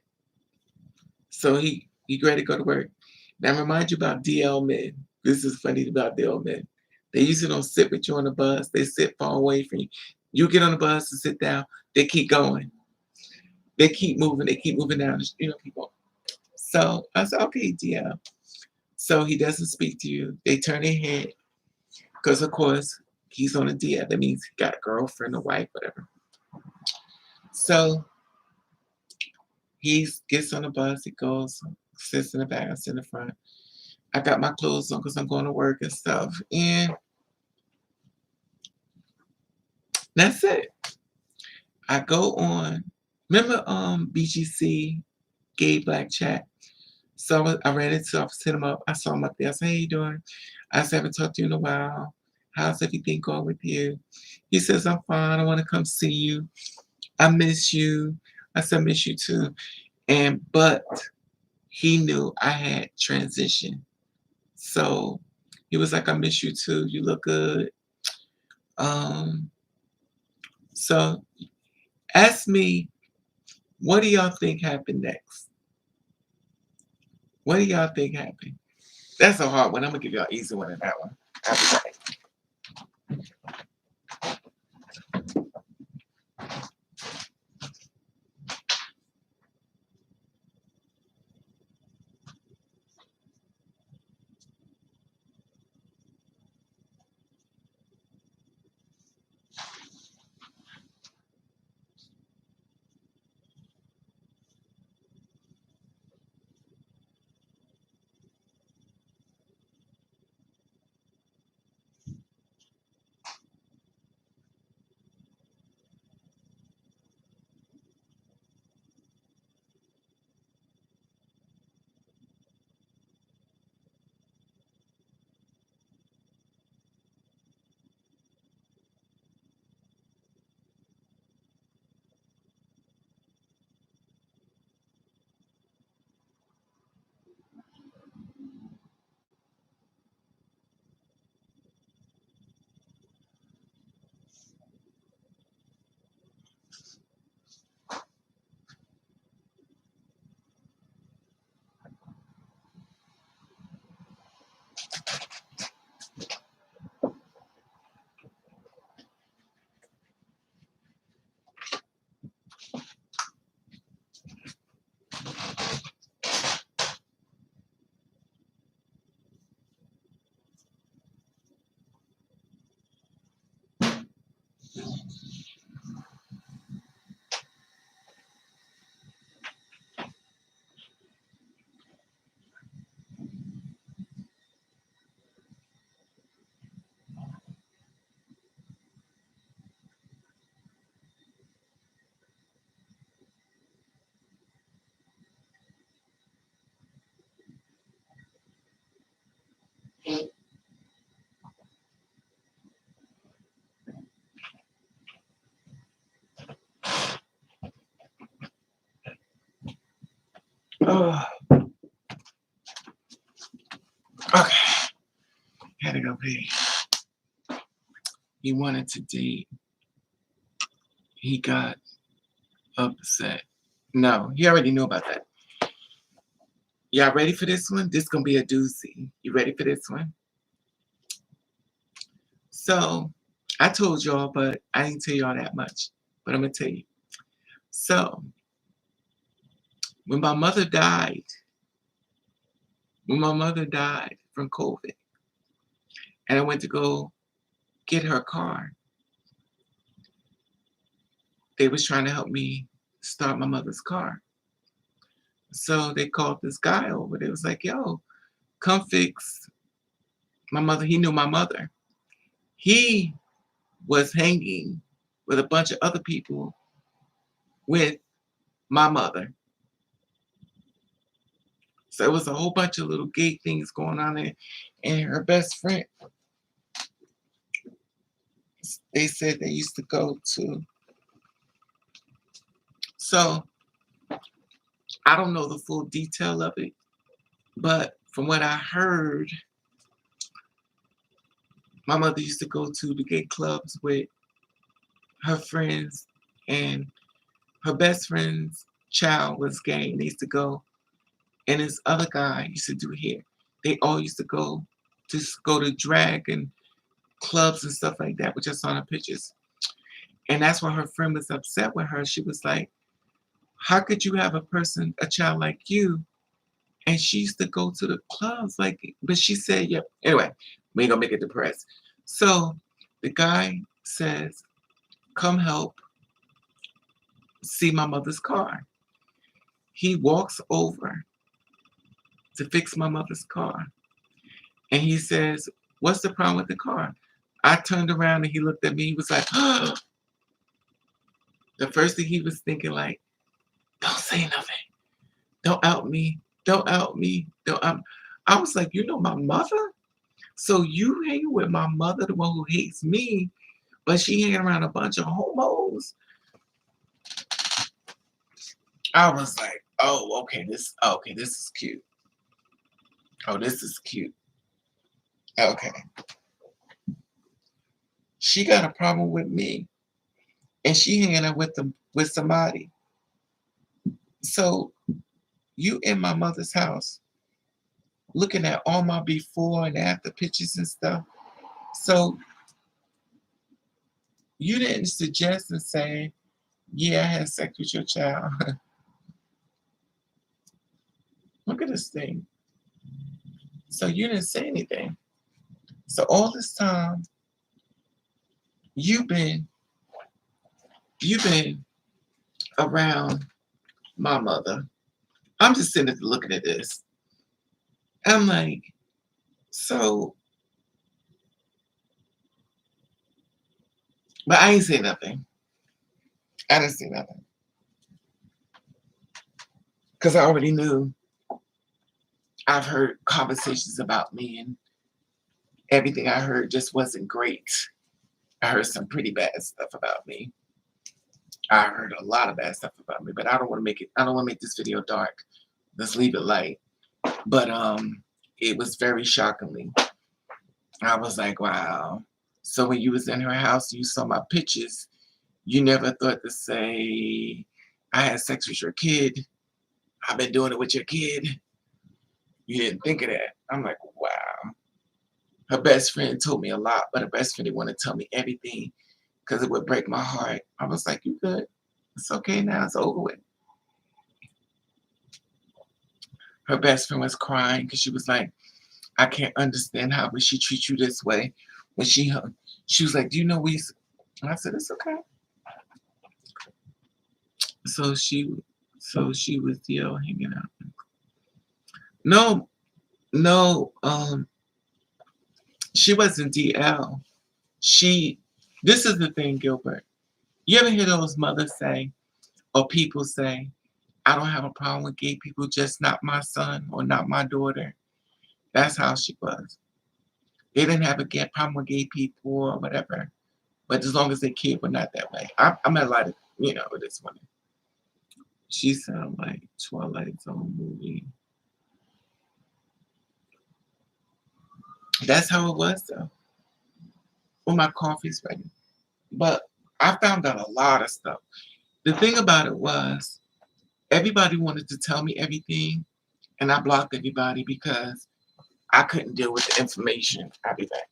So he ready to go to work. Now remind you about DL men. This is funny about DL men. They usually don't sit with you on the bus. They sit far away from you. You get on the bus and sit down. They keep going. They keep moving. They keep moving down. Keep going. So I said, okay, DL. So he doesn't speak to you. They turn their head because, of course, he's on a DL. That means he got a girlfriend, a wife, whatever. So he gets on the bus. He goes, sits in the back. I sit in the front. I got my clothes on because I'm going to work and stuff. And that's it. I go on. Remember BGC, Gay Black Chat? So I ran into him, I hit him up. I saw him up there. I said, hey, how you doing? I said, I haven't talked to you in a while. how's everything going with you? He says, I'm fine. I want to come see you. I miss you. I said, I miss you too. But he knew I had transitioned. So he was like, I miss you too. You look good. Um, so ask me, what do y'all think happened next? What do y'all think happened? That's a hard one. I'm gonna give y'all an easy one in that one. I'll be back. Oh, okay. Had to go pee. He wanted to date. He got upset. No, he already knew about that. Y'all ready for this one? This gonna be a doozy. You ready for this one? So, I told y'all, but I didn't tell y'all that much. But I'm gonna tell you. So, when my mother died from COVID, and I went to go get her car, they was trying to help me start my mother's car. So they called this guy over. They was like, yo, come fix my mother. He knew my mother. He was hanging with a bunch of other people with my mother. So it was a whole bunch of little gay things going on there. And her best friend, they said they used to go to. So I don't know the full detail of it, but from what I heard, my mother used to go to the gay clubs with her friends, and her best friend's child was gay and they used to go, and this other guy used to do hair. They all used to go to drag and clubs and stuff like that, which I saw in her pictures. And that's why her friend was upset with her. She was like, how could you have a child like you? And she used to go to the clubs, like, but she said, yeah. Anyway, we ain't gonna make it depressed. So the guy says, come help see my mother's car. He walks over to fix my mother's car. And he says, what's the problem with the car? I turned around and he looked at me. He was like, oh. The first thing he was thinking, like, don't say nothing. Don't out me. Don't out me. I was like, you know my mother? So you hanging with my mother, the one who hates me, but she hanging around a bunch of homos. I was like, oh, okay, this is cute. Oh, this is cute. Okay. She got a problem with me. And she hanging out with somebody. So you in my mother's house looking at all my before and after pictures and stuff. So you didn't suggest and say, yeah, I had sex with your child. Look at this thing. So you didn't say anything. So all this time you've been around my mother. I'm just sitting there looking at this. I'm like, so, but I ain't say nothing. I didn't say nothing. Because I already knew. I've heard conversations about me, and everything I heard just wasn't great. I heard some pretty bad stuff about me. I heard a lot of bad stuff about me, but I don't want to make this video dark. Let's leave it light. But it was very shockingly. I was like, wow. So when you was in her house, you saw my pictures, you never thought to say, I had sex with your kid. I've been doing it with your kid. You didn't think of that. I'm like, wow. Her best friend told me a lot, but her best friend didn't want to tell me everything because it would break my heart. I was like, you good. It's okay now. It's over with. Her best friend was crying because she was like, I can't understand how would she treat you this way. When she was like, do you know we? And I said, it's okay. So she was hanging out. No, she wasn't DL. This is the thing, Gilbert. You ever hear those mothers say, or people say, I don't have a problem with gay people, just not my son or not my daughter. That's how she was. They didn't have a problem with gay people or whatever. But as long as they kid were not that way. I met a lot of, this woman. She sounded like Twilight Zone movie. That's how it was, though. Well, my coffee's ready. But I found out a lot of stuff. The thing about it was, everybody wanted to tell me everything, and I blocked everybody because I couldn't deal with the information. I'll be back.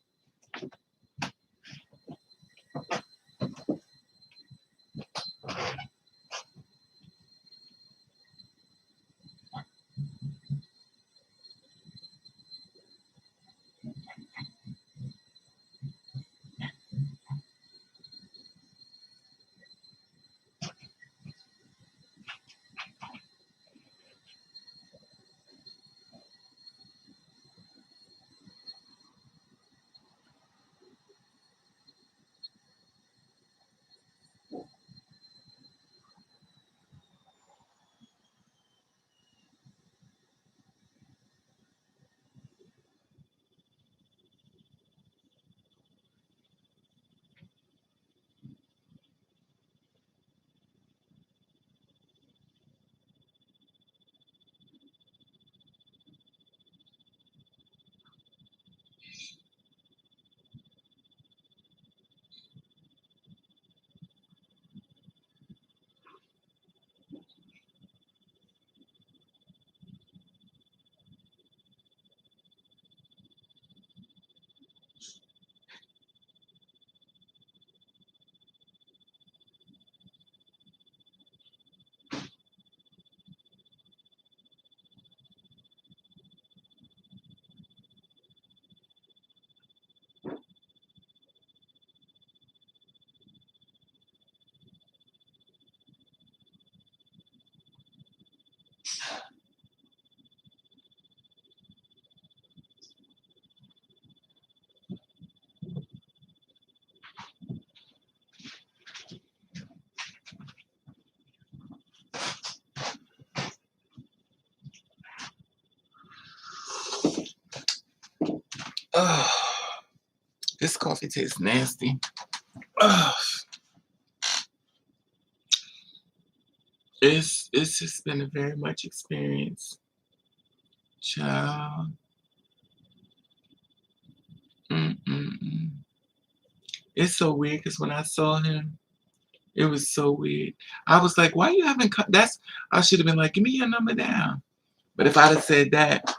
Oh, this coffee tastes nasty. Oh, it's just been a very much experience, child. Mm-mm-mm. It's so weird because when I saw him, it was so weird. I was like, "Why you haven't?" That's I should have been like, "Give me your number now." But if I'd have said that,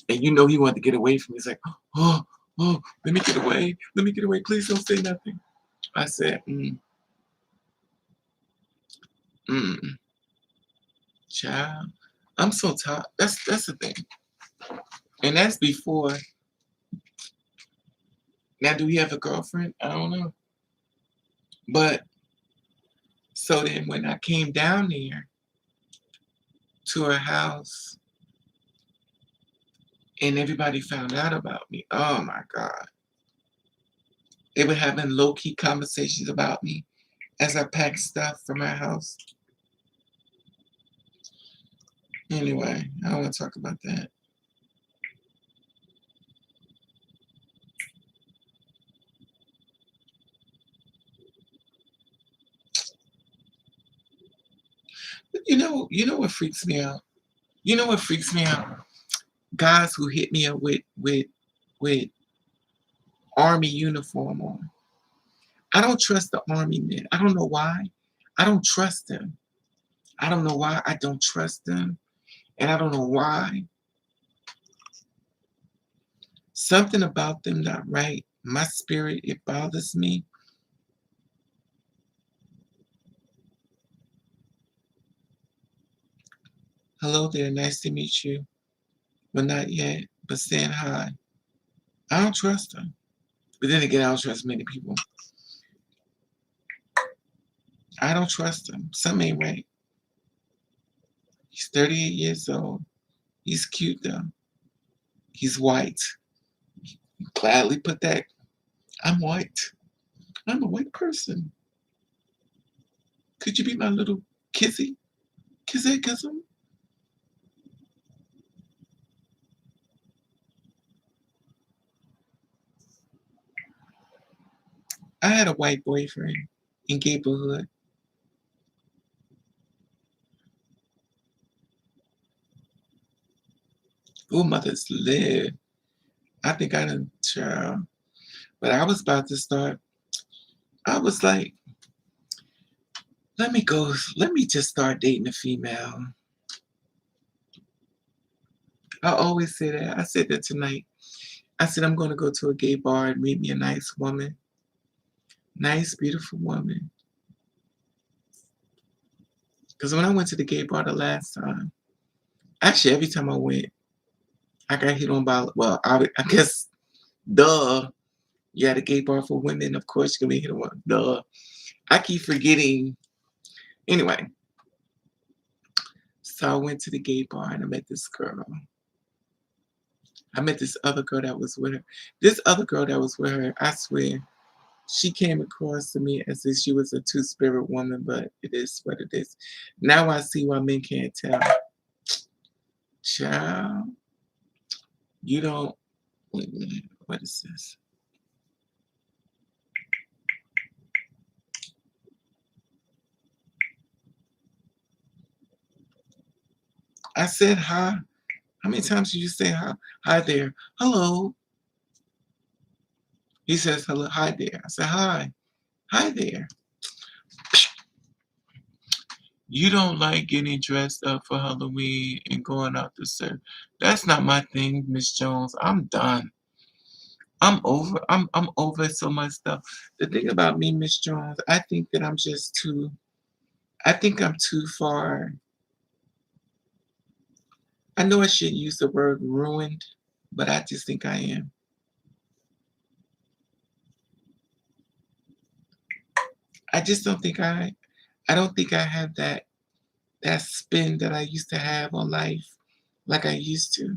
and you know he wanted to get away from me, he's like, "Oh, oh, let me get away, let me get away. Please don't say nothing." I said, mm, child, I'm so tired. That's the thing, and that's before. Now, do he have a girlfriend? I don't know. But so then, when I came down there to her house, and everybody found out about me, oh my God, they were having low key conversations about me as I packed stuff from my house. Anyway, I don't want to talk about that. But you know what freaks me out? You know what freaks me out? Guys who hit me up with army uniform on. I don't trust the army men. I don't know why. I don't trust them. I don't know why I don't trust them. And I don't know why. Something about them not right. My spirit, it bothers me. Hello there, nice to meet you. Well, not yet, but saying hi. I don't trust them. But then again, I don't trust many people. I don't trust him. Something ain't right. He's 38 years old. He's cute though. He's white. Gladly put that. I'm white. I'm a white person. Could you be my little kissy? Kissy kissum? I had a white boyfriend in Gablehood. Ooh, mothers live. I think I done child. But I was about to start. I was like, let me just start dating a female. I always say that. I said that tonight. I said I'm gonna go to a gay bar and meet me a nice woman. Nice, beautiful woman. Because when I went to the gay bar the last time, actually every time I went, I got hit on by, well, I guess, duh. You had a gay bar for women, of course you're going to be hit on, duh. I keep forgetting. Anyway, so I went to the gay bar and I met this girl. I met this other girl that was with her. This other girl that was with her, I swear, she came across to me as if she was a two-spirit woman, but it is what it is. Now I see why men can't tell. Child, you don't, wait a minute, what is this? I said hi. How many times did you say hi? Hi there. Hello. He says hello. Hi there. I said hi. Hi there. You don't like getting dressed up for Halloween and going out to serve. That's not my thing, Miss Jones. I'm done. I'm over so much stuff. The thing about me, Miss Jones, I think that I'm just too I think I'm too far. I know I shouldn't use the word ruined, but I just think I am. I just don't think I have that spin that I used to have on life like I used to.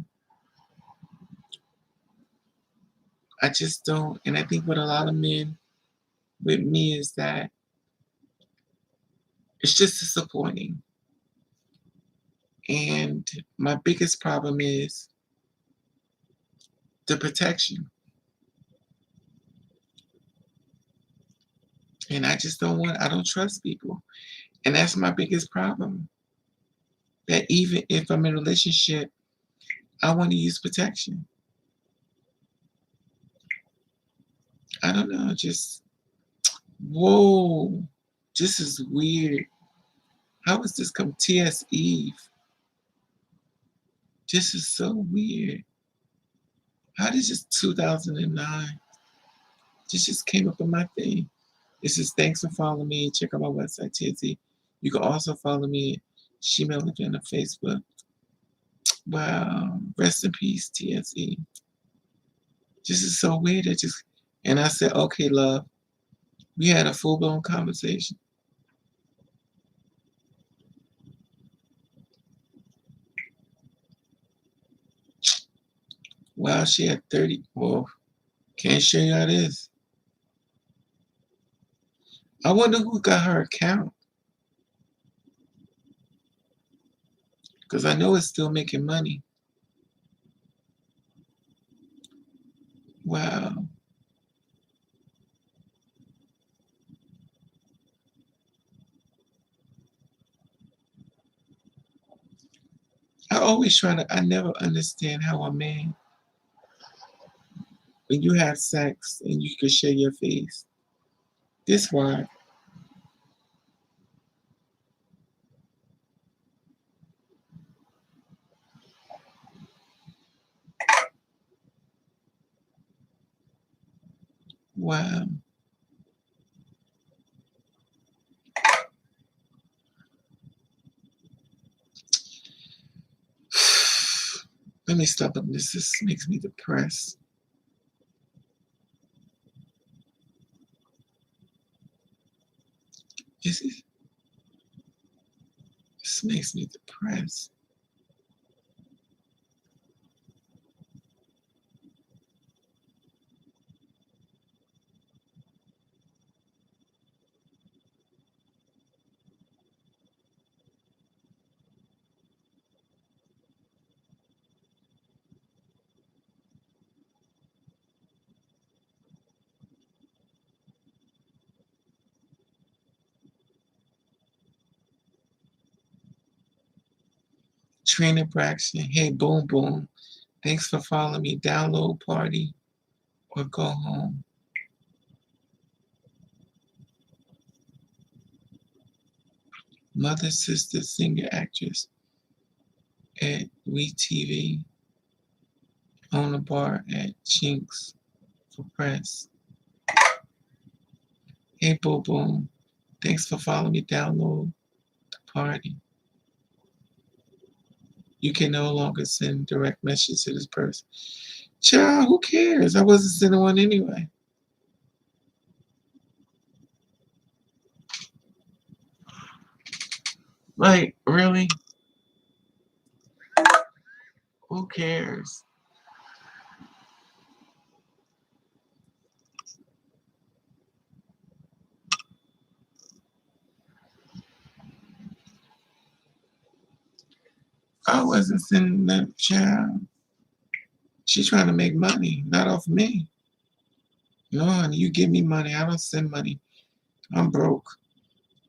I just don't. And I think what a lot of men with me is that it's just disappointing. And my biggest problem is the protection. And I just I don't trust people. And that's my biggest problem. That even if I'm in a relationship, I want to use protection. I don't know, just, whoa, this is weird. How is this come T.S. Eve? This is so weird. How did this 2009? This just came up in my thing. This is thanks for following me. Check out my website, TSE. You can also follow me at Shemale Levin on Facebook. Wow. Rest in peace, TSE. This is so weird. And I said, okay, love. We had a full-blown conversation. Wow, she had 30. Well, can't show you how it is. I wonder who got her account. Because I know it's still making money. Wow. I never understand how a man, when you have sex and you can show your face, this why. Wow. Let me stop up this. This makes me depressed. This makes me depressed. Trina Braxton, hey, boom, boom. Thanks for following me. Download party or go home. Mother, sister, singer, actress at WeTV. Own a bar at Chinks for press. Hey, boom, boom. Thanks for following me. Download the party. You can no longer send direct messages to this person. Child, who cares? I wasn't sending one anyway. Like, really? Who cares? I wasn't sending that child. She's trying to make money, not off me. No, honey, you give me money. I don't send money. I'm broke.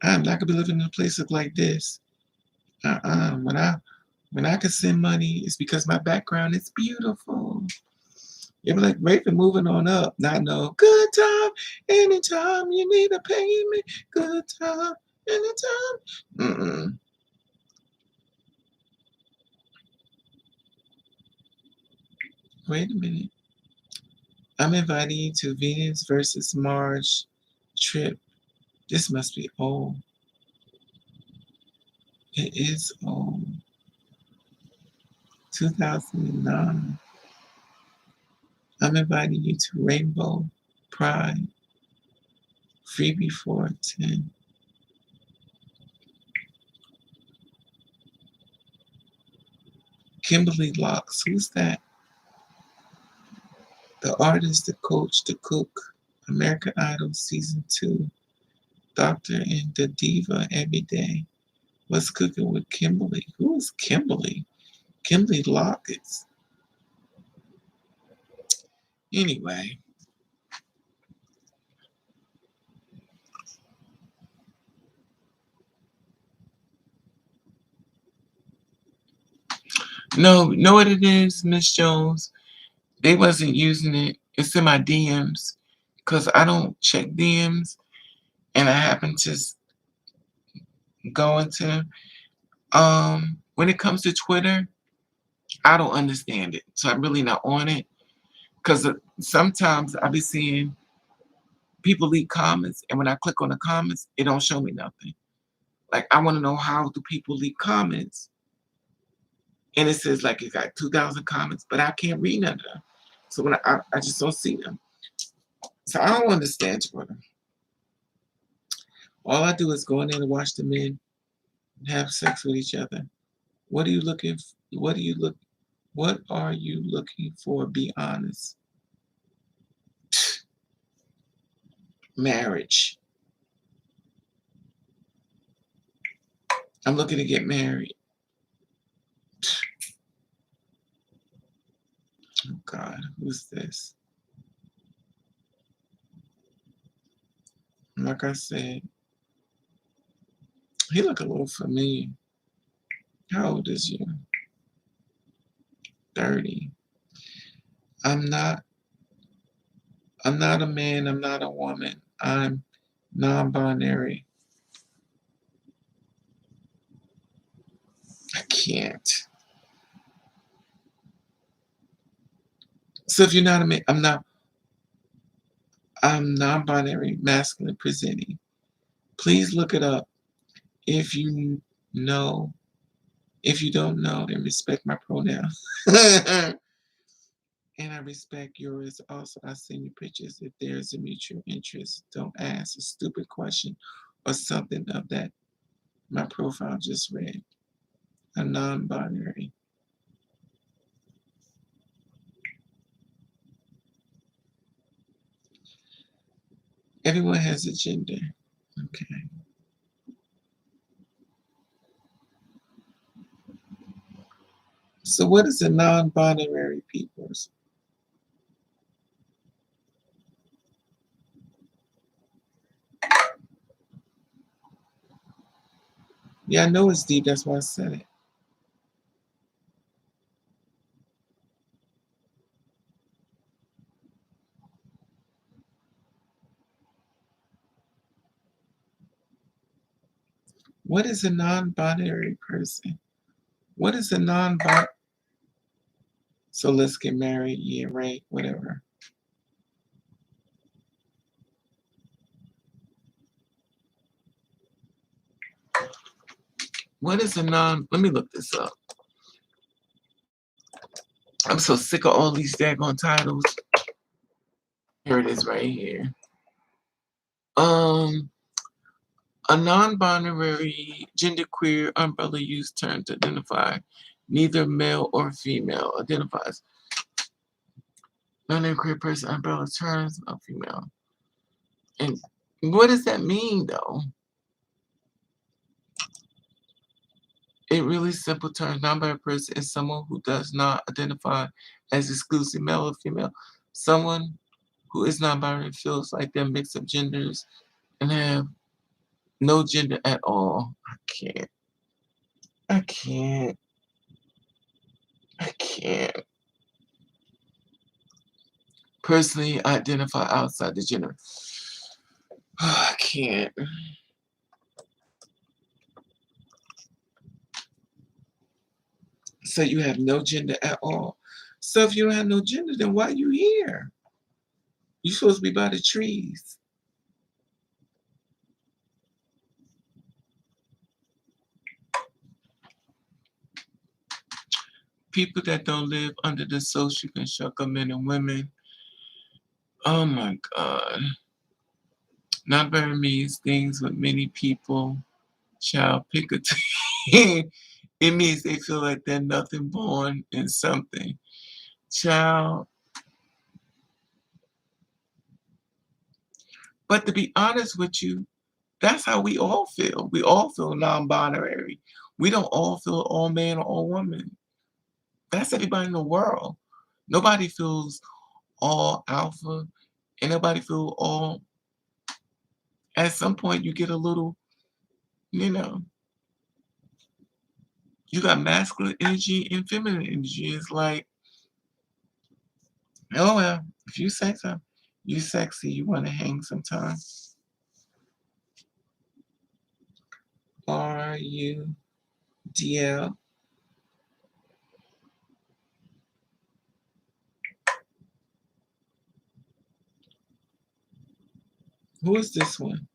I'm not gonna be living in a place like this. When I can send money, it's because my background is beautiful. You'll be like, Raven, moving on up. Not no good time, anytime you need a payment. Good time, anytime. Mm-mm. Wait a minute. I'm inviting you to Venus versus Mars trip. This must be old. It is old. 2009. I'm inviting you to Rainbow Pride. Free before 10. Kimberly Locks. Who's that? The artist, the coach, the cook. American Idol Season 2. Doctor and the Diva every day. What's cooking with Kimberly? Who is Kimberly? Kimberly Lockets. Anyway. No, know what it is, Miss Jones? They wasn't using it. It's in my DMs because I don't check DMs, and I happen to go into them. When it comes to Twitter, I don't understand it, so I'm really not on it because sometimes I be seeing people leave comments, and when I click on the comments, it don't show me nothing. Like I want to know how do people leave comments, and it says like it got 2,000 comments, but I can't read none of them. So when I just don't see them. So I don't understand Twitter. All I do is go in there and watch the men have sex with each other. What are you looking? What do you look? What are you looking for? Be honest. Marriage. I'm looking to get married. Oh God, who's this? Like I said, he look a little familiar. How old is you? 30. I'm not a man, I'm not a woman. I'm non-binary. I can't. So if you're not a man, I'm non-binary, masculine presenting. Please look it up. If you know, if you don't know, then respect my pronouns. And I respect yours also. I send you pictures if there's a mutual interest. Don't ask a stupid question or something of that my profile just read. A non-binary. Everyone has a gender. Okay. So what is a non-binary peoples? Yeah, I know it's deep. That's why I said it. What is a non-binary person? What is a non-binary? So let's get married. Yeah, right. Whatever. What is a non? Let me look this up. I'm so sick of all these daggone titles. Here it is right here. A non-binary genderqueer umbrella used term to identify neither male or female. Identifies non-binary queer person umbrella terms of female. And what does that mean though? In really simple terms, non-binary person is someone who does not identify as exclusively male or female. Someone who is non-binary feels like they're mix of genders and have no gender at all. I can't. I can't. I can't. Personally identify outside the gender. I can't. So you have no gender at all. So if you don't have no gender, then why are you here? You're supposed to be by the trees. People that don't live under the social construct of men and women. Oh my God. Non-binary means things with many people. Child, pick a thing. It means they feel like they're nothing born in something. Child. But to be honest with you, that's how we all feel. We all feel non-binary. We don't all feel all man or all woman. That's everybody in the world. Nobody feels all alpha, and nobody feels all. At some point, you get a little, you know. You got masculine energy and feminine energy. It's like, oh well, if you say so, you sexy, you want to hang sometime. RUDL. Who is this one?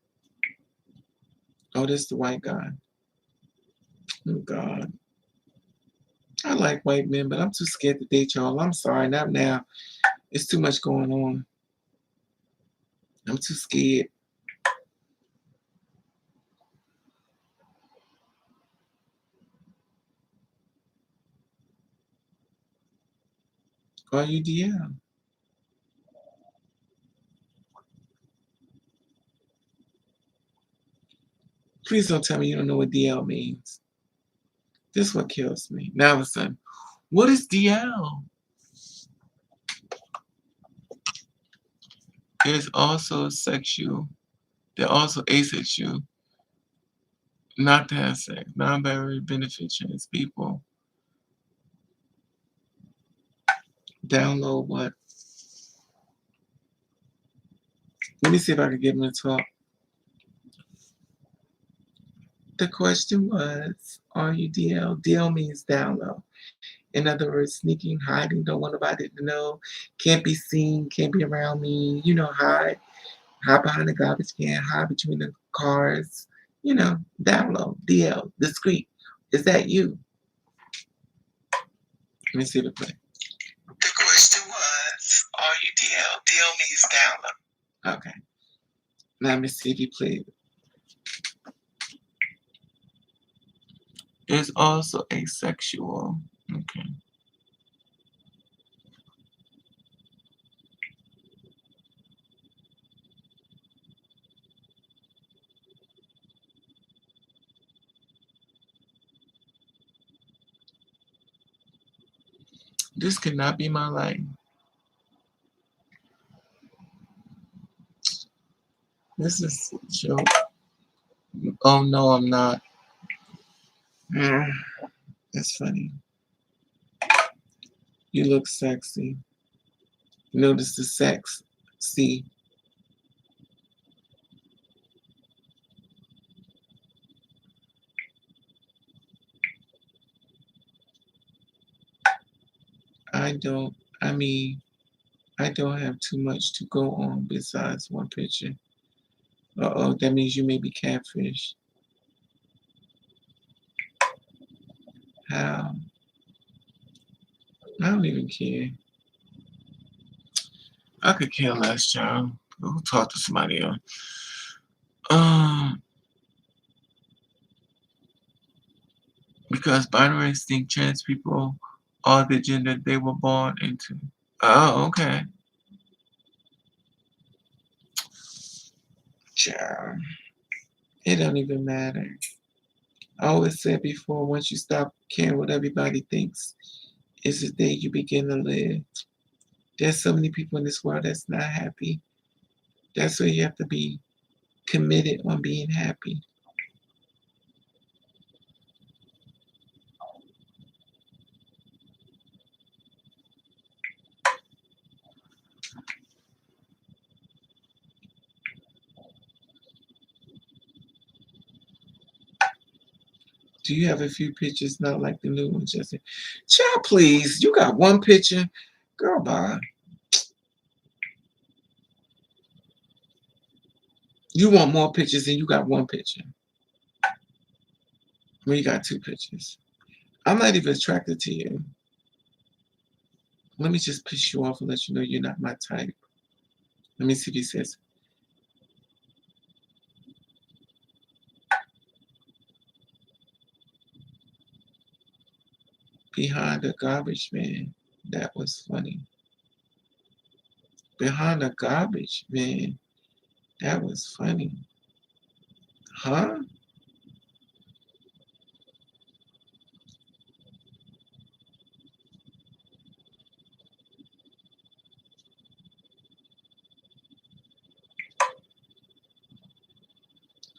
Oh, this is the white guy. Oh God. I like white men, but I'm too scared to date y'all. I'm sorry, not now. It's too much going on. I'm too scared. RUDL. Please don't tell me you don't know what DL means. This is what kills me. Now all of a sudden, what is DL? There's also sexual. They're also asexual. Not to have sex. Non-binary benefit trans people. Download what? Let me see if I can get them to talk. The question was, RUDL? DL means download. In other words, sneaking, hiding, don't want nobody to know, can't be seen, can't be around me, you know, hide behind the garbage can, hide between the cars, you know, download, DL, discreet. Is that you? Let me see the play. The question was, RUDL? DL means download. Okay. Now let me see if you played it. There's also asexual. Okay. This cannot be my life. This is a joke. Oh no, I'm not. That's funny. You look sexy. Notice the sex. See. I don't have too much to go on besides one picture. Uh-oh, that means you may be catfish. How? I don't even care. I could care less, child. Go talk to somebody else. Because binaries think trans people are the gender they were born into. Oh, okay. Child. It don't even matter. I always said before, once you stop caring what everybody thinks, is the day you begin to live. There's so many people in this world that's not happy. That's why you have to be committed on being happy. Do you have a few pictures not like the new ones? Jesse? Child, please. You got one picture. Girl, bye. You want more pictures than you got one picture. Well, you got two pictures. I'm not even attracted to you. Let me just piss you off and let you know you're not my type. Let me see if he says. Behind the garbage man. That was funny. Behind the garbage man. That was funny. Huh?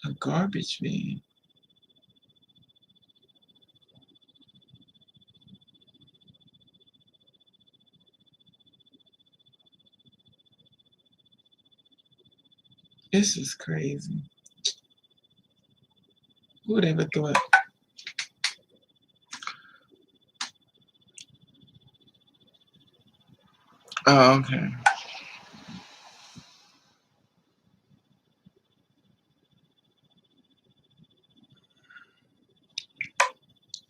A garbage man. This is crazy. Who would ever thought? Oh, okay.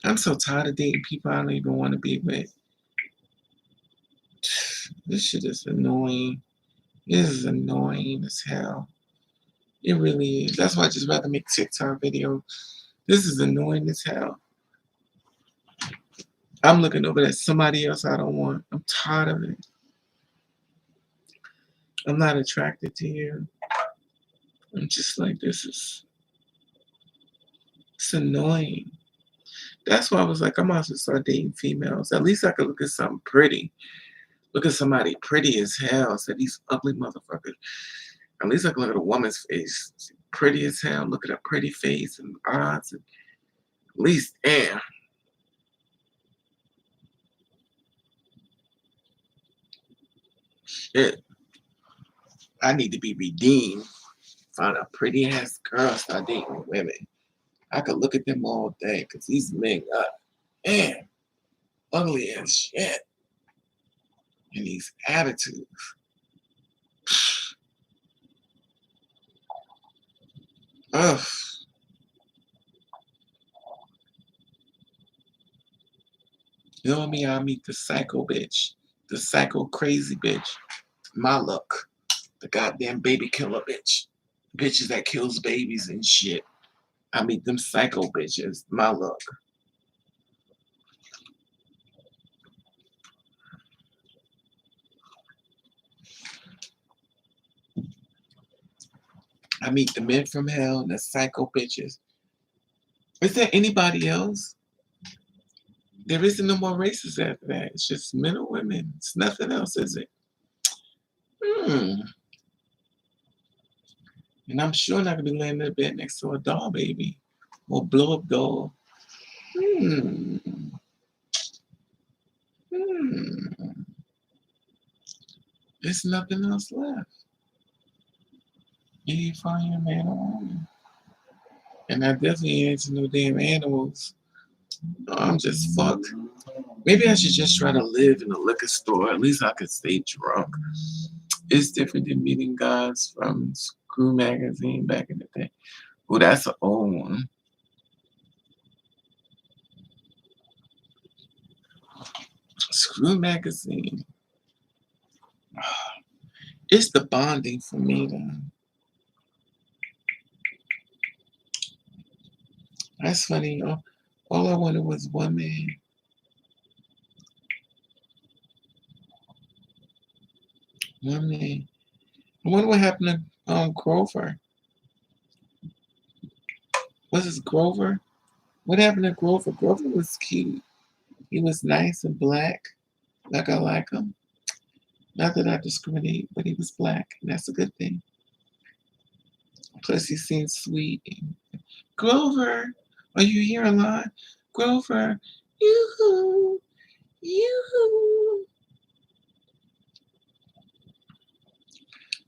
I'm so tired of dating people I don't even want to be with. This shit is annoying. This is annoying as hell. It really is. That's why I just rather make TikTok video. This is annoying as hell. I'm looking over at somebody else I don't want. I'm tired of it. I'm not attracted to you. I'm just like, it's annoying. That's why I was like, I might as well start dating females. At least I could look at something pretty. Look at somebody pretty as hell. Instead of these ugly motherfuckers. At least I can look at a woman's face. Pretty as hell. Look at her pretty face and eyes. And at least, damn. Shit. I need to be redeemed. Find a pretty ass girl, start dating women. I could look at them all day because these men got, damn, ugly as shit. And these attitudes. Ugh. You know me, I meet the psycho bitch. The psycho crazy bitch. My luck. The goddamn baby killer bitch. Bitches that kills babies and shit. I meet them psycho bitches. My luck. I meet the men from hell and the psycho bitches. Is there anybody else? There isn't no more races after that. It's just men or women. It's nothing else, is it? And I'm sure not gonna be laying in bed next to a doll baby or blow up doll. There's nothing else left. You find your man or woman. And I definitely ain't into no damn animals. No, I'm just fucked. Maybe I should just try to live in a liquor store. At least I could stay drunk. It's different than meeting guys from Screw Magazine back in the day. Oh, that's an old one. Screw Magazine. It's the bonding for me, then. That's funny. All I wanted was one man. One man. I wonder what happened to Grover. Was this Grover? What happened to Grover? Grover was cute. He was nice and black, like I like him. Not that I discriminate, but he was black, and that's a good thing. Plus, he seemed sweet. Grover, are you here a lot? Grover, yoo-hoo, yoo-hoo.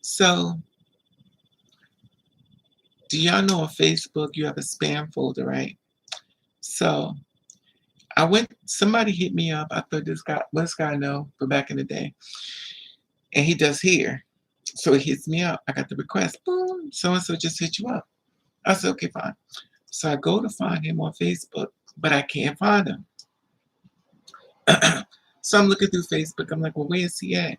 So, do y'all know on Facebook you have a spam folder, right? So, somebody hit me up. I thought this guy I know from back in the day. And he does here. So he hits me up. I got the request. Boom. So-and-so just hit you up. I said, okay, fine. So I go to find him on Facebook, but I can't find him. So I'm looking through Facebook. I'm like, well, where is he at?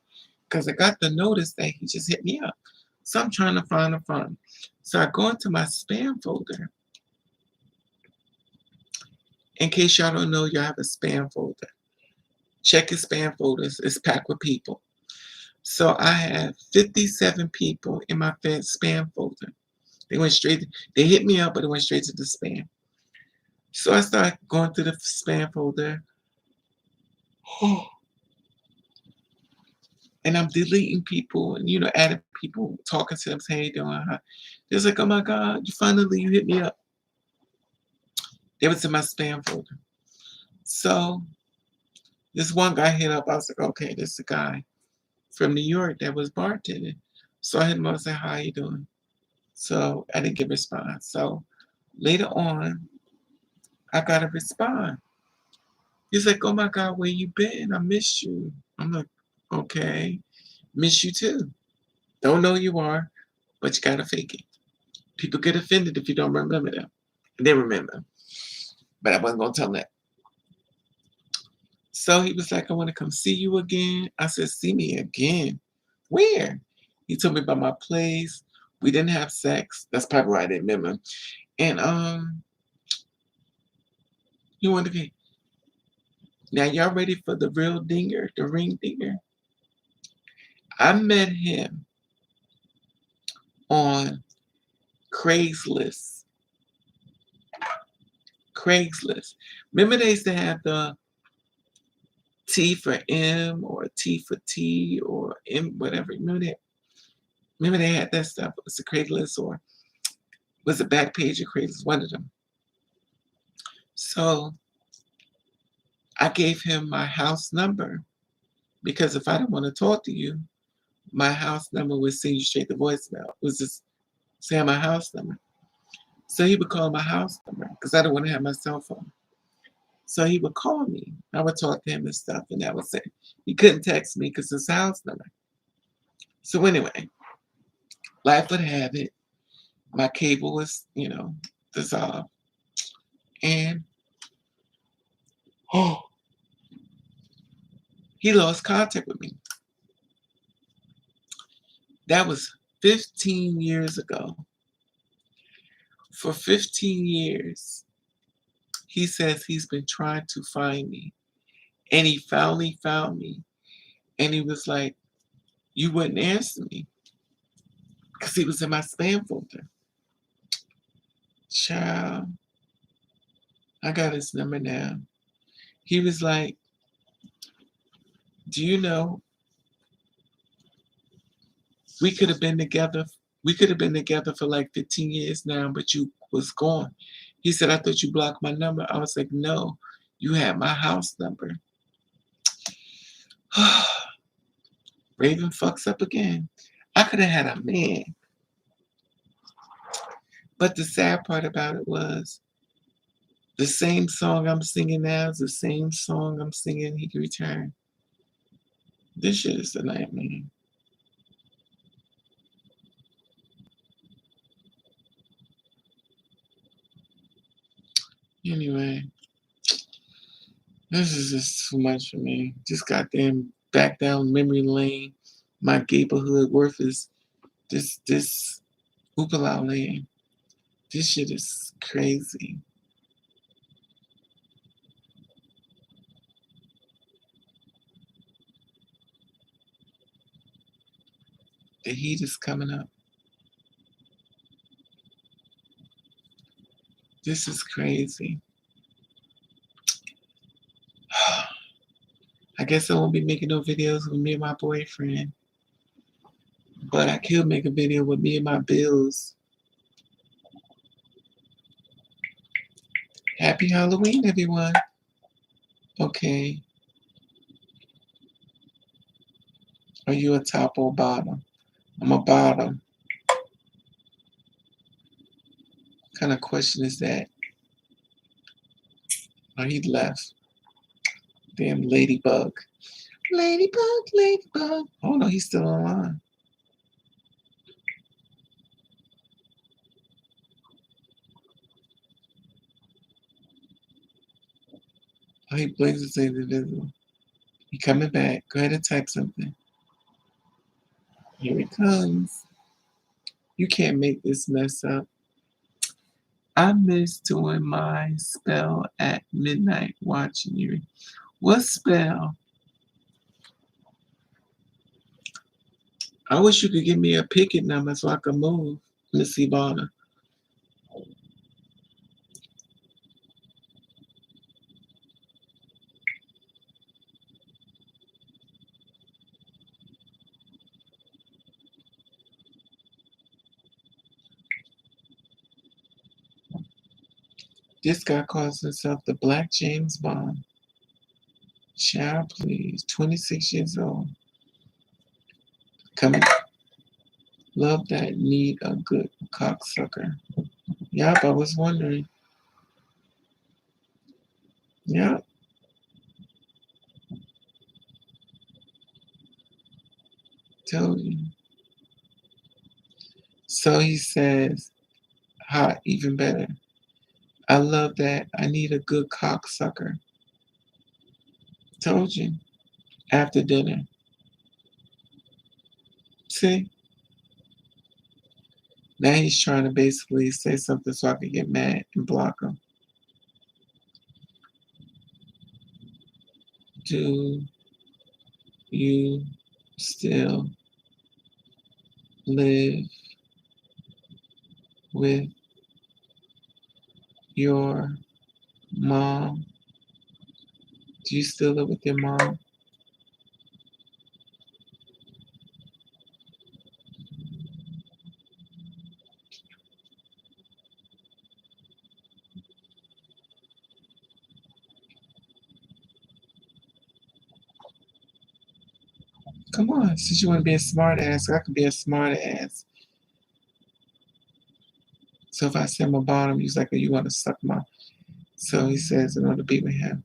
Because I got the notice that he just hit me up. So I'm trying to find him. So I go into my spam folder. In case y'all don't know, y'all have a spam folder. Check your spam folders. It's packed with people. So I have 57 people in my spam folder. They hit me up, but it went straight to the spam. So I started going through the spam folder. And I'm deleting people and, adding people, talking to them, saying, hey, doing? They're like, oh my God, you hit me up. They was in my spam folder. So this one guy hit up. I was like, okay, this is a guy from New York that was bartending. So I hit him up and said, how you doing? So I didn't get a response. So later on, I got a response. He's like, oh my God, where you been? I missed you. I'm like, okay, miss you too. Don't know who you are, but you gotta fake it. People get offended if you don't remember them. They remember. But I wasn't gonna tell them that. So he was like, I want to come see you again. I said, see me again. Where? He told me about my place. We didn't have sex. That's probably why I didn't remember. And he wanted to get. Now y'all ready for the real dinger, the ring dinger? I met him on Craigslist. Craigslist. Remember they used to have the T for M or T for T or M, whatever. Remember that? Remember they had that stuff. It was a Craigslist or was it Backpage or Craigslist? One of them. So I gave him my house number because if I didn't want to talk to you, my house number would send you straight to voicemail. It was just say my house number. So he would call my house number because I didn't want to have my cell phone. So he would call me. I would talk to him and stuff, and that was it. He couldn't text me because it's house number. So anyway, life would have it. My cable was, dissolved. And he lost contact with me. That was 15 years ago. For 15 years, he says he's been trying to find me. And he finally found me. And he was like, you wouldn't answer me. Because he was in my spam folder. Child, I got his number now. He was like, do you know, we could have been together. We could have been together for like 15 years now, but you was gone. He said, I thought you blocked my number. I was like, no, you had my house number. Raven fucks up again. I could have had a man. But the sad part about it was the same song I'm singing now is the same song I'm singing He Can Return. This shit is a nightmare. Anyway, this is just too much for me. Just goddamn back down memory lane. My neighborhood worth is this hoopla lane. This shit is crazy. The heat is coming up. This is crazy. I guess I won't be making no videos with me and my boyfriend. But I could make a video with me and my bills. Happy Halloween, everyone. Okay. Are you a top or bottom? I'm a bottom. What kind of question is that? Oh, he left. Damn ladybug. Ladybug, ladybug. Oh no, he's still online. Oh, he blinks and says invisible. He coming back. Go ahead and type something. Here he comes. You can't make this mess up. I miss doing my spell at midnight watching you. What spell? I wish you could give me a picket number so I could move, Miss Ivana. This guy calls himself the Black James Bond. Child, please. 26 years old. Coming. Love that need a good cocksucker. Yep, I was wondering. Yep. Told you. So he says, hot, even better. I love that. I need a good cocksucker. Told you. After dinner. See? Now he's trying to basically say something so I can get mad and block him. Do you still live with your mom? Do you still live with your mom? Come on, since you want to be a smart ass, I can be a smart ass. So if I say I'm a bottom, he's like, oh, you want to suck my. So he says, in order to be with him,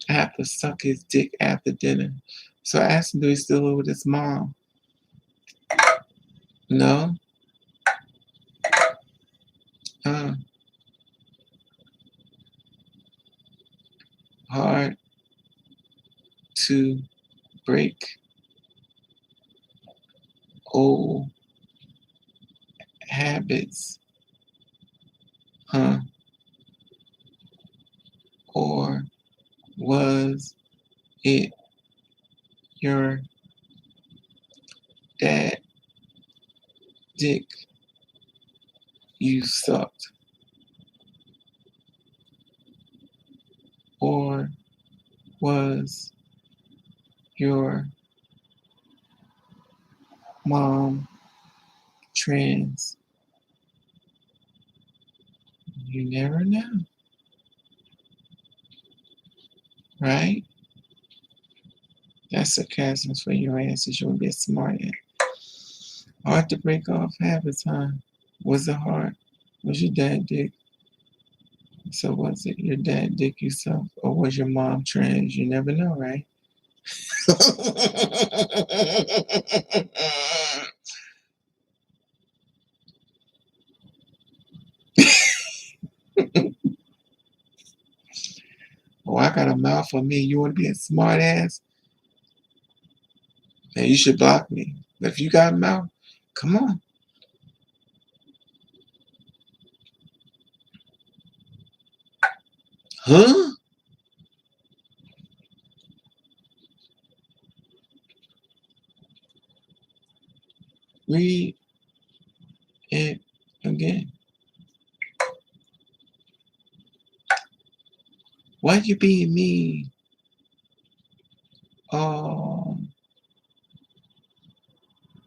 I have to suck his dick after dinner. So I asked him, do he still live with his mom? No. Hard to break old habits, huh? Or was it your dad dick you sucked? Or was your mom trans? You never know, right? That's sarcasm for your answers. You want to be a smart ass. Hard to break off habits, huh? Was it hard? Was your dad dick? So was it your dad dick you sucked? Or was your mom trans? You never know, right? Oh, I got a mouth for me. You want to be a smart ass? Then you should block me. But if you got a mouth, come on. Huh? Read it again. Why you being mean?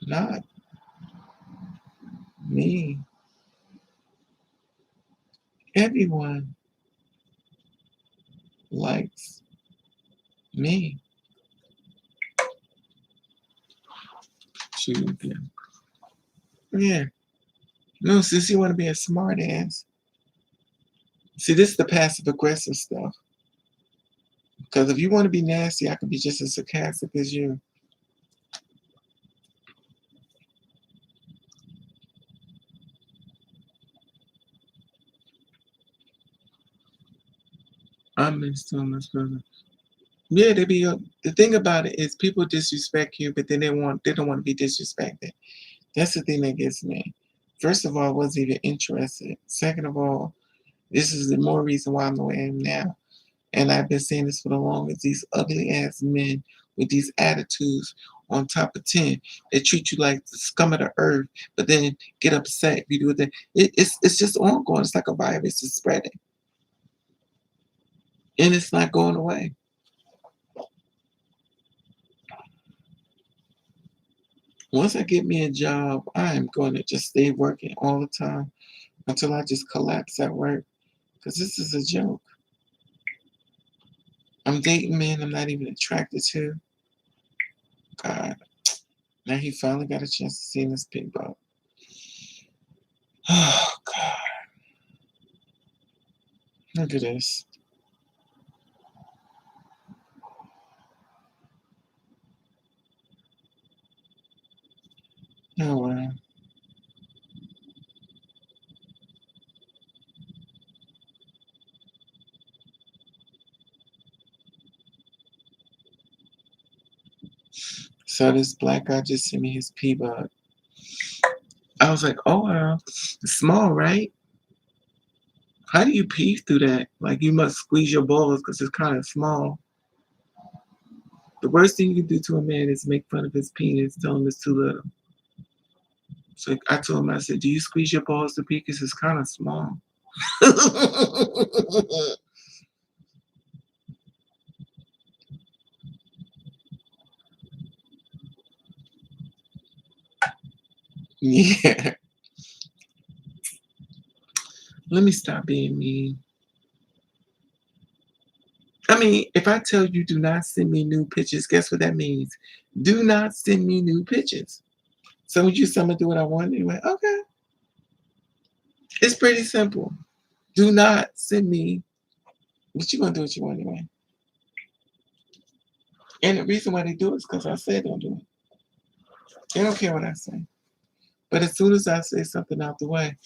Not me. Everyone likes me. Shoot again. Yeah. No, since you want to be a smart ass. See, this is the passive aggressive stuff. Because if you want to be nasty, I can be just as sarcastic as you. I'm still much brother. Yeah, they be the thing about it is people disrespect you, but then they don't want to be disrespected. That's the thing that gets me. First of all, I wasn't even interested. Second of all, this is the more reason why I'm the way I am now. And I've been saying this for the longest. These ugly ass men with these attitudes on top of 10, they treat you like the scum of the earth, but then get upset if you do it. It's just ongoing. It's like a virus is spreading. And it's not going away. Once I get me a job, I am going to just stay working all the time until I just collapse at work. Because this is a joke. I'm dating men I'm not even attracted to. God. Now he finally got a chance to see this pig bug. Oh, God. Look at this. Oh, wow. So this black guy just sent me his pea bug. I was like, oh, wow. It's small, right? How do you pee through that? Like, you must squeeze your balls because it's kind of small. The worst thing you can do to a man is make fun of his penis, tell him it's too little. So I told him, I said, do you squeeze your balls to pee? Because it's kind of small. Yeah. Let me stop being mean. I mean, if I tell you do not send me new pictures, guess what that means? Do not send me new pictures. So would you tell me to do what I want anyway? Okay. It's pretty simple. Do not send me, but you're gonna do what you want anyway. And the reason why they do it is because I said don't do it. They don't care what I say. But as soon as I say something out the way,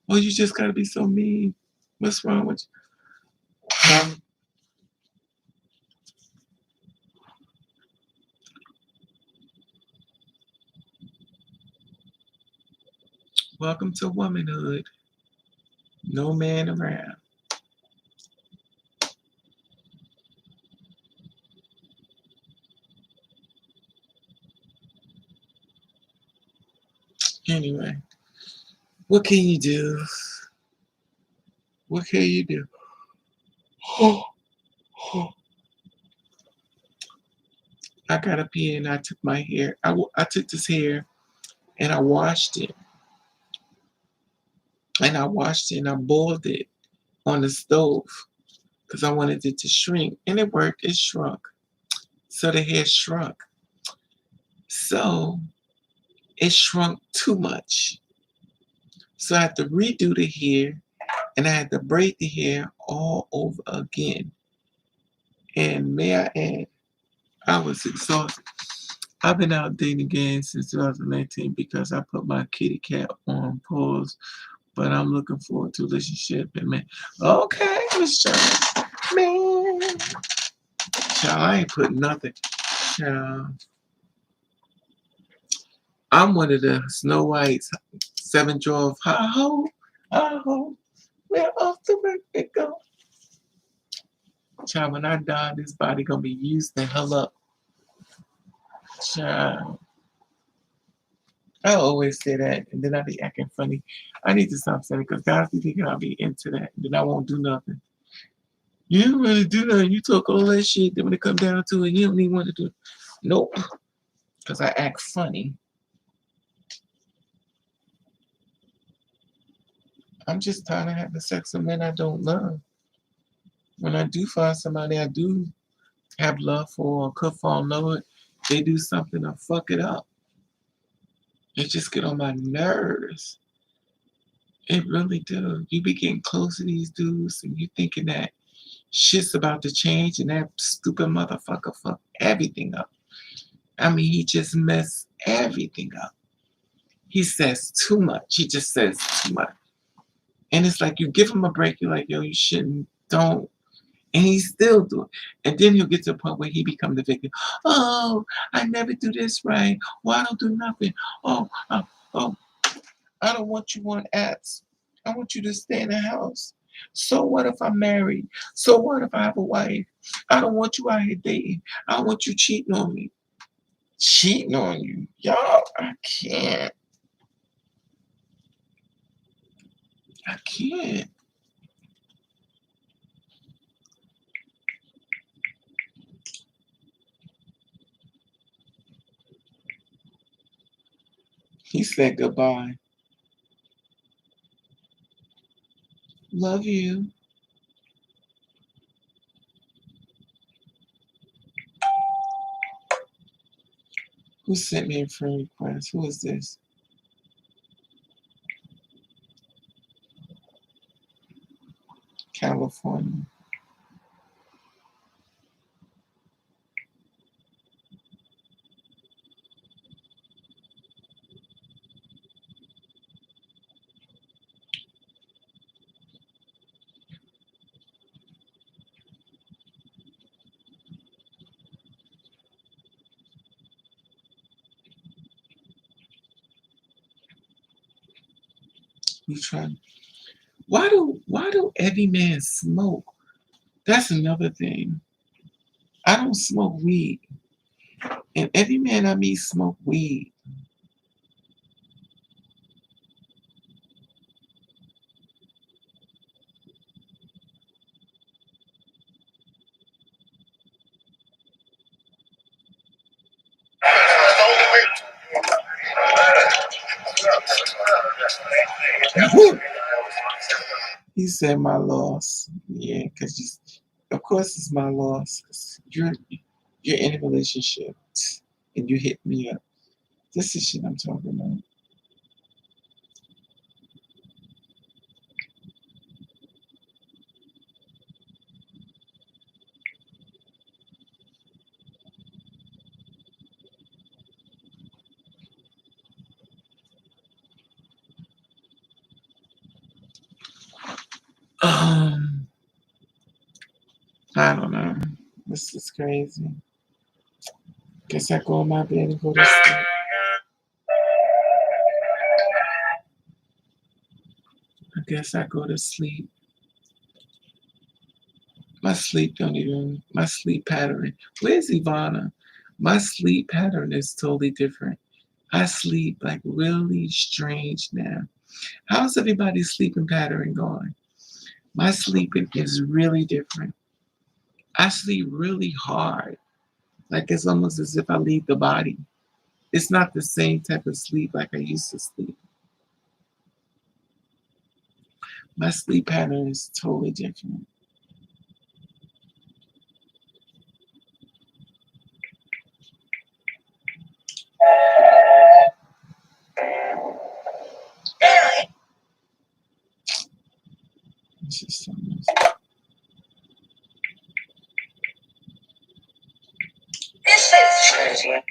oh, you just gotta be so mean. What's wrong with you? Welcome to womanhood. No man around. Anyway, what can you do? What can you do? I got up here and I took my hair. I took this hair and I washed it. And I washed it and I boiled it on the stove because I wanted it to shrink. And it worked. It shrunk. So the hair shrunk. So it shrunk too much. So I had to redo the hair and I had to braid the hair all over again. And may I add, I was exhausted. I've been out dating again since 2019 because I put my kitty cat on pause, but I'm looking forward to a relationship. And man, okay, Miss Charlie, man, child, I ain't put nothing. Child, I'm one of the Snow White's 7 dwarf. Ha ho, ha ho, we're off to work we go. Child, when I die, this body gonna be used the hell up. Child. I always say that, and then I be acting funny. I need to stop saying it because guys be thinking I'll be into that, and then I won't do nothing. You don't really do nothing. You talk all that shit, then when it comes down to it, you don't even want to do it. Nope, because I act funny. I'm just tired of having sex with men I don't love. When I do find somebody I do have love for or could fall in love with, they do something to fuck it up. It just get on my nerves. It really do. You be getting close to these dudes and you thinking that shit's about to change and that stupid motherfucker fuck everything up. I mean, he just messed everything up. He says too much. He just says too much. And it's like you give him a break, you're like, yo, you shouldn't, don't. And he's still doing. And then he'll get to a point where he becomes the victim. Oh, I never do this right. Well, I don't do nothing. Oh, I don't want you on apps. I want you to stay in the house. So what if I'm married? So what if I have a wife? I don't want you out here dating. I don't want you cheating on me. Cheating on you. Y'all, I can't. I can't. He said goodbye. Love you. Who sent me a friend request? Who is this? California. You try. Why do every man smoke? That's another thing. I don't smoke weed. And every man I meet smoke weed. He said my loss. Yeah, because of course it's my loss. 'Cause you're in a relationship and you hit me up. This is shit I'm talking about. I don't know. This is crazy. Guess I go in my bed and go to sleep. I guess I go to sleep. My sleep pattern. Where's Ivana? My sleep pattern is totally different. I sleep like really strange now. How's everybody's sleeping pattern going? My sleeping is really different. I sleep really hard. Like it's almost as if I leave the body. It's not the same type of sleep like I used to sleep. My sleep pattern is totally different. This is so nice. This is crazy.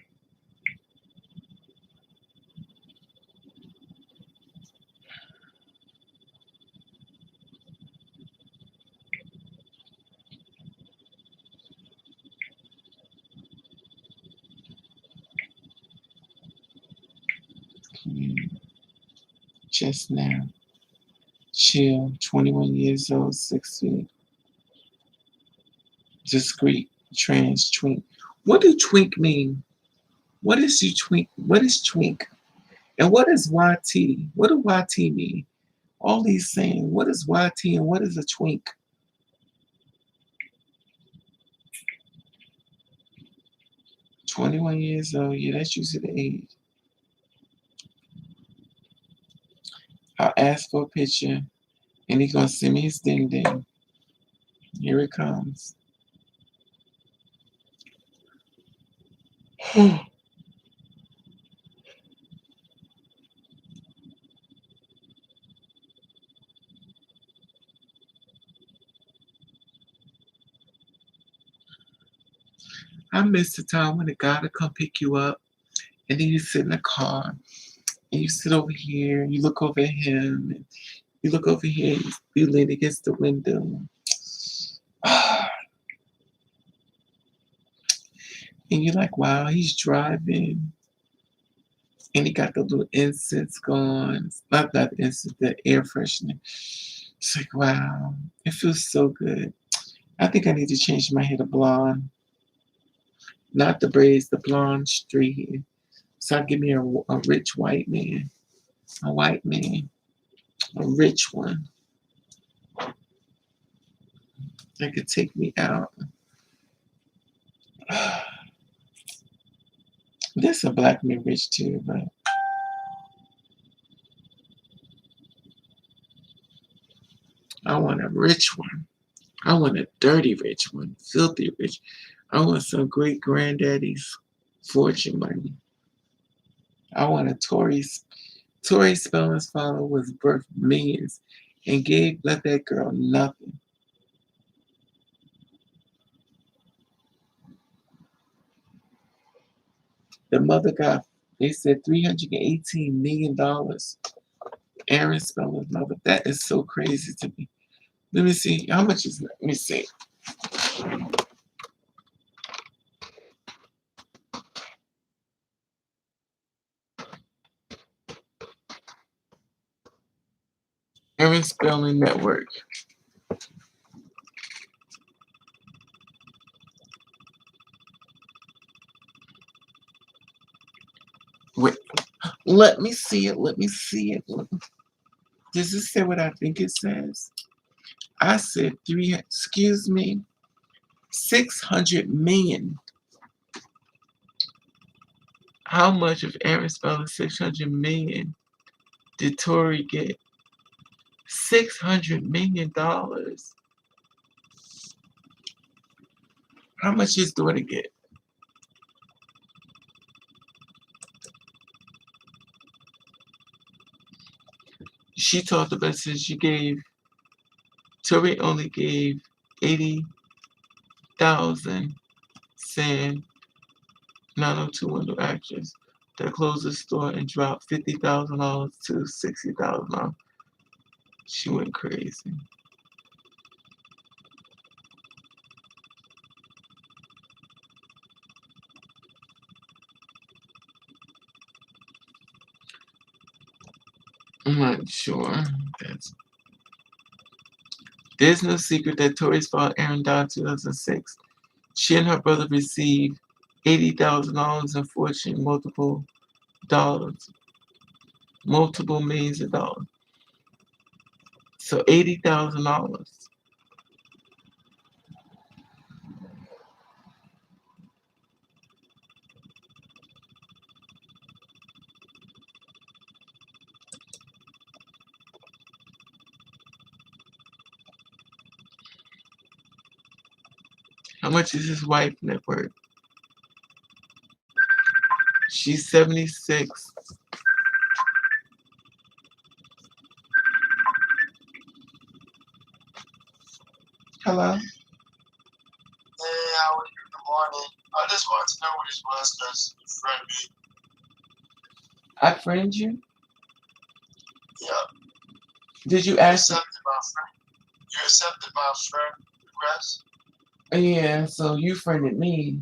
Just now. Chill, 21 years old, 6 feet. Discreet, trans, twink. What do twink mean? What is you twink? What is twink? And what is YT? What do YT mean? All these saying, what is YT and what is a twink? "21 years old, yeah, that's usually the age. I'll ask for a picture and he's gonna send me his ding ding. Here it comes. I miss the time when the guy would come pick you up and then you sit in the car and you sit over here, you look over at him, and you look over here, you lean against the window. And you're like, wow, he's driving. And he got the little incense going. Not that incense, the air freshener. It's like, wow, it feels so good. I think I need to change my hair to blonde. Not the braids, the blonde straight hair. So I'll give me a rich white man. A white man. A rich one. That could take me out. This a black man rich too, but I want a rich one. I want a dirty rich one, filthy rich. I want some great granddaddy's fortune money. I want a Tori Spelling's father was worth millions and Gabe let that girl nothing. The mother got, they said, $318 million. Aaron Spelling's mother. That is so crazy to me. Let me see. How much is it? Let me see. Aaron Spelling Network. Wait, let me see it. Let me see it. Does it say what I think it says? I said excuse me, 600 million. How much of Aaron Spelling 600 million did Tory get? $600 million. How much his daughter get? She talked about since she gave, Tory only gave 80,000, saying 902 window actress that closed the store and dropped $50,000 to $60,000. She went crazy. I'm not sure. There's no secret that Tori's father Aaron died in 2006. She and her brother received $80,000 in fortune, multiple millions of dollars. So $80,000. How much is his wife net worth? She's 76. Hello? Hey, how are you? Good morning. I just wanted to know what this was because you friend me. I friend you? Yeah. Did you You ask? accepted my friend. You accepted my friend request. Yeah, so you friended me.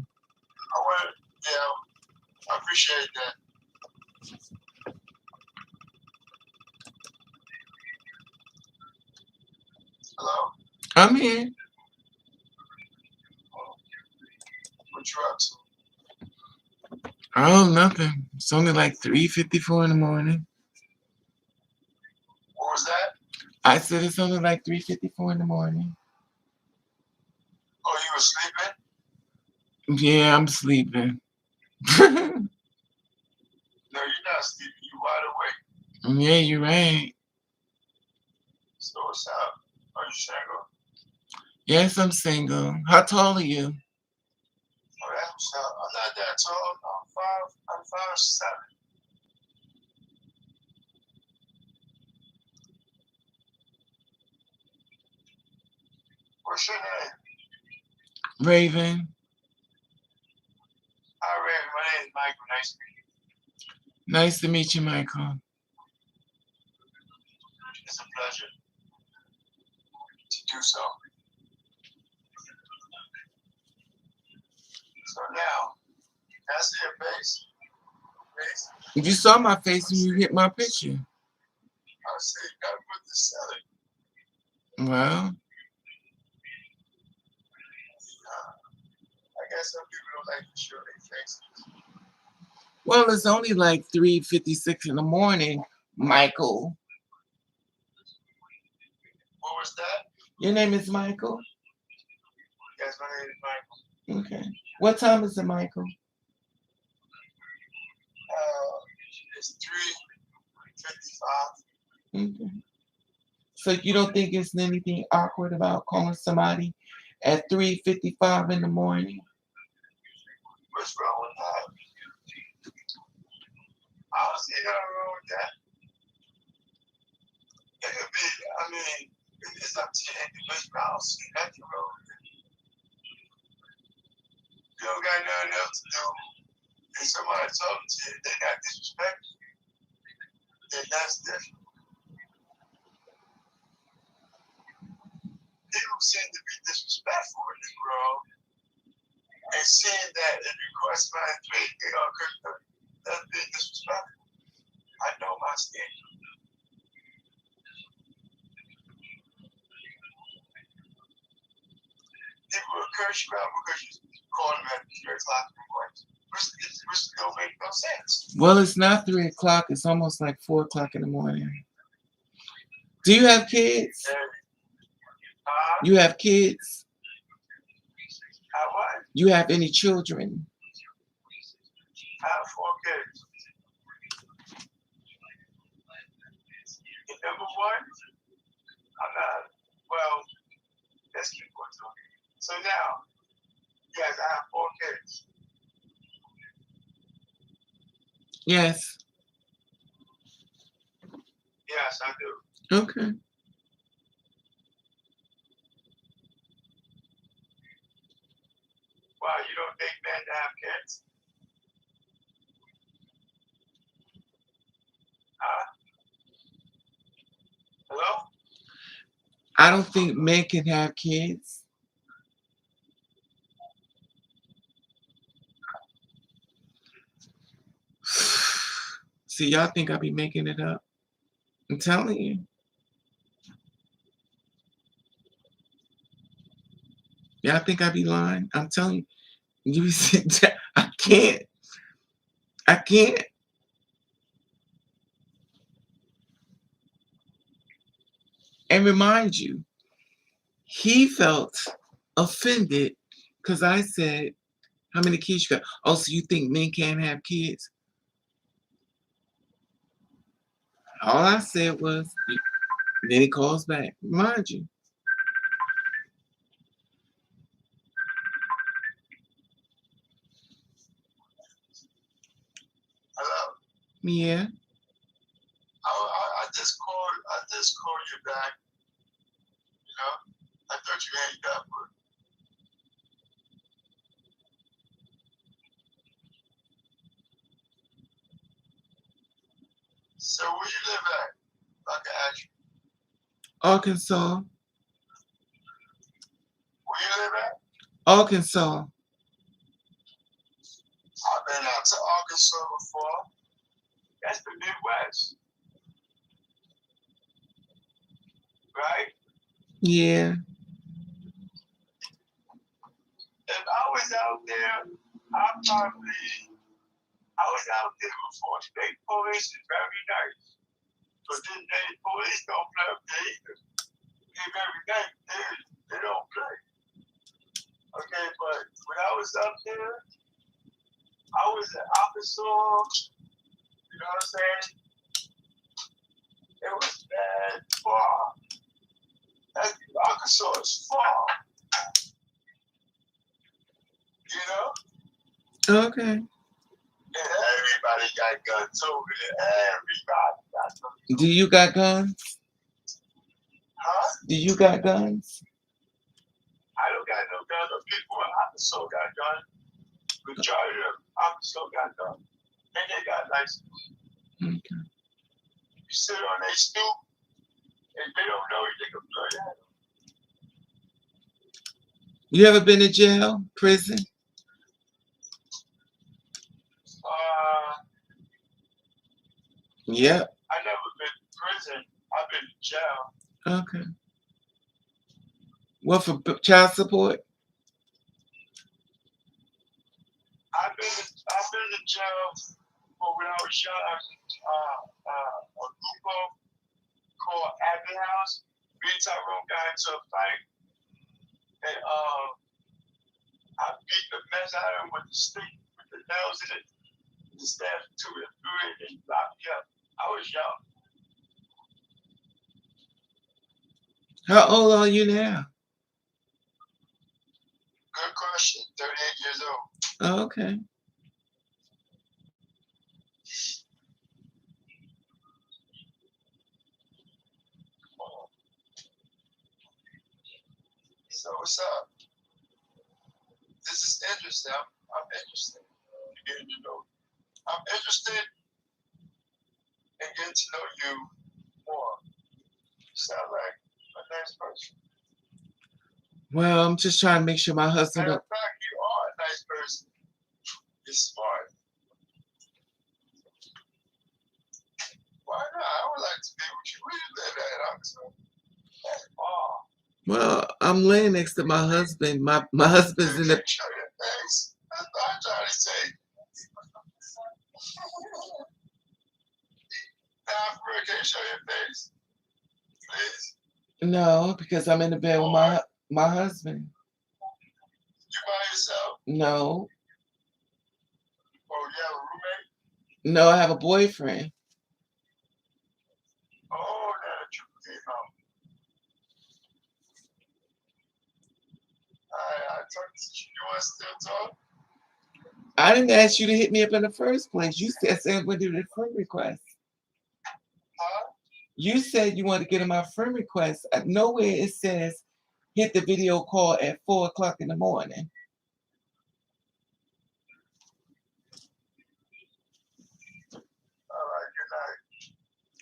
I appreciate that. Hello? I'm here. What you up to? Oh, nothing. It's only like 3:54 in the morning. What was that? I said it's only like 3:54 in the morning. Oh, you were sleeping? Yeah, I'm sleeping. No, you're not sleeping. You wide awake. Yeah, you're right. So what's up? Are you single? Yes, I'm single. How tall are you? Oh, that's what's up. I'm not that tall. I'm 5'7". What's your name? Raven. Hi, Raven. My name is Michael. Nice to meet you. Nice to meet you, Michael. It's a pleasure to do so. So now, can I see your face? You saw my face when you hit my picture. I see you gotta put the selling. Well, I guess some people don't like to show their faces. well, it's only like 3:56 in the morning, Michael. What was that? Your name is Michael? Yes, my name is Michael. Okay. What time is it, Michael? It's 3:55. Okay. So you don't think it's anything awkward about calling somebody at 3:55 in the morning? What's wrong with that? I don't see nothing wrong with that. It could be, I mean, it's up to your individual. I don't see nothing wrong with it. You don't got nothing else to do. And somebody talking to you, they got disrespect you, then that's different. People seem to be disrespectful in this world, and seeing that it requires my faith, they are Christian. That's being disrespectful. I know my standard. People will curse you out because you call them at 3 o'clock in the morning, which don't make no sense. Well, it's not 3 o'clock. It's almost like 4 o'clock in the morning. Do you have kids? You have kids? I what? You have any children? I have 4 kids. And number one, I'm not, well, let's keep going talking. So now, yes, I have 4 kids. Yes. Yes, I do. Okay. Wow, you don't think men to have kids? Huh? Hello? I don't think men can have kids. See, y'all think I be making it up. I'm telling you. Y'all think I be lying? I'm telling you. You be sitting down. I can't. I can't. And remind you, he felt offended because I said, how many kids you got? Oh, so you think men can't have kids? All I said was, then he calls back. Remind you. Hello? Yeah. I just called you back. You know? I thought you hanged up. But so where you live at? I can ask you. Arkansas. Where you live at? Arkansas. I've been out to Arkansas before. That's the Midwest. Right? Yeah. If I was out there, I was out there before. State police is very nice. But then the police don't play up there either. They're very nice. They don't play. Okay, but when I was up there, I was in Arkansas. You know what I'm saying? It was bad far. Arkansas is far. You know? Okay. And everybody got guns over there. Everybody got guns. Do you got guns? Huh? Do you got guns? I don't got no guns. The people in Arkansas got guns. Majority of Arkansas got guns. And they got license. Okay. You sit on their stoop, and they don't know you, they can blow your head. You ever been to jail, prison? Yep. I never been to prison. I've been to jail. Okay. What for child support? I've been to jail for when I was young. I was in a grupo called Abbey House. Me and Tyrone got into a fight, and I beat the mess out of him with the stick, with the nails in it, the staff to it, threw it, and he locked me up. I was young. How old are you now? Good question. 38 years old. Oh, okay. So what's up? This is interesting. I'm interested in getting to know you. I'm interested in getting to know you more. You sound like a nice person. Well, I'm just trying to make sure my husband. Matter of fact, you are a nice person. You're smart. Why not? I would like to be with you. Where you live at? Oh, Well, I'm laying next to my husband. My husband's in the. show your face. That's what I'm trying to say. Now, can you show your face? Please. No, because I'm in the bed with my husband. You by yourself? No, Oh, you have a roommate? no, I have a boyfriend. Oh, that you came out. I talked to you. You want to still talk? I didn't ask you to hit me up in the first place. You said we do the friend request. Huh? You said you wanted to get in my friend request. Nowhere it says hit the video call at 4:00 in the morning. All right, good night.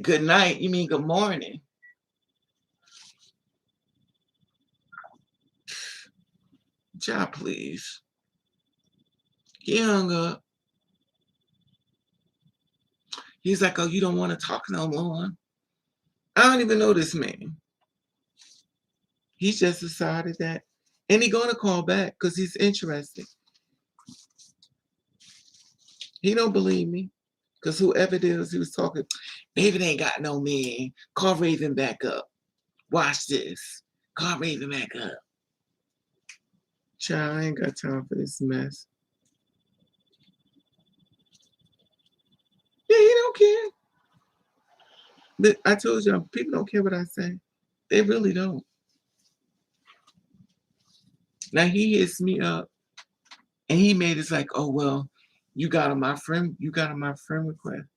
Good night. You mean good morning? Job, please. He hung up. He's like, oh, you don't want to talk no more. I don't even know this man. He just decided that. And he's going to call back because he's interested. He don't believe me. Because whoever it is, he was talking, Raven ain't got no man. Call Raven back up. Watch this. Call Raven back up. Child, I ain't got time for this mess. Yeah, he don't care. But I told you, people don't care what I say. They really don't. Now he hits me up and he made it like, oh, well, you got on my friend request.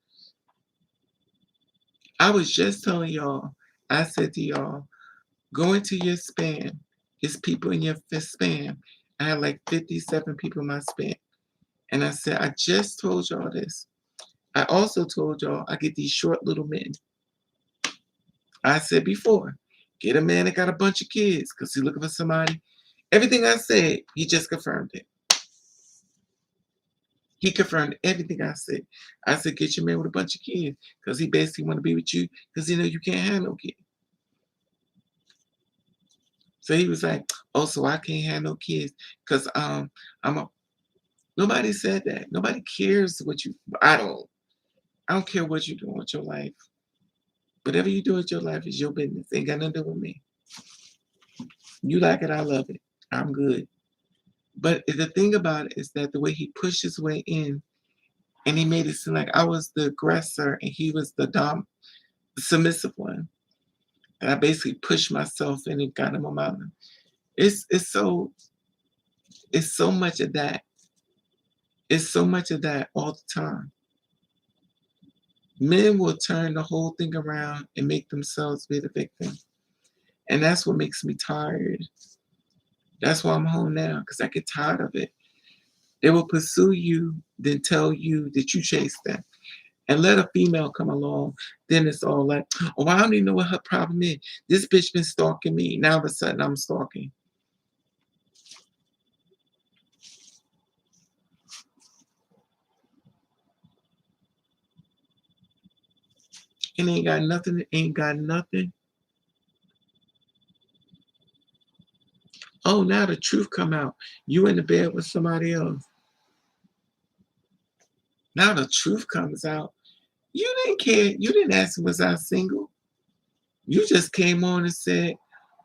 I was just telling y'all, I said to y'all, go into your spam. It's people in your spam. I had like 57 people in my spam. And I said, I just told y'all this. I also told y'all I get these short little men. I said before, get a man that got a bunch of kids because he's looking for somebody. Everything I said, he just confirmed it. He confirmed everything I said. I said, get your man with a bunch of kids because he basically want to be with you because he know you can't have no kids. So he was like, oh, so I can't have no kids because nobody said that. Nobody cares what you, I don't care what you're doing with your life. Whatever you do with your life is your business. Ain't got nothing to do with me. You like it, I love it. I'm good. But the thing about it is that the way he pushed his way in and he made it seem like I was the aggressor and he was the submissive one. And I basically pushed myself in and got him on my own. It's so much of that. It's so much of that all the time. Men will turn the whole thing around and make themselves be the victim. And that's what makes me tired. That's why I'm home now, because I get tired of it. They will pursue you, then tell you that you chased them. And let a female come along, then it's all like, oh, I don't even know what her problem is. This bitch been stalking me. Now all of a sudden I'm stalking. And ain't got nothing. Oh, now the truth come out. You in the bed with somebody else. Now the truth comes out. You didn't care. You didn't ask was I single. You just came on and said,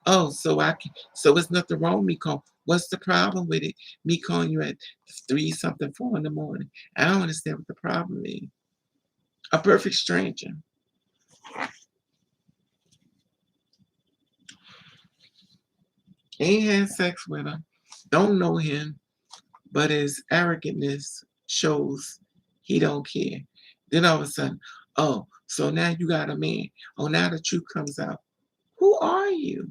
oh, so it's nothing wrong with me calling. What's the problem with it? Me calling you at 3-something, 4 in the morning. I don't understand what the problem is. A perfect stranger. Ain't had sex with him. Don't know him. But his arrogantness shows he don't care. Then all of a sudden, oh, so now you got a man. Oh, now the truth comes out. Who are you?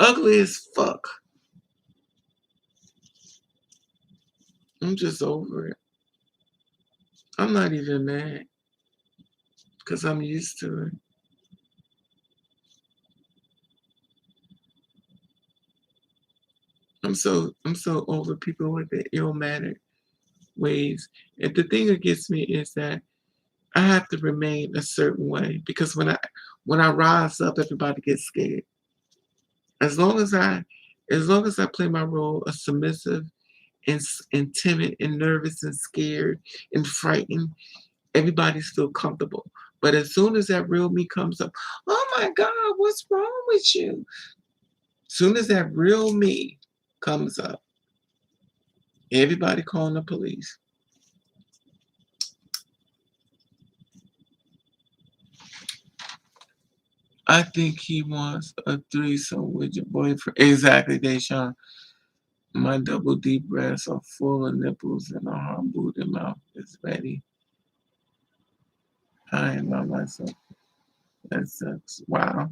Ugly as fuck. I'm just over it. I'm not even mad because I'm used to it. I'm so over people with the ill-mannered ways. And the thing that gets me is that I have to remain a certain way because when I rise up, everybody gets scared. As long as I play my role of submissive and timid and nervous and scared and frightened, everybody's still comfortable. But as soon as that real me comes up, oh my God, what's wrong with you? As soon as that real me comes up, everybody calling the police. I think he wants a threesome with your boyfriend. Exactly, Deshaun. My double D breasts are full of nipples and a hard booty mouth is ready. I am by myself. That sucks. Wow.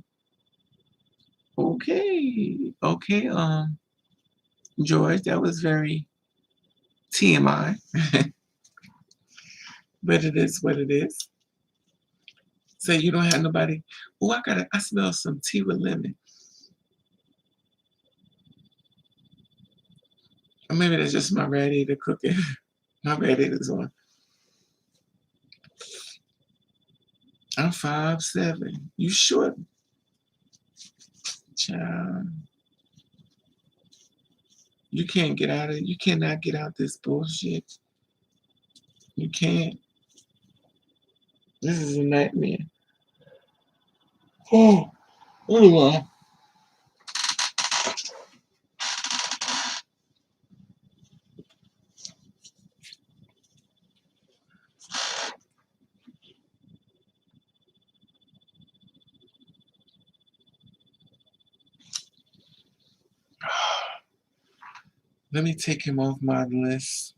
Okay. Okay, George, that was very TMI. But it is what it is. So you don't have nobody. Oh, I smell some tea with lemon. Or maybe that's just my radiator cooking. My radiator's on. I'm 5'7". You short, child. You cannot get out this bullshit. You can't. This is a nightmare. Oh, anyway. Let me take him off my list.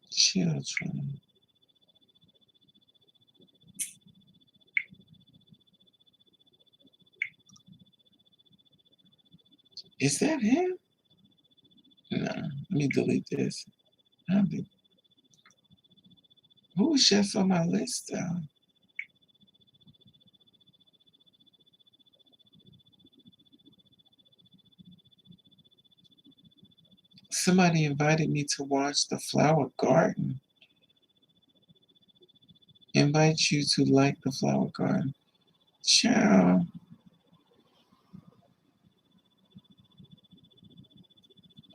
Children. Is that him? No. Let me delete this. Who was just on my list though? Somebody invited me to watch the flower garden. Invite you to like the flower garden. Ciao.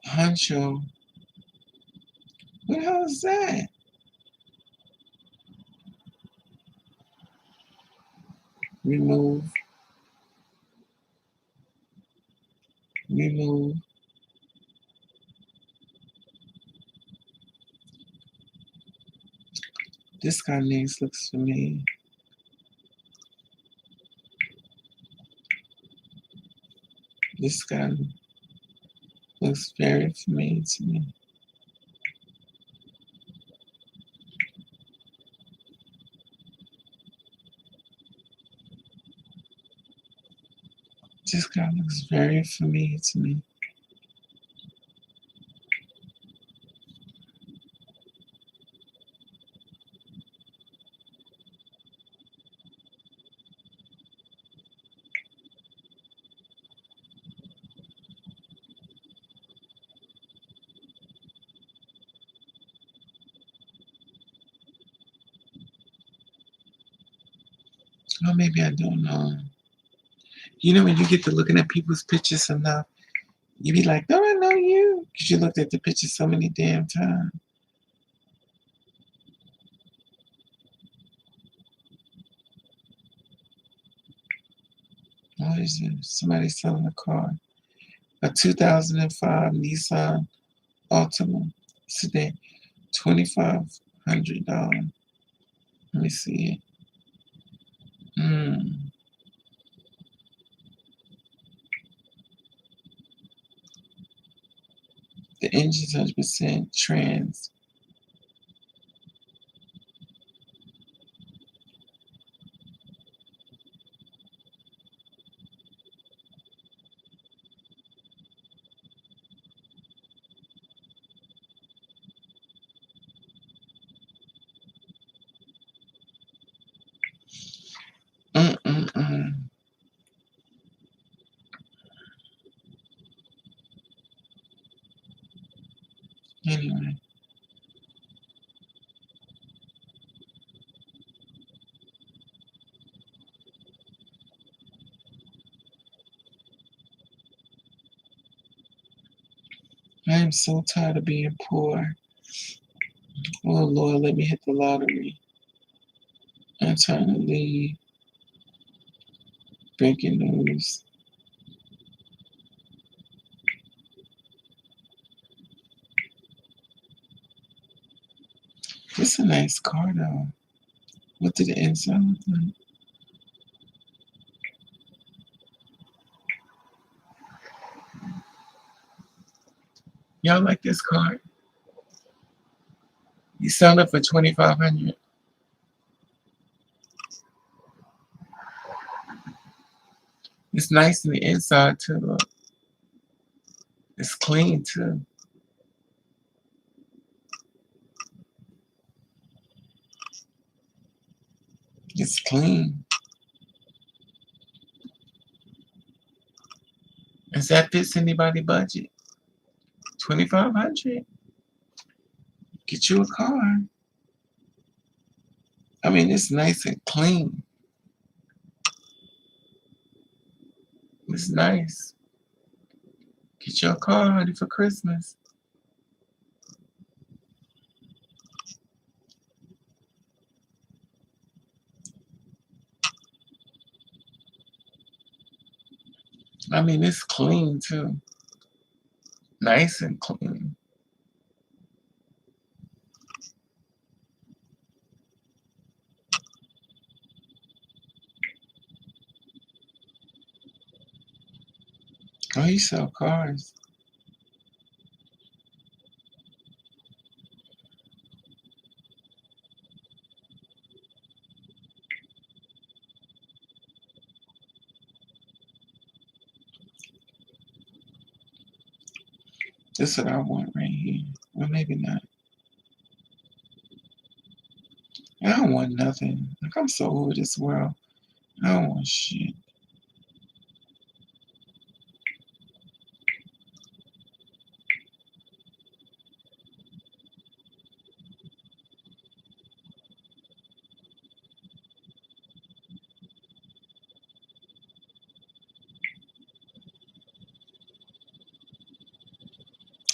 Huncho. What the hell is that? Remove. Remove. This guy names looks familiar. This guy looks very familiar to me. This guy looks very familiar to me. Oh, maybe I don't know. You know when you get to looking at people's pictures enough, you be like, don't I know you? Because you looked at the picture so many damn times. What is it? Somebody selling a car. A 2005 Nissan Altima sedan. $2,500. Let me see it. The engine's 100% trans. Anyway. I am so tired of being poor. Oh Lord, let me hit the lottery. I'm trying to leave. Breaking news. This is a nice car though. What did the inside look like? Y'all like this car? You sell it for $2,500. It's nice in the inside too. Look. It's clean too. It's clean. Does that fits anybody's budget? $2,500. Get you a car. I mean, it's nice and clean. It's nice. Get your car ready for Christmas. I mean, it's clean too. Nice and clean. Oh, you sell cars. This is what I want right here. Well, maybe not. I don't want nothing. Like, I'm so over this world. I don't want shit.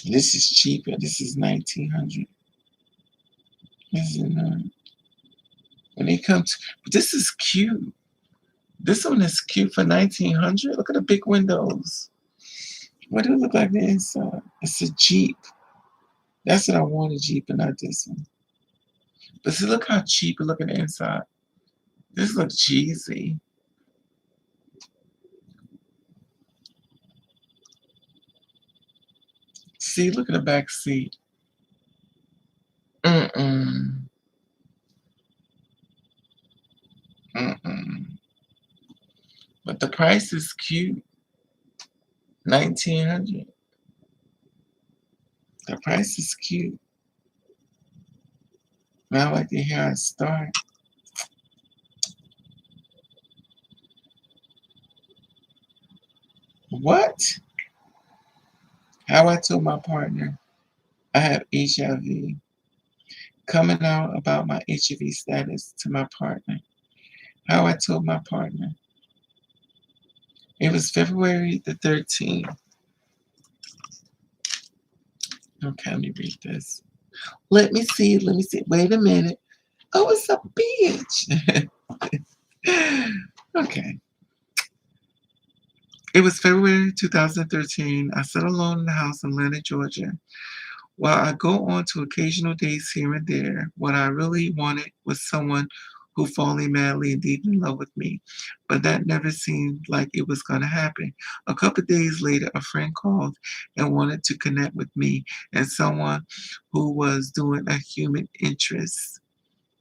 This is cheaper. This is $1,900. This is not. When it comes, but this is cute. This one is cute for $1,900. Look at the big windows. What do it look like the inside? It's a Jeep. That's what I want, a Jeep, and not this one. But see, look how cheap it look at the inside. This looks cheesy. See, look at the back seat. Mm-mm. Mm-mm. But the price is cute. $1,900. The price is cute. I like to hear it start. What? How I told my partner I have HIV. Coming out about my HIV status to my partner. How I told my partner. It was February the 13th. Okay, let me read this. Let me see. Wait a minute. Oh, it's a bitch. Okay. It was February 2013. I sat alone in the house in Atlanta, Georgia. While I go on to occasional dates here and there, what I really wanted was someone who falling madly and deep in love with me. But that never seemed like it was going to happen. A couple of days later, a friend called and wanted to connect with me and someone who was doing a human interest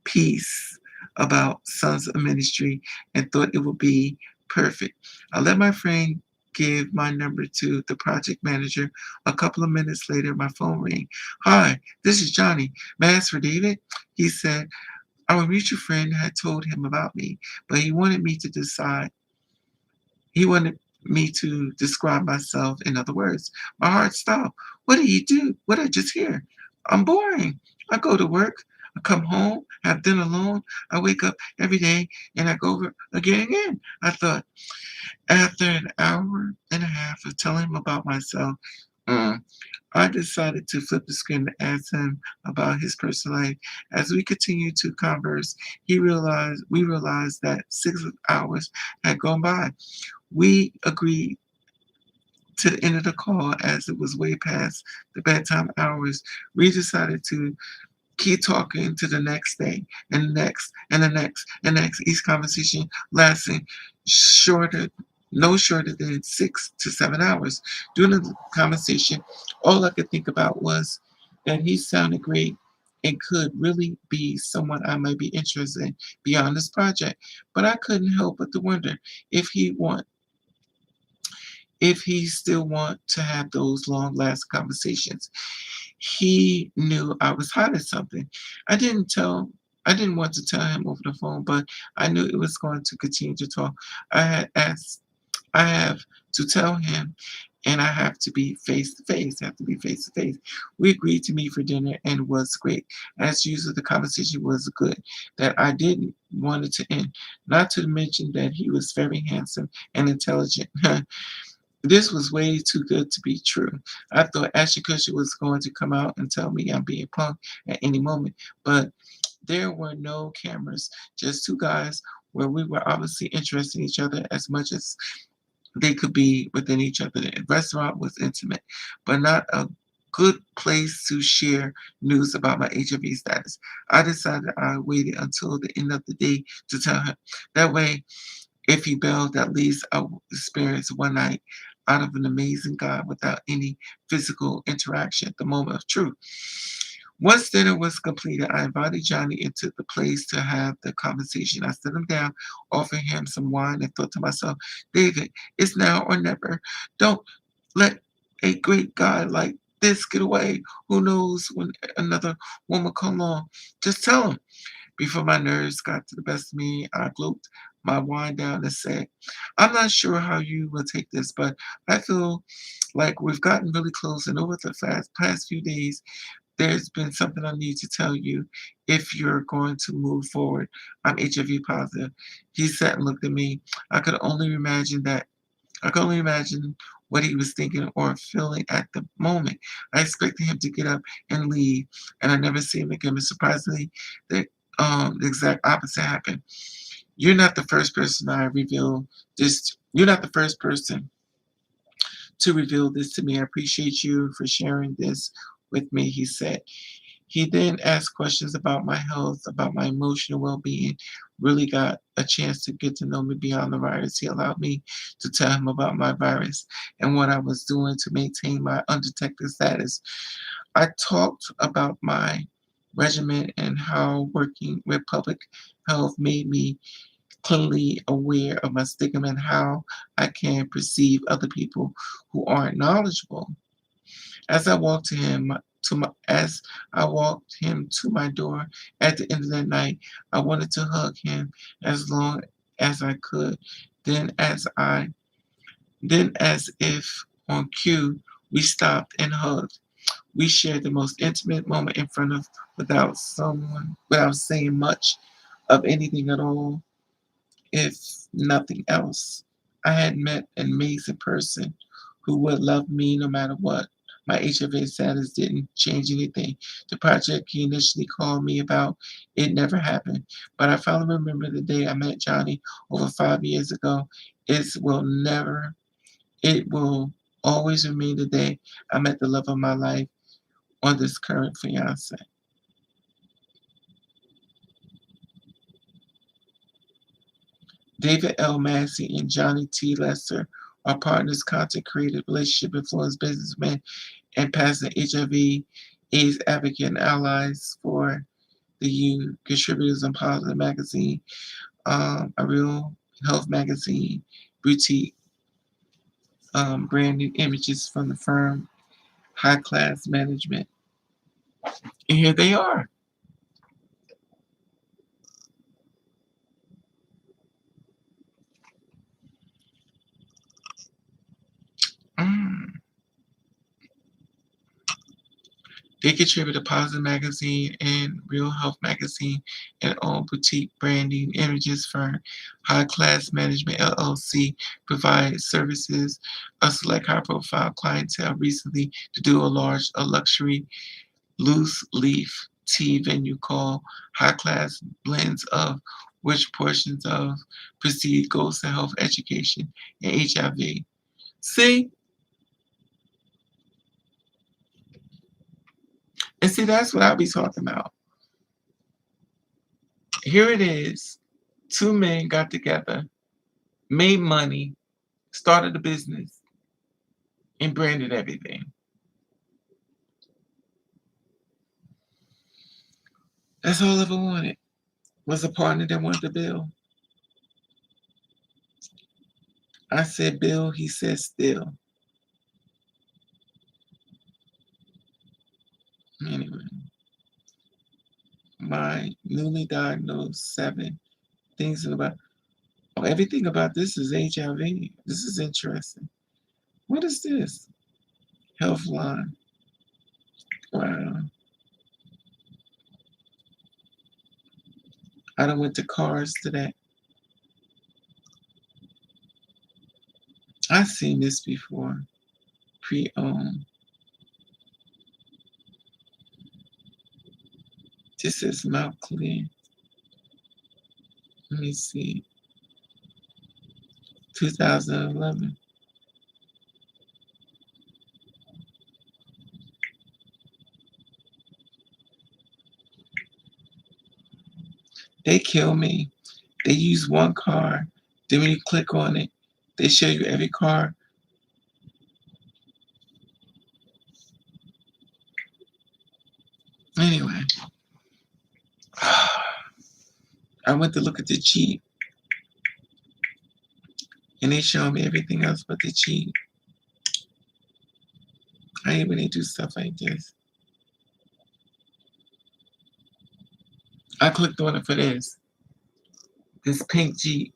piece about Sons of Ministry and thought it would be perfect. I let my friend give my number to the project manager. A couple of minutes later, my phone rang. Hi, this is Johnny. May I ask for David? He said, our mutual friend had told him about me, but he wanted me to decide. He wanted me to describe myself in other words. My heart stopped. What did he do? What did I just hear? I'm boring. I go to work, I come home, have dinner alone, I wake up every day, and I go over again and again. I thought, after an hour and a half of telling him about myself, mm, I decided to flip the script and ask him about his personal life. As we continued to converse, we realized that 6 hours had gone by. We agreed to the end of the call as it was way past the bedtime hours. We decided to keep talking to the next day and the next and the next and next. Each conversation lasting shorter, no shorter than 6 to 7 hours. During the conversation, all I could think about was that he sounded great and could really be someone I might be interested in beyond this project. But I couldn't help but to wonder if he still want to have those long lasting conversations. He knew I was hiding something. I didn't tell I didn't want to tell him over the phone, but I knew it was going to continue to talk. I have to tell him, and I have to be face to face. Have to be face to face. We agreed to meet for dinner, and it was great. As usual, the conversation was good. That I didn't want it to end. Not to mention that he was very handsome and intelligent. This was way too good to be true. I thought Ashton Kutcher was going to come out and tell me I'm being punked at any moment, but there were no cameras, just two guys where we were obviously interested in each other as much as they could be within each other. The restaurant was intimate, but not a good place to share news about my HIV status. I decided I waited until the end of the day to tell him. That way, if he bailed, at least I would experience one night out of an amazing God without any physical interaction at the moment of truth. Once dinner was completed, I invited Johnny into the place to have the conversation. I set him down, offered him some wine, and thought to myself, David, it's now or never. Don't let a great guy like this get away. Who knows when another woman come along? Just tell him. Before my nerves got to the best of me, I gulped my wine down and said, I'm not sure how you will take this, but I feel like we've gotten really close, and over the past few days, there's been something I need to tell you if you're going to move forward. I'm HIV positive. He sat and looked at me. I could only imagine that. I could only imagine what he was thinking or feeling at the moment. I expected him to get up and leave, and I never see him again. But surprisingly, the exact opposite happened. You're not the first person I reveal this. You're not the first person to reveal this to me. I appreciate you for sharing this with me, he said. He then asked questions about my health, about my emotional well being, really got a chance to get to know me beyond the virus. He allowed me to tell him about my virus and what I was doing to maintain my undetected status. I talked about my regimen and how working with public health made me clearly aware of my stigma and how I can perceive other people who aren't knowledgeable. As I walked to him as I walked him to my door at the end of that night, I wanted to hug him as long as I could. Then as if on cue, we stopped and hugged. We shared the most intimate moment in front of without saying much of anything at all, if nothing else. I had met an amazing person who would love me no matter what. My HIV status didn't change anything. The project he initially called me about, it never happened. But I finally remember the day I met Johnny over 5 years ago. It will always remain the day I met the love of my life on this current fiance. David L. Massey and Johnny T. Lester are partners, content creator, relationship influence businessmen, and passionate HIV AIDS advocate and allies for the youth, contributors on Positive Magazine, a real health magazine, boutique, brand new images from the firm, high class management. And here they are. Mm. They contribute to Positive Magazine and Real Health Magazine and own boutique branding images firm. High Class Management LLC provides services a select high-profile clientele recently to do a luxury loose leaf tea venue called High Class blends of which portions of prestige goes to health education and HIV. See? And see, that's what I'll be talking about. Here it is. Two men got together, made money, started a business, and branded everything. That's all I ever wanted. Was a partner that wanted to build. I said build, he said still. Anyway, my newly diagnosed 7 things about everything about this is HIV. This is interesting. What is this? Healthline. Wow. I done went to cars today. I've seen this before. Pre-owned. This is Mount Clear. Let me see. 2011. They kill me. They use one car. Then when you click on it, they show you every car. Anyway, I went to look at the Jeep, and they show me everything else but the Jeep. I hate when they do stuff like this. I clicked on it for this pink Jeep,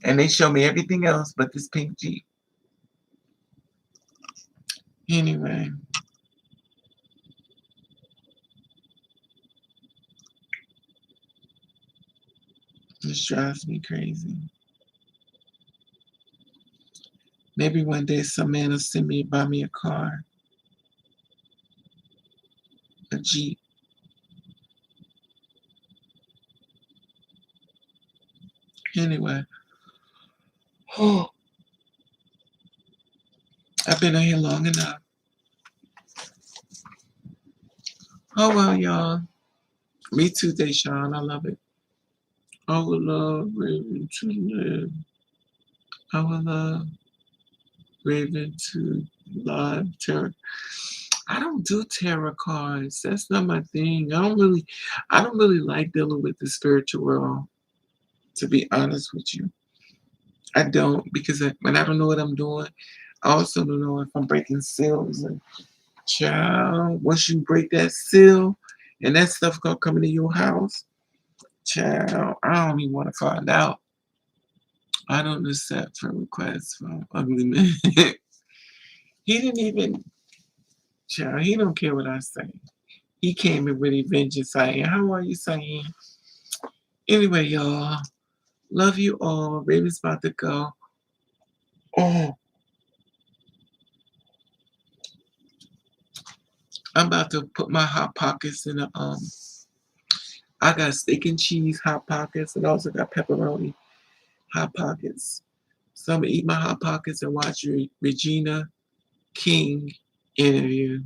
and they show me everything else but this pink Jeep. Anyway. This drives me crazy. Maybe one day some man will send me, buy me a car. A Jeep. Anyway. Oh. I've been out here long enough. Oh well, y'all. Me too, Deshaun. I love it. I would love Raven to live. I would love Raven to live tarot. I don't do tarot cards. That's not my thing. I don't really like dealing with the spiritual world, to be honest with you. I don't, because when I don't know what I'm doing, I also don't know if I'm breaking seals. And child, once you break that seal and that stuff gonna come into your house, child, I don't even want to find out. I don't accept friend requests from ugly men. He didn't even, child, he don't care what I say. He came in with revenge and saying, how are you saying? Anyway, y'all, love you all. Raven's about to go. Oh, I'm about to put my Hot Pockets in a, I got steak and cheese Hot Pockets and also got pepperoni Hot Pockets. So I'm gonna eat my Hot Pockets and watch Regina King interview.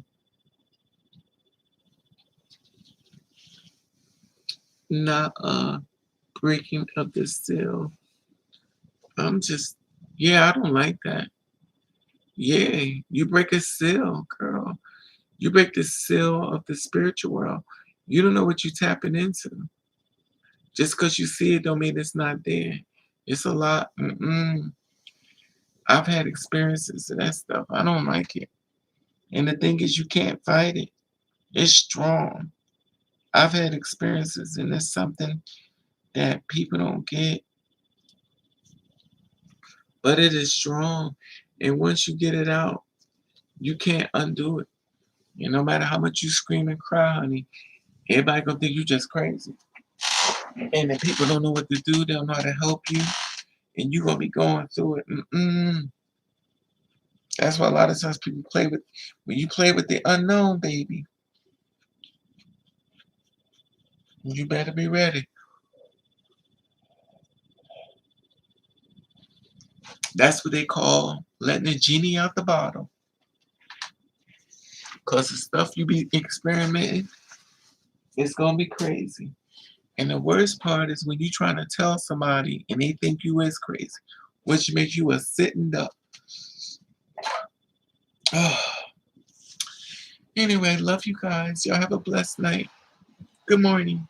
Not breaking of the seal. I'm just, yeah, I don't like that. Yeah, you break a seal, girl. You break the seal of the spiritual world. You don't know what you're tapping into. Just because you see it don't mean it's not there. It's a lot. I've had experiences of that stuff. I don't like it. And the thing is, you can't fight it. It's strong. I've had experiences, and it's something that people don't get. But it is strong. And once you get it out, you can't undo it. And no matter how much you scream and cry, honey, everybody gonna think you just crazy. And if people don't know what to do, they don't know how to help you, and you gonna be going through it. That's why a lot of times people play with, when you play with the unknown, baby, you better be ready. That's what they call letting the genie out the bottle. Because the stuff you be experimenting, it's gonna be crazy. And the worst part is when you're trying to tell somebody and they think you is crazy, which makes you a sitting duck. Anyway, love you guys. Y'all have a blessed night. Good morning.